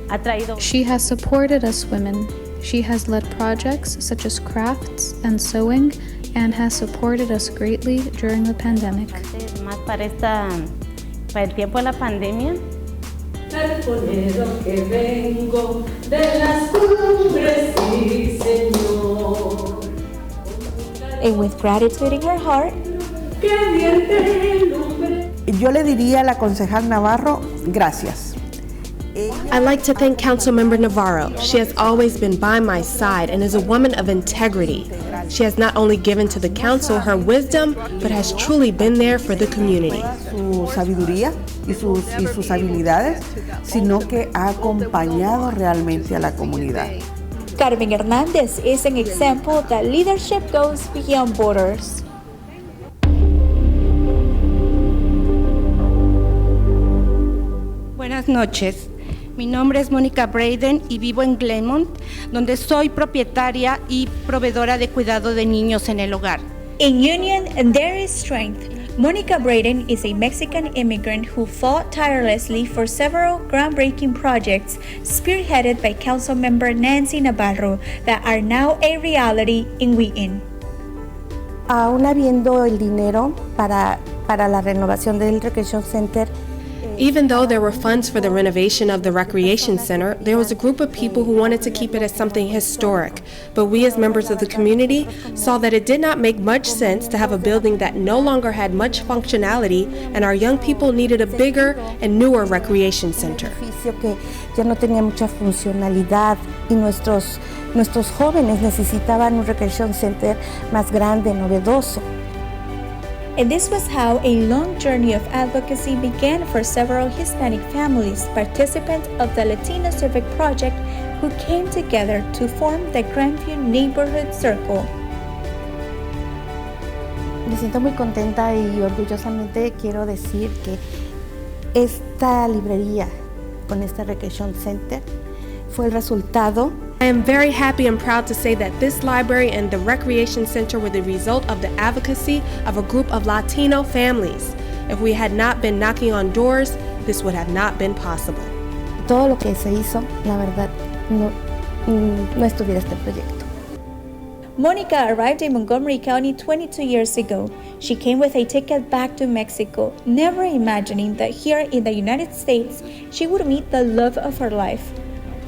ha traído. She has supported us women. She has led projects such as crafts and sewing and has supported us greatly during the pandemic. Más para el tiempo de la pandemia. Que vengo de las cumbres, sí, Señor. And with gratitude in her heart, Yo le diría a la concejal Navarro, gracias. I'd like to thank Councilmember Navarro. She has always been by my side and is a woman of integrity. She has not only given to the council her wisdom, but has truly been there for the community. Su sabiduría y sus habilidades, sino que ha acompañado realmente a la comunidad. Carmen Hernandez is an example that leadership goes beyond borders. Buenas noches. Mi nombre es Mónica Braden y vivo en Glenmont, donde soy propietaria y proveedora de cuidado de niños en el hogar. In union, there is strength. Monica Braden is a Mexican immigrant who fought tirelessly for several groundbreaking projects spearheaded by Councilmember Nancy Navarro that are now a reality in Wheaton. Aún habiendo el dinero para la renovación del Recreation Center, Even though there were funds for the renovation of the recreation center, there was a group of people who wanted to keep it as something historic. But we as members of the community saw that it did not make much sense to have a building that no longer had much functionality, and our young people needed a bigger and newer recreation center. Que ya no tenía mucha funcionalidad y nuestros jóvenes necesitaban un recreation center más grande, novedoso. And this was how a long journey of advocacy began for several Hispanic families, participants of the Latino Civic Project, who came together to form the Grandview Neighborhood Circle. Me siento muy contenta y orgullosamente quiero decir que esta librería con este Recreation Center fue el resultado. I am very happy and proud to say that this library and the recreation center were the result of the advocacy of a group of Latino families. If we had not been knocking on doors, this would have not been possible. Todo lo que se hizo, la verdad, no estuviera este proyecto. Monica arrived in Montgomery County 22 years ago. She came with a ticket back to Mexico, never imagining that here in the United States, she would meet the love of her life.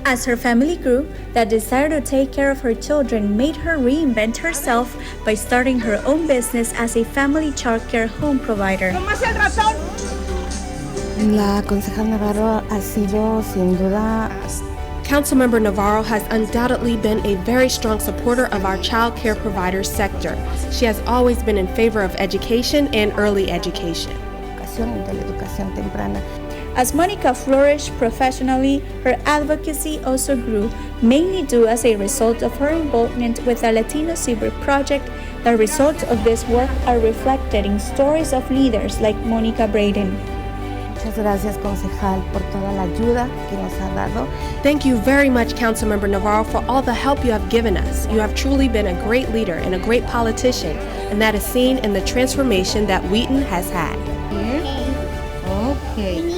As her family grew, the desire to take care of her children made her reinvent herself by starting her own business as a family childcare home provider. La concejal Navarro ha sido sin duda. Councilmember Navarro has undoubtedly been a very strong supporter of our child care provider sector. She has always been in favor of education and early education. Educación temprana. As Monica flourished professionally, her advocacy also grew, mainly due as a result of her involvement with the Latino Civic Project. The results of this work are reflected in stories of leaders like Monica Braden. Muchas gracias, concejal, por toda la ayuda que nos ha dado. Thank you very much, Councilmember Navarro, for all the help you have given us. You have truly been a great leader and a great politician, and that is seen in the transformation that Wheaton has had. Okay.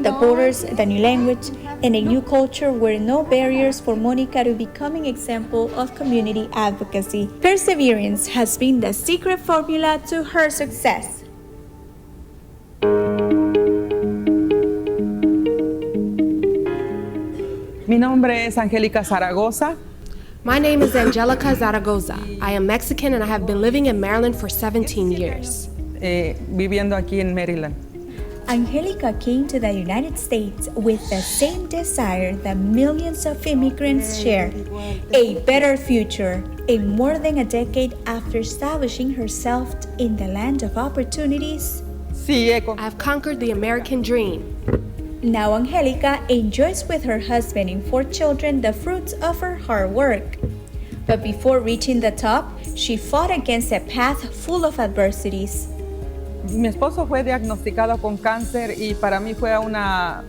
The borders, the new language, and a new culture were no barriers for Monica to become an example of community advocacy. Perseverance has been the secret formula to her success. Mi nombre es Angélica Zaragoza. My name is Angelica Zaragoza. I am Mexican and I have been living in Maryland for 17 years. Viviendo aquí en Maryland. Angelica came to the United States with the same desire that millions of immigrants share, a better future, and more than a decade after establishing herself in the land of opportunities. I've conquered the American dream. Now Angelica enjoys with her husband and 4 children the fruits of her hard work. But before reaching the top, she fought against a path full of adversities. Mi esposo fue diagnosticado con cáncer y para mí fue una...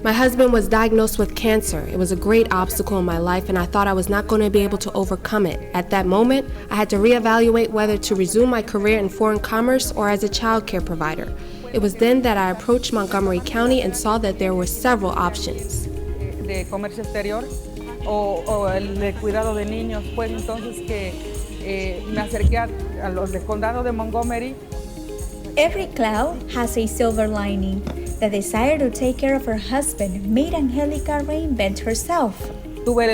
My husband was diagnosed with cancer. It was a great obstacle in my life, and I thought I was not going to be able to overcome it. At that moment, I had to reevaluate whether to resume my career in foreign commerce or as a child care provider. It was then that I approached Montgomery County and saw that there were several options. De comercio exterior o el de cuidado de niños, pues entonces que me acerqué a los del condado de Montgomery. Every cloud has a silver lining. The desire to take care of her husband made Angelica reinvent herself. Tuve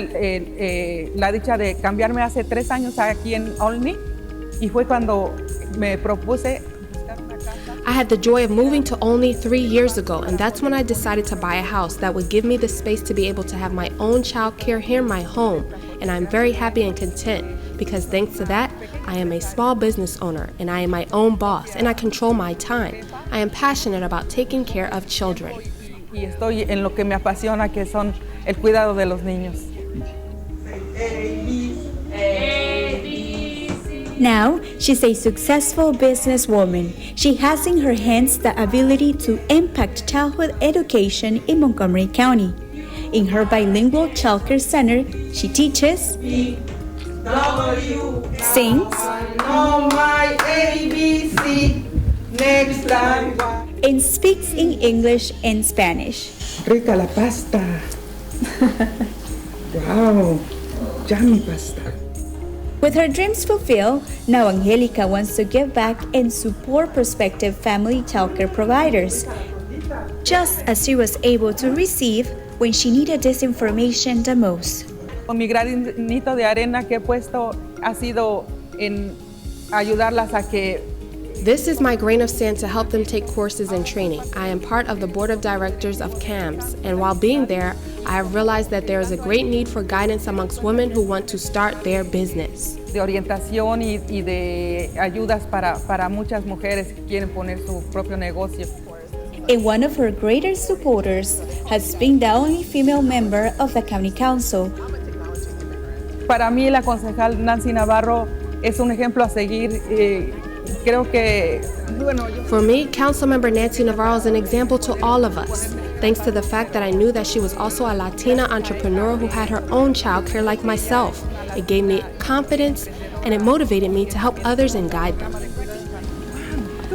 la dicha de cambiarme hace 3 años aquí en Olney y fue cuando me propuse. I had the joy of moving to Olney 3 years ago, and that's when I decided to buy a house that would give me the space to be able to have my own child care here in my home. And I'm very happy and content because thanks to that, I am a small business owner and I am my own boss and I control my time. I am passionate about taking care of children. Y estoy en lo que me apasiona, que son el cuidado de los niños. Now, she's a successful businesswoman. She has in her hands the ability to impact childhood education in Montgomery County. In her bilingual childcare center, she teaches, sings, and speaks in English and Spanish. Rica la pasta. Wow, yummy pasta. With her dreams fulfilled, now Angelica wants to give back and support prospective family childcare providers, just as she was able to receive when she needed this information the most. Con mi granito de arena que he puesto ha sido en ayudarlas a que. This is my grain of sand to help them take courses and training. I am part of the board of directors of CAMS, and while being there, I have realized that there is a great need for guidance amongst women who want to start their business. De orientación y de ayudas para muchas mujeres que quieren poner su propio negocio. And one of her greatest supporters has been the only female member of the county council. Para mí, la concejal Nancy Navarro es un ejemplo a seguir. Creo que, bueno, For me, Councilmember Nancy Navarro is an example to all of us, thanks to the fact that I knew that she was also a Latina entrepreneur who had her own childcare like myself. It gave me confidence and it motivated me to help others and guide them.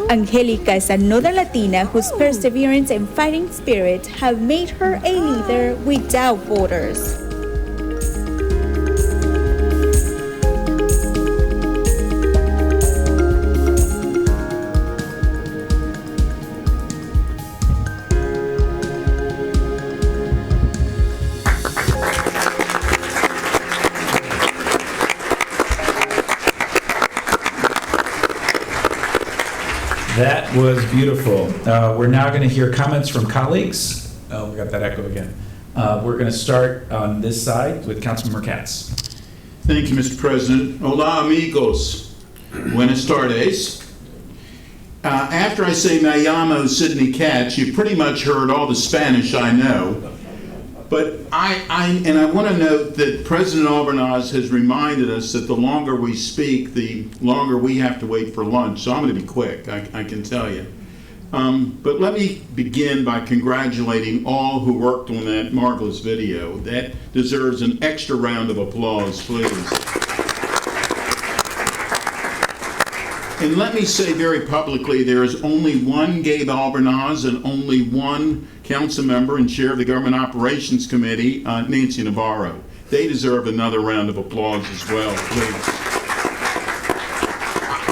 Angelica is another Latina whose perseverance and fighting spirit have made her a leader without borders. That was beautiful. We're now going to hear comments from colleagues. Oh, we got that echo again. We're going to start on this side with Councilmember Katz. Thank you, Mr. President. Hola, amigos. Buenas tardes. After I say me llamo Sidney Katz, you pretty much heard all the Spanish I know. But I want to note that President Albernaz has reminded us that the longer we speak, the longer we have to wait for lunch. So I'm going to be quick, I can tell you. But let me begin by congratulating all who worked on that marvelous video. That deserves an extra round of applause, please. And let me say very publicly, there is only one Gabe Albernaz and only one council member and chair of the Government Operations Committee, Nancy Navarro. They deserve another round of applause as well, please.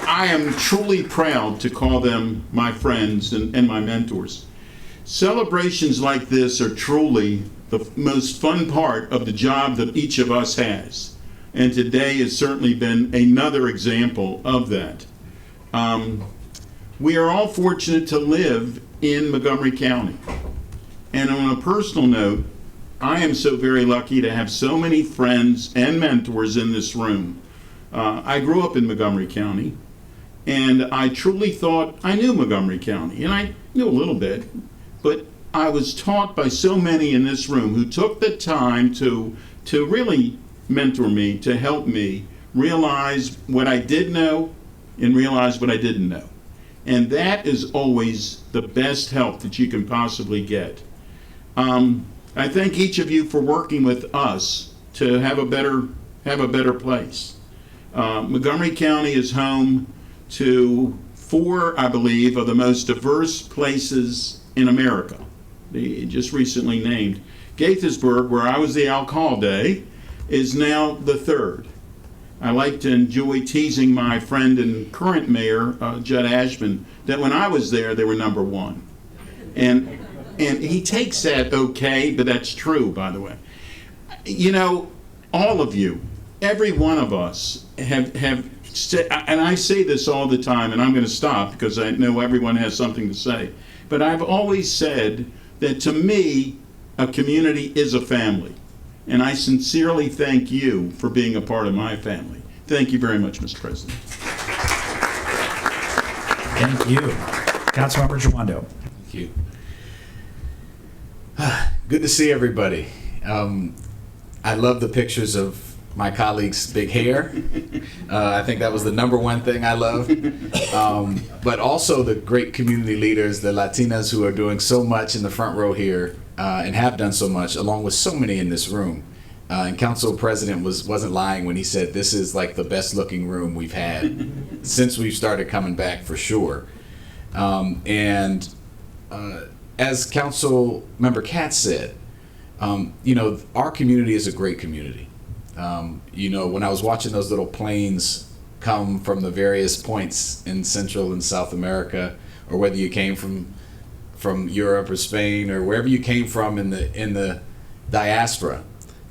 I am truly proud to call them my friends and my mentors. Celebrations like this are truly the most fun part of the job that each of us has. And today has certainly been another example of that. We are all fortunate to live in Montgomery County. And on a personal note, I am so very lucky to have so many friends and mentors in this room. I grew up in Montgomery County, and I truly thought I knew Montgomery County, and I knew a little bit, but I was taught by so many in this room who took the time to really mentor me, to help me realize what I did know and realize what I didn't know. And that is always the best help that you can possibly get. I thank each of you for working with us to have a better place. Montgomery County is home to 4, I believe, of the most diverse places in America. They just recently named. Gaithersburg, where I was the alcalde, is now the 3rd. I like to enjoy teasing my friend and current mayor, Judd Ashman, that when I was there, they were number 1. And he takes that okay, but that's true, by the way. You know, all of you, every one of us have said, and I say this all the time, and I'm going to stop because I know everyone has something to say, but I've always said that to me, a community is a family. And I sincerely thank you for being a part of my family. Thank you very much, Mr. President. Thank you. Councilmember Jawando. Thank you. Good to see everybody. I love the pictures of my colleagues' big hair. I think that was the #1 thing I love. But also the great community leaders, the Latinas who are doing so much in the front row here and have done so much, along with so many in this room. And Council President wasn't lying when he said this is like the best looking room we've had since we've started coming back, for sure. As Council Member Katz said, you know, our community is a great community. You know, when I was watching those little planes come from the various points in Central and South America, or whether you came from Europe or Spain or wherever you came from in the diaspora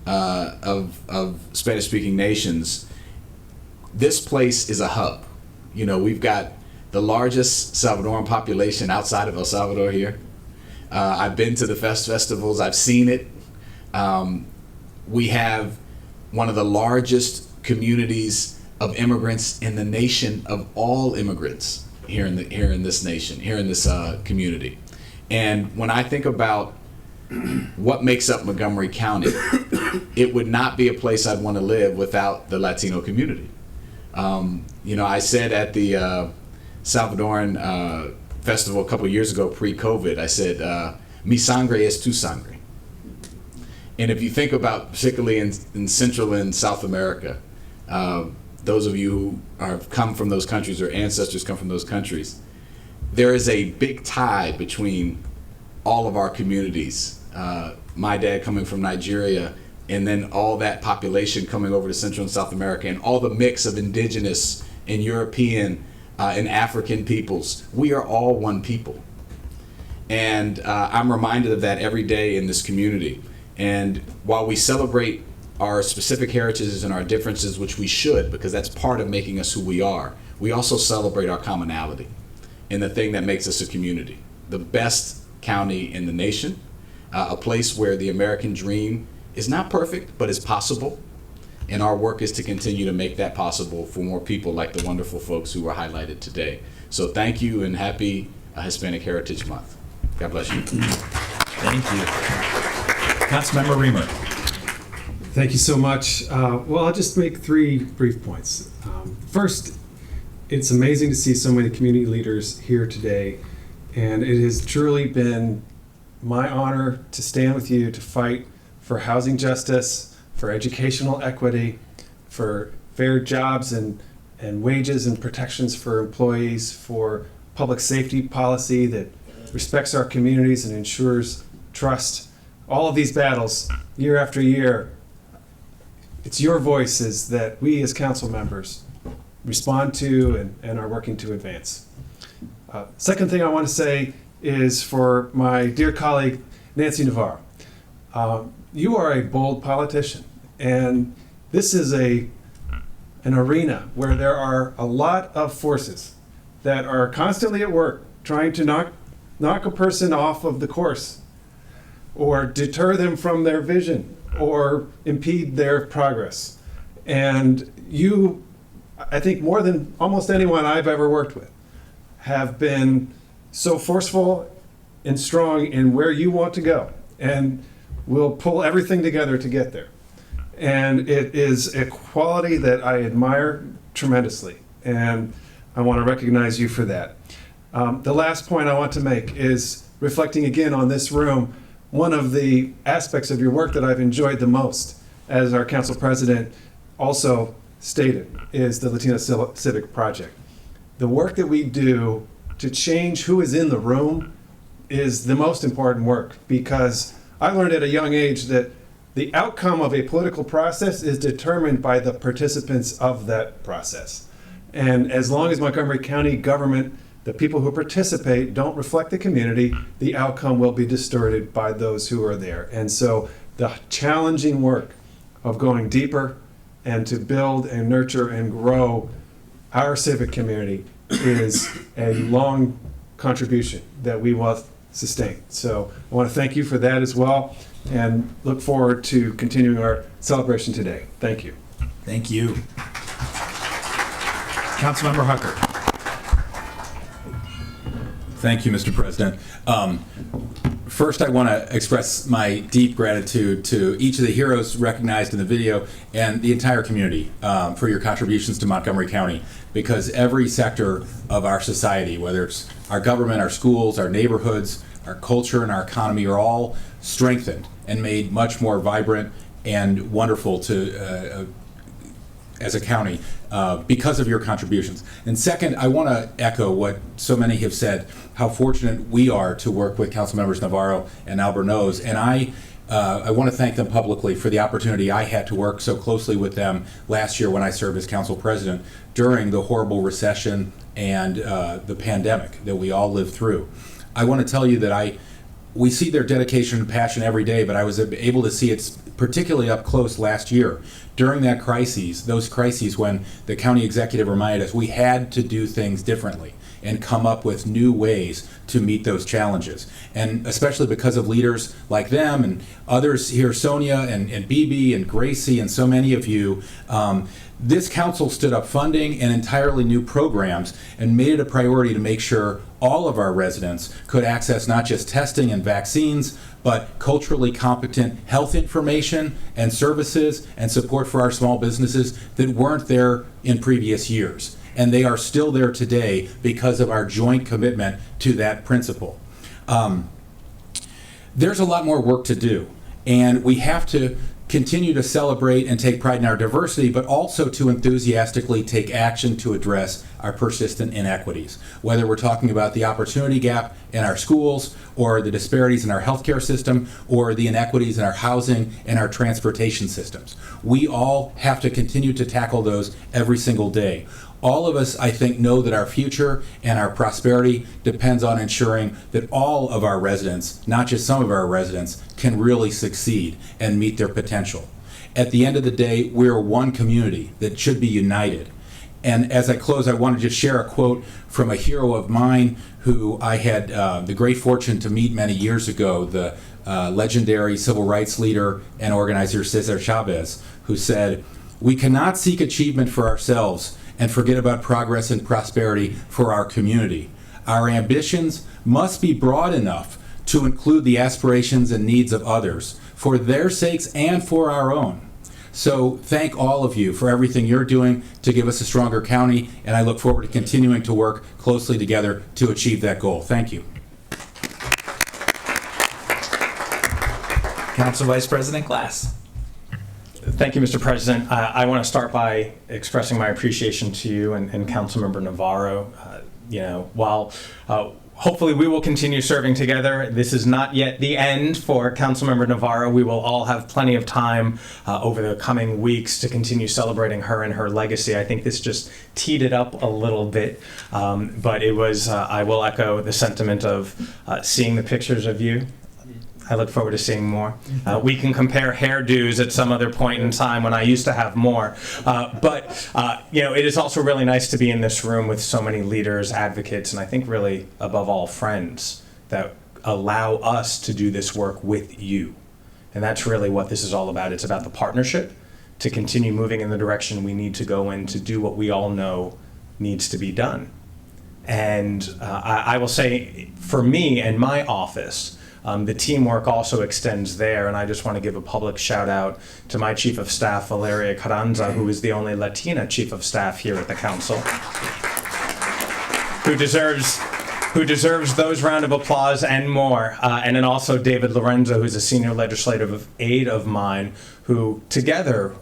of Spanish-speaking nations, this place is a hub. You know, we've got the largest Salvadoran population outside of El Salvador here. I've been to the festivals, I've seen it. We have one of the largest communities of immigrants in the nation, of all immigrants here in this nation, here in this community. And when I think about what makes up Montgomery County, it would not be a place I'd want to live without the Latino community. You know, I said at the Salvadoran festival a couple years ago, pre-COVID, I said, mi sangre es tu sangre. And if you think about, particularly in Central and South America, those of you who have come from those countries or ancestors come from those countries, there is a big tie between all of our communities. My dad coming from Nigeria, and then all that population coming over to Central and South America, and all the mix of indigenous and European and African peoples. We are all one people. And I'm reminded of that every day in this community. And while we celebrate our specific heritages and our differences, which we should, because that's part of making us who we are, we also celebrate our commonality and the thing that makes us a community. The best county in the nation, a place where the American dream is not perfect, but is possible. And our work is to continue to make that possible for more people like the wonderful folks who were highlighted today. So thank you, and happy Hispanic Heritage Month. God bless you. Thank you. Councilmember Reamer. Thank you so much. Well, I'll just make 3 brief points. First, it's amazing to see so many community leaders here today, and it has truly been my honor to stand with you to fight for housing justice, for educational equity, for fair jobs and wages and protections for employees, for public safety policy that respects our communities and ensures trust. All of these battles, year after year, it's your voices that we as council members respond to and are working to advance. Second thing I want to say is for my dear colleague, Nancy Navarro. You are a bold politician, and this is an arena where there are a lot of forces that are constantly at work trying to knock a person off of the course, or deter them from their vision, or impede their progress. And you, I think more than almost anyone I've ever worked with, have been so forceful and strong in where you want to go, and will pull everything together to get there. And it is a quality that I admire tremendously, and I want to recognize you for that. The last point I want to make is reflecting again on this room. one of the aspects of your work that I've enjoyed the most, as our council president also stated, is the Latino Civic Project. The work that we do to change who is in the room is the most important work, because I learned at a young age that the outcome of a political process is determined by the participants of that process. And as long as Montgomery County government, the people who participate, don't reflect the community, the outcome will be distorted by those who are there. And so the challenging work of going deeper and to build and nurture and grow our civic community is a long contribution that we will sustain. So I want to thank you for that as well, and look forward to continuing our celebration today. Thank you. Thank you. Councilmember Hucker. Thank you, Mr. President. First, I want to express my deep gratitude to each of the heroes recognized in the video and the entire community for your contributions to Montgomery County, because every sector of our society, whether it's our government, our schools, our neighborhoods, our culture, and our economy, are all strengthened and made much more vibrant and wonderful to as a county because of your contributions. And second, I want to echo what so many have said, how fortunate we are to work with Council Members Navarro and Albornoz. And I want to thank them publicly for the opportunity I had to work so closely with them last year when I served as council president during the horrible recession and the pandemic that we all lived through. I want to tell you that we see their dedication and passion every day, but I was able to see it particularly up close last year during that those crises when the county executive reminded us we had to do things differently and come up with new ways to meet those challenges. And especially because of leaders like them and others here, Sonia and Bibi and Gracie and so many of you, this council stood up funding and entirely new programs and made it a priority to make sure all of our residents could access not just testing and vaccines, but culturally competent health information and services and support for our small businesses that weren't there in previous years. And they are still there today because of our joint commitment to that principle. There's a lot more work to do, and we have to continue to celebrate and take pride in our diversity, but also to enthusiastically take action to address our persistent inequities, whether we're talking about the opportunity gap in our schools or the disparities in our healthcare system or the inequities in our housing and our transportation systems. We all have to continue to tackle those every single day. All of us, I think, know that our future and our prosperity depends on ensuring that all of our residents, not just some of our residents, can really succeed and meet their potential. At the end of the day, we're one community that should be united. And as I close, I want to just share a quote from a hero of mine who I had the great fortune to meet many years ago, the legendary civil rights leader and organizer Cesar Chavez, who said, "We cannot seek achievement for ourselves and forget about progress and prosperity for our community. Our ambitions must be broad enough to include the aspirations and needs of others, for their sakes and for our own." So thank all of you for everything you're doing to give us a stronger county, and I look forward to continuing to work closely together to achieve that goal. Thank you. Council Vice President Glass. Thank you, Mr. President. I want to start by expressing my appreciation to you and Councilmember Navarro. While hopefully we will continue serving together, this is not yet the end for Councilmember Navarro. We will all have plenty of time over the coming weeks to continue celebrating her and her legacy. I think this just teed it up a little bit, but it was, I will echo the sentiment of seeing the pictures of you. I look forward to seeing more. We can compare hairdos at some other point in time when I used to have more. But it is also really nice to be in this room with so many leaders, advocates, and I think really, above all, friends that allow us to do this work with you. And that's really what this is all about. It's about the partnership to continue moving in the direction we need to go in to do what we all know needs to be done. And I will say, for me and my office, the teamwork also extends there, and I just want to give a public shout out to my Chief of Staff, Valeria Carranza, who is the only Latina Chief of Staff here at the Council, who deserves who deserves those round of applause and more. And then also David Lorenzo, who's a senior legislative aide of mine, who together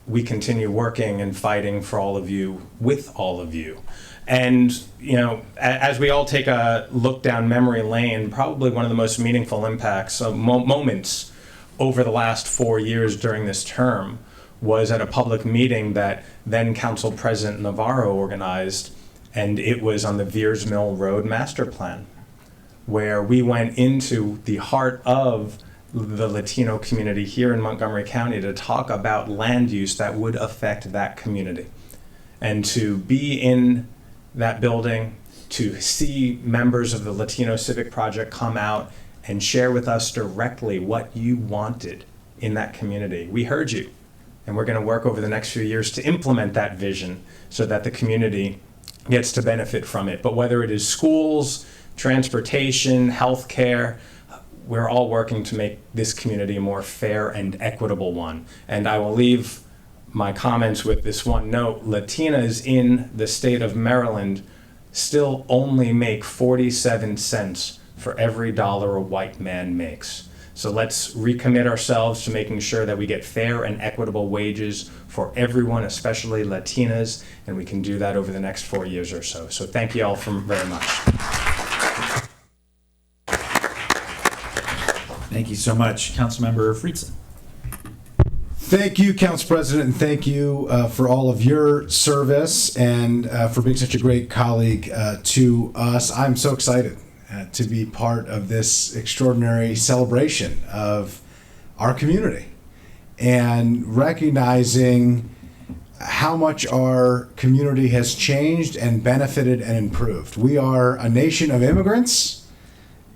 we continue working and fighting for all of you, with all of you. And, you know, as we all take a look down memory lane, probably one of the most meaningful impacts, moments over the last 4 years during this term was at a public meeting that then Council President Navarro organized, and it was on the Veers Mill Road Master Plan, where we went into the heart of the Latino community here in Montgomery County to talk about land use that would affect that community. And to be in that building, to see members of the Latino Civic Project come out and share with us directly what you wanted in that community. We heard you, and we're going to work over the next few years to implement that vision so that the community gets to benefit from it. But whether it is schools, transportation, healthcare, we're all working to make this community a more fair and equitable one. And I will leave my comments with this one note. Latinas in the state of Maryland still only make 47 cents for every dollar a white man makes. So let's recommit ourselves to making sure that we get fair and equitable wages for everyone, especially Latinas, and we can do that over the next 4 years or so. So thank you all very much. Thank you so much. Councilmember Friedson. Thank you, Council President, and thank you for all of your service and for being such a great colleague to us. I'm so excited to be part of this extraordinary celebration of our community and recognizing how much our community has changed and benefited and improved. We are a nation of immigrants,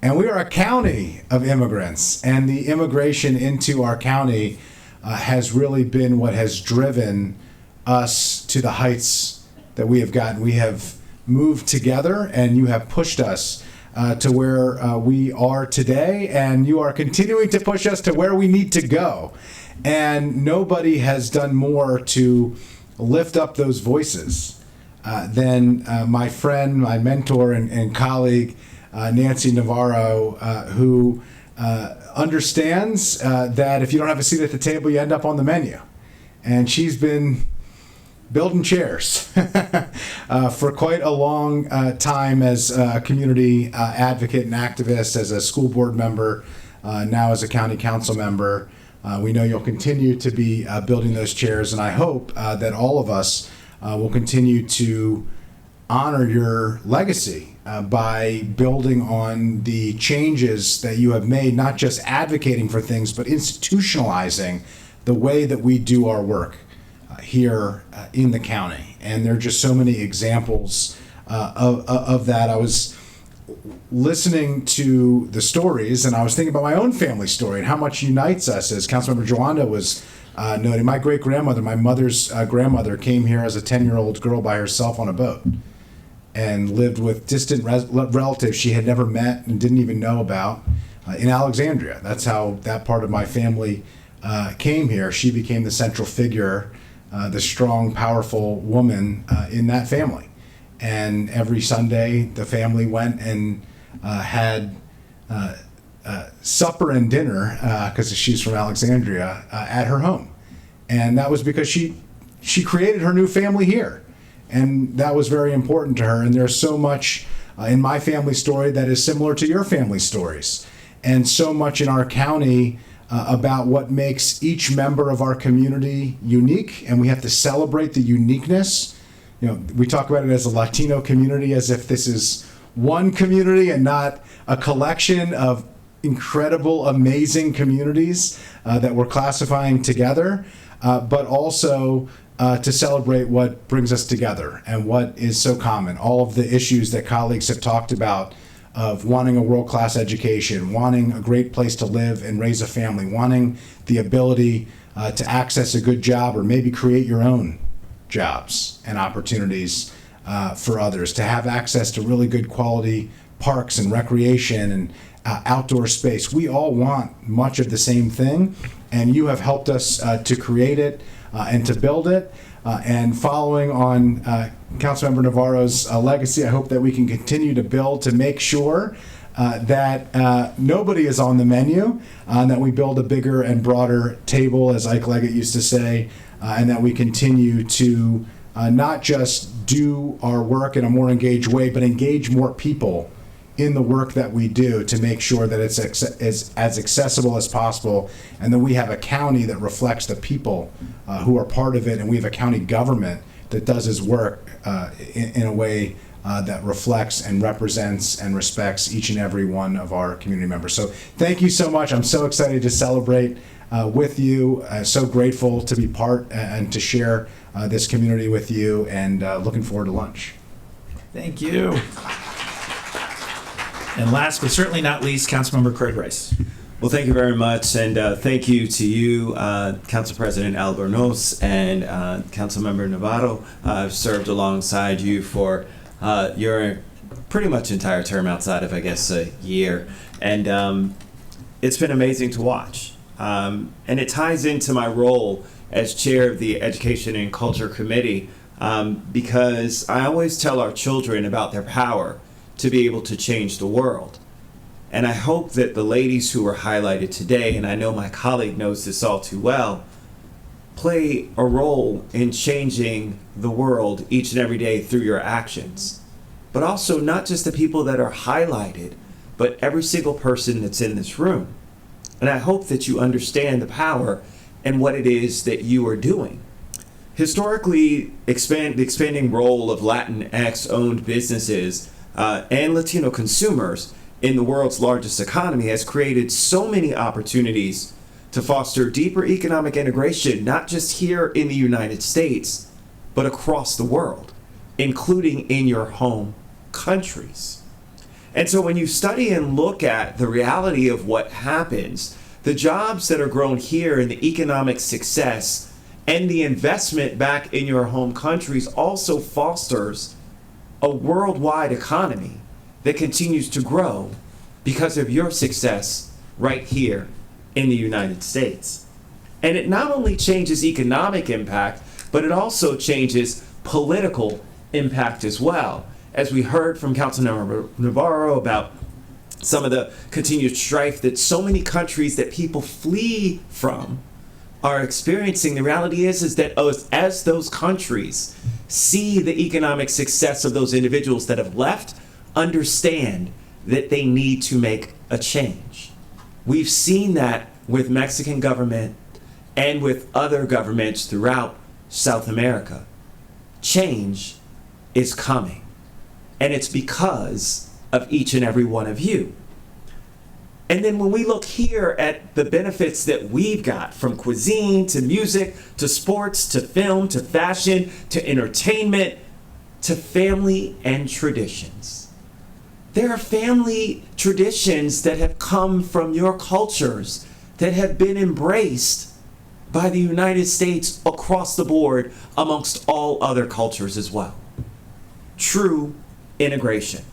and we are a county of immigrants, and the immigration into our county has really been what has driven us to the heights that we have gotten. We have moved together, and you have pushed us to where we are today, and you are continuing to push us to where we need to go. And nobody has done more to lift up those voices than my friend, my mentor, and colleague, Nancy Navarro, who understands that if you don't have a seat at the table, you end up on the menu. And she's been building chairs for quite a long time as a community advocate and activist, as a school board member, now as a county council member. We know you'll continue to be building those chairs, and I hope that all of us will continue to honor your legacy by building on the changes that you have made, not just advocating for things, but institutionalizing the way that we do our work here in the county. And there are just so many examples of that. I was listening to the stories, and I was thinking about my own family story and how much unites us, as Councilmember Joanda was noting. My great-grandmother, my mother's grandmother, came here as a 10-year-old girl by herself on a boat and lived with distant relatives she had never met and didn't even know about in Alexandria. That's how that part of my family came here. She became the central figure, the strong, powerful woman in that family. And every Sunday, the family went and had supper and dinner, because she's from Alexandria, at her home. And that was because she created her new family here. And that was very important to her. And there's so much in my family story that is similar to your family stories. And so much in our county about what makes each member of our community unique. And we have to celebrate the uniqueness. You know, we talk about it as a Latino community as if this is one community and not a collection of incredible, amazing communities that we're classifying together, but also to celebrate what brings us together and what is so common. All of the issues that colleagues have talked about of wanting a world-class education, wanting a great place to live and raise a family, wanting the ability to access a good job or maybe create your own jobs and opportunities for others, to have access to really good quality parks and recreation and outdoor space. We all want much of the same thing, and you have helped us to create it and to build it. And following on Councilmember Navarro's legacy, I hope that we can continue to build to make sure that nobody is on the menu, and that we build a bigger and broader table, as Ike Leggett used to say, and that we continue to not just do our work in a more engaged way, but engage more people in the work that we do to make sure that it's as accessible as possible, and that we have a county that reflects the people who are part of it, and we have a county government that does its work in a way that reflects and represents and respects each and every one of our community members. So thank you so much. I'm so excited to celebrate with you. So grateful to be part and to share this community with you, and looking forward to lunch. Thank you. And last but certainly not least, Councilmember Craig Rice. Well, thank you very much, and thank you to you, Council President Albornoz and Councilmember Navarro. I've served alongside you for your pretty much entire term outside of, I guess, a year. And it's been amazing to watch. And it ties into my role as chair of the Education and Culture Committee, because I always tell our children about their power to be able to change the world. And I hope that the ladies who were highlighted today, and I know my colleague knows this all too well, play a role in changing the world each and every day through your actions. But also not just the people that are highlighted, but every single person that's in this room. And I hope that you understand the power and what it is that you are doing. Historically, the expanding role of Latinx-owned businesses and Latino consumers in the world's largest economy has created so many opportunities to foster deeper economic integration, not just here in the United States, but across the world, including in your home countries. And so when you study and look at the reality of what happens, the jobs that are grown here and the economic success and the investment back in your home countries also fosters a worldwide economy that continues to grow because of your success right here in the United States. And it not only changes economic impact, but it also changes political impact as well. As we heard from Councilmember Navarro about some of the continued strife that so many countries that people flee from are experiencing, the reality is that as those countries see the economic success of those individuals that have left, understand that they need to make a change. We've seen that with Mexican government and with other governments throughout South America. Change is coming, and it's because of each and every one of you. And then when we look here at the benefits that we've got, from cuisine to music to sports to film to fashion to entertainment to family and traditions. There are family traditions that have come from your cultures that have been embraced by the United States across the board amongst all other cultures as well. True integration.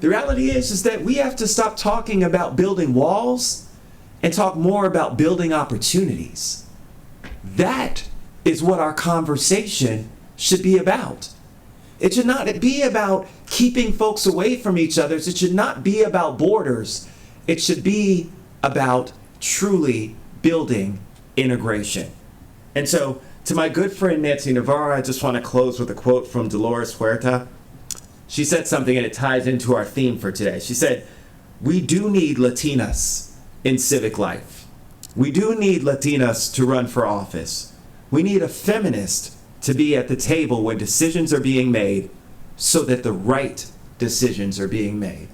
The reality is that we have to stop talking about building walls and talk more about building opportunities. That is what our conversation should be about. It should not be about keeping folks away from each other. It should not be about borders. It should be about truly building integration. And so, to my good friend Nancy Navarro, I just want to close with a quote from Dolores Huerta. She said something, and it ties into our theme for today. She said, "We do need Latinas in civic life. We do need Latinas to run for office. We need a feminist to be at the table when decisions are being made so that the right decisions are being made."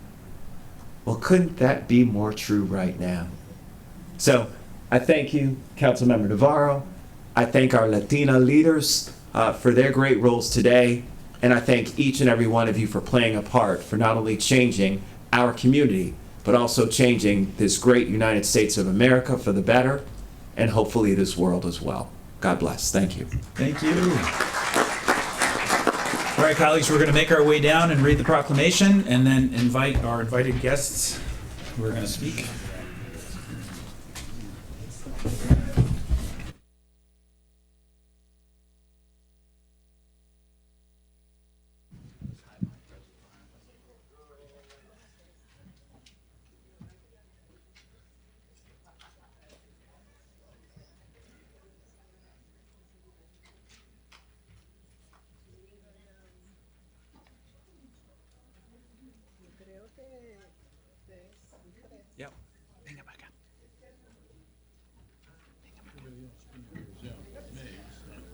Well, couldn't that be more true right now? So I thank you, Councilmember Navarro. I thank our Latina leaders for their great roles today. And I thank each and every one of you for playing a part for not only changing our community, but also changing this great United States of America for the better, and hopefully this world as well. God bless. Thank you. Thank you. All right, colleagues, we're going to make our way down and read the proclamation and then invite our invited guests who are going to speak. Yep.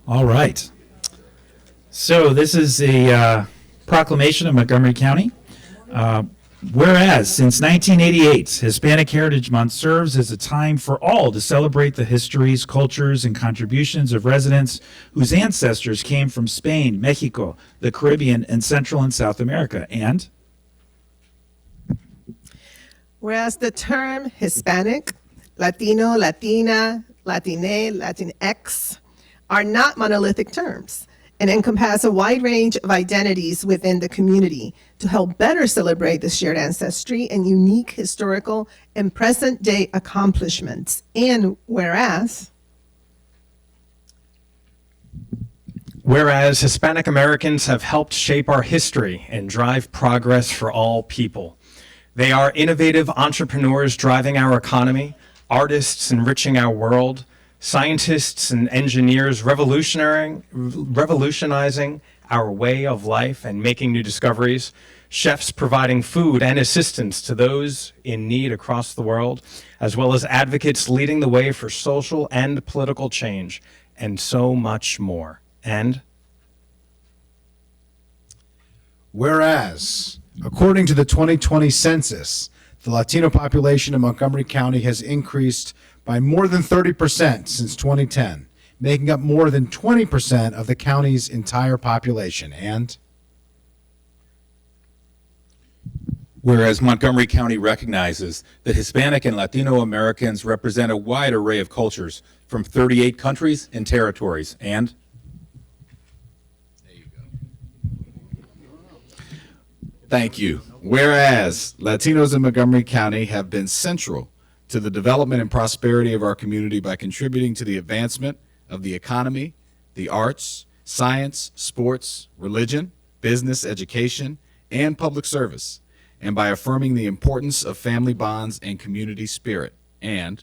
All right. So this is a proclamation of Montgomery County. Whereas since 1988, Hispanic Heritage Month serves as a time for all to celebrate the histories, cultures, and contributions of residents whose ancestors came from Spain, Mexico, the Caribbean, and Central and South America. And Whereas the term Hispanic, Latino, Latina, Latine, Latinx are not monolithic terms and encompass a wide range of identities within the community to help better celebrate the shared ancestry and unique historical and present-day accomplishments. And whereas Hispanic Americans have helped shape our history and drive progress for all people. They are innovative entrepreneurs driving our economy, artists enriching our world, scientists and engineers revolutionizing our way of life and making new discoveries, chefs providing food and assistance to those in need across the world, as well as advocates leading the way for social and political change, and so much more. And whereas, according to the 2020 census, the Latino population in Montgomery County has increased by more than 30% since 2010, making up more than 20% of the county's entire population. And whereas Montgomery County recognizes that Hispanic and Latino Americans represent a wide array of cultures from 38 countries and territories. And Thank you. Whereas Latinos in Montgomery County have been central to the development and prosperity of our community by contributing to the advancement of the economy, the arts, science, sports, religion, business, education, and public service, and by affirming the importance of family bonds and community spirit. And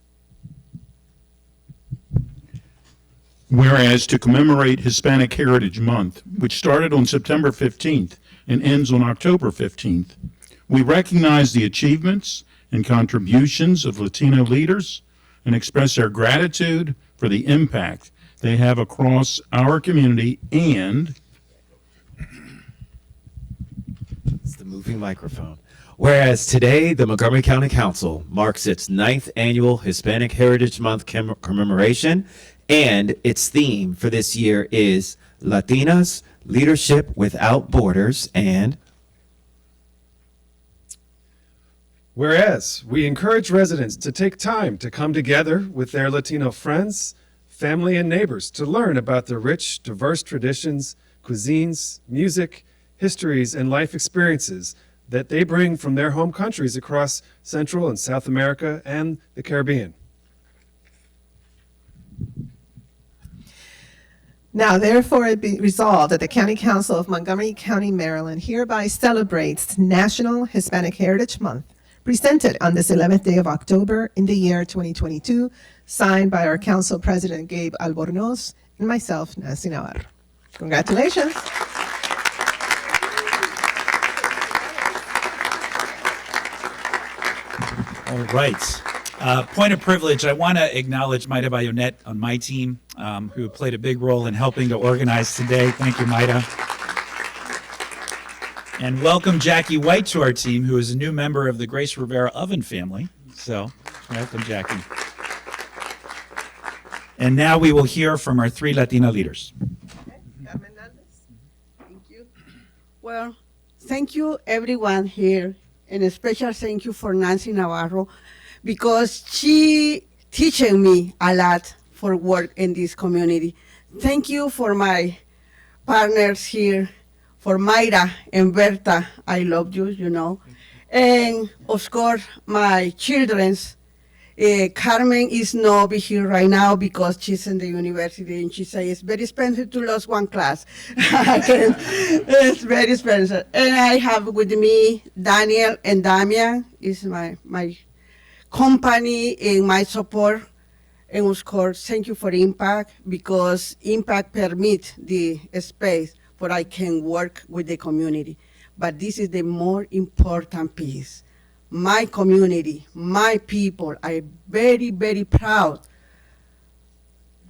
whereas to commemorate Hispanic Heritage Month, which started on September 15th and ends on October 15th, we recognize the achievements and contributions of Latino leaders and express our gratitude for the impact they have across our community. And it's the moving microphone. Whereas today, the Montgomery County Council marks its 9th annual Hispanic Heritage Month commemoration, and its theme for this year is Latinas, Leadership Without Borders. And whereas we encourage residents to take time to come together with their Latino friends, family, and neighbors to learn about the rich, diverse traditions, cuisines, music, histories, and life experiences that they bring from their home countries across Central and South America and the Caribbean. now therefore it be resolved that the County Council of Montgomery County, Maryland hereby celebrates National Hispanic Heritage Month, presented on this 11th day of October in the year 2022, signed by our Council President Gabe Albornoz and myself, Nancy Navarro. Congratulations. all right. Point of privilege, I want to acknowledge Maida Bayonet on my team, who played a big role in helping to organize today. Thank you, Maida. And welcome Jackie White to our team, who is a new member of the Grace Rivera Oven family. So, welcome, Jackie. And now we will hear from our 3 Latina leaders. Well, thank you everyone here, and a special thank you for Nancy Navarro, because she teaching me a lot for work in this community. Thank you for my partners here, for Mayra and Berta, I love you, you know. And of course, my children's, Carmen is not be here right now because she's in the university, and she says it's very expensive to lose one class. It's very expensive. And I have with me Daniel and Damian, is my company and my support. And of course, thank you for Impact, because Impact permit the space where I can work with the community. but this is the more important piece. My community, my people are very, very proud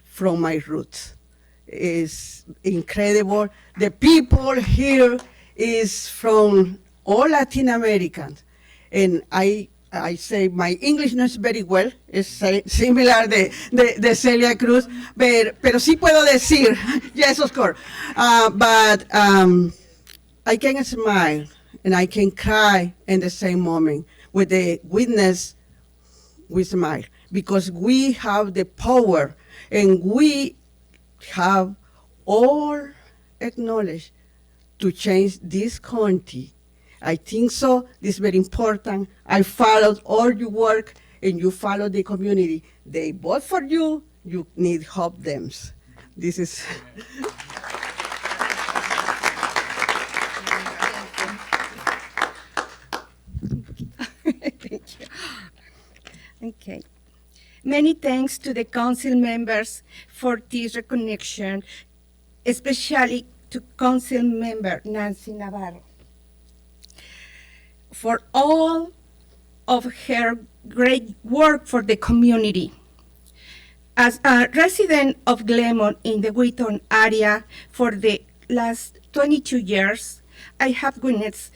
from my roots. It's incredible. The people here is from all Latin Americans, and I say my English no is very well. It's similar de Celia Cruz, pero sí puedo decir, yes, of course. But I can smile and I can cry in the same moment. With the witness, we smile because we have the power and we have all acknowledged to change this country. I think so. This is very important. I followed all your work and you follow the community. They vote for you. You need help them. This is. Thank you. Okay. Many thanks to the council members for this recognition, especially to council member Nancy Navarro for all of her great work for the community. As a resident of Glenmont in the Wheaton area for the last 22 years, I have witnessed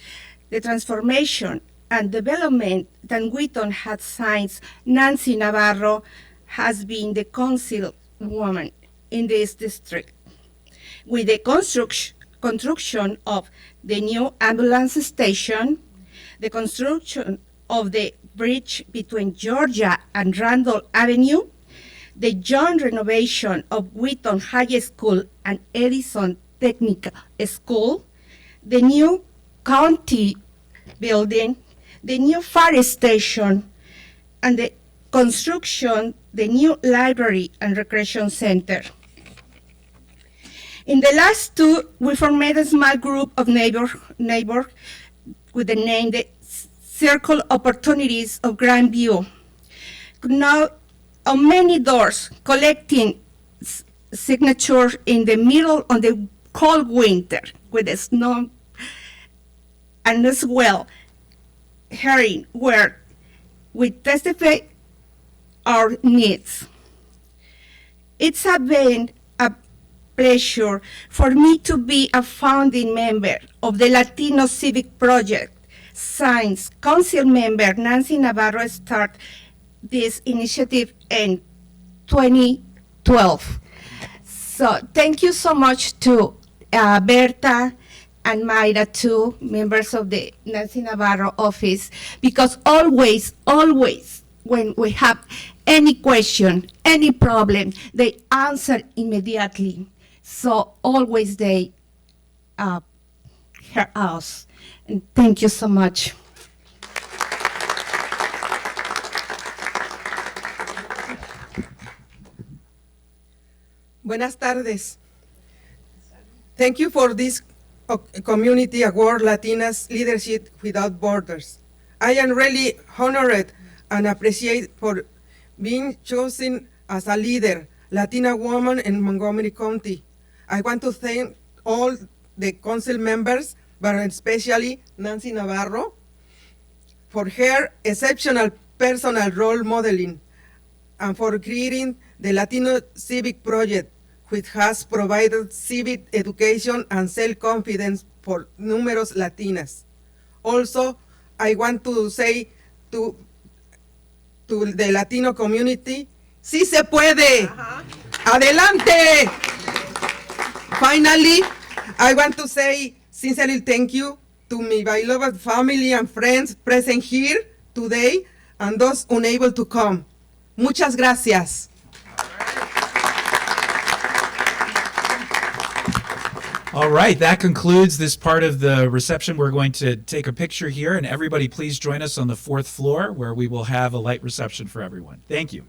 the transformation and development that Wheaton has since Nancy Navarro has been the councilwoman in this district. With the construction of the new ambulance station, the construction of the bridge between Georgia and Randall Avenue, the joint renovation of Wheaton High School and Edison Technical School, the new county building, the new fire station, and the construction, the new library and recreation center. In the last two, we formed a small group of neighbors with the name the Circle Opportunities of Grandview. Now, on many doors, collecting signatures in the middle of the cold winter with the snow, and as well, hearing where we testify our needs. It's been a pleasure for me to be a founding member of the Latino Civic Project since Council Member Nancy Navarro started this initiative in 2012. So thank you so much to Berta and Mayra, too, members of the Nancy Navarro office, because always, when we have any question, any problem, they answer immediately. So always they hear us. And thank you so much. Buenas tardes. Thank you for this Community Award, Latinas Leadership Without Borders. I am really honored and appreciate for being chosen as a leader, Latina woman in Montgomery County. I want to thank all the council members, but especially Nancy Navarro, for her exceptional personal role modeling and for creating the Latino Civic Project, which has provided civic education and self-confidence for numerous Latinas. Also, I want to say to the Latino community, ¡sí se puede! ¡Adelante! Finally, I want to say sincerely thank you to my beloved family and friends present here today and those unable to come. Muchas gracias. All right, that concludes this part of the reception. We're going to take a picture here, and everybody please join us on the 4th floor where we will have a light reception for everyone. Thank you.